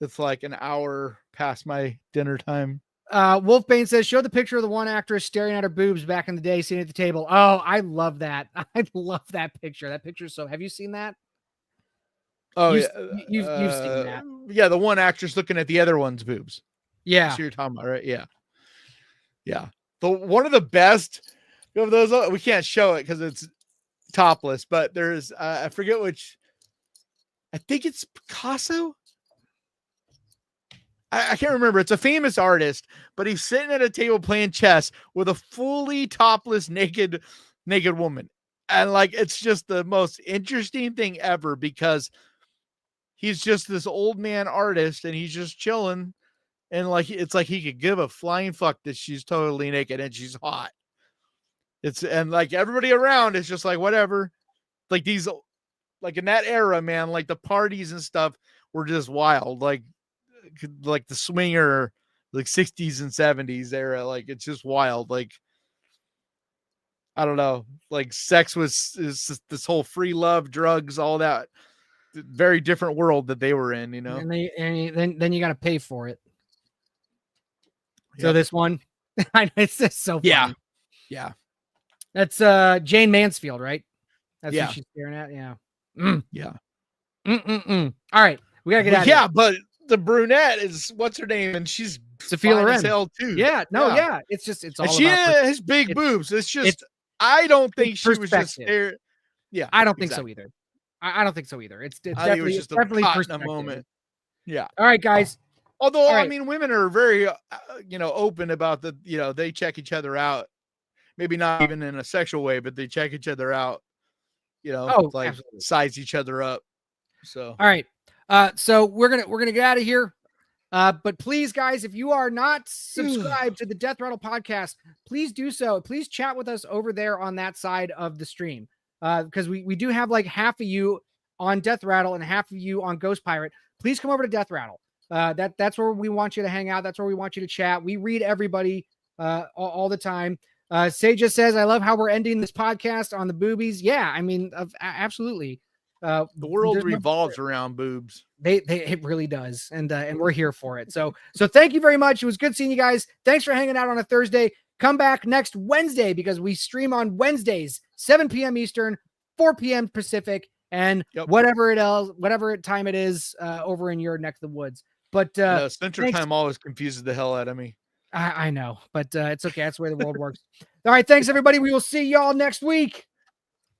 It's like an hour past my dinner time. Wolfbane says, show the picture of the one actress staring at her boobs back in the day, sitting at the table. Oh, I love that. I love that picture. That picture. So have you seen that? Oh, you've seen that. Yeah, the one actress looking at the other one's boobs. Yeah. So you're talking about, right? Yeah. Yeah. One of the best of those, we can't show it because it's topless, but there's, I forget which, I think it's Picasso. I can't remember. It's a famous artist, but he's sitting at a table playing chess with a fully topless, naked woman. And like, it's just the most interesting thing ever because he's just this old man artist and he's just chilling. And like, it's like he could give a flying fuck that she's totally naked and she's hot. And like everybody around is just like, whatever. Like these, like in that era, man, like the parties and stuff were just wild. Like the swinger, like 60s and 70s era. Like it's just wild. Like, I don't know, like sex is this whole free love, drugs, all that. Very different world that they were in, you know. And then you got to pay for it. So this one, it's just so funny. Yeah. That's Jane Mansfield, right? That's who she's staring at. Yeah. Yeah. All right, we gotta get out of here. But the brunette is what's her name, and she's Sophia Loren too. Yeah. It's all. And she has big boobs. It's just I don't think she was just there. Yeah, I don't think so either. I don't think so either. It's definitely just definitely a moment. Yeah. All right, guys. Although I mean, women are very open about they check each other out. Maybe not even in a sexual way, but they check each other out. Like absolutely. Size each other up. So all right. So we're gonna get out of here. But please, guys, if you are not subscribed to the Death Rattle podcast, please do so. Please chat with us over there on that side of the stream. Because we do have like half of you on Death Rattle and half of you on Ghost Pirate. Please come over to Death Rattle. That's where we want you to hang out. That's where we want you to chat. We read everybody all the time. Say just says, I love how we're ending this podcast on the boobies. Yeah, I mean, absolutely. The world revolves around boobs. It really does. And we're here for it. So thank you very much. It was good seeing you guys. Thanks for hanging out on a Thursday. Come back next Wednesday because we stream on Wednesdays, 7 p.m. Eastern, 4 p.m. Pacific, and whatever time it is over in your neck of the woods. But Central Time always confuses the hell out of me. I know, but it's okay. That's the way the world works. All right. Thanks, everybody. We will see y'all next week.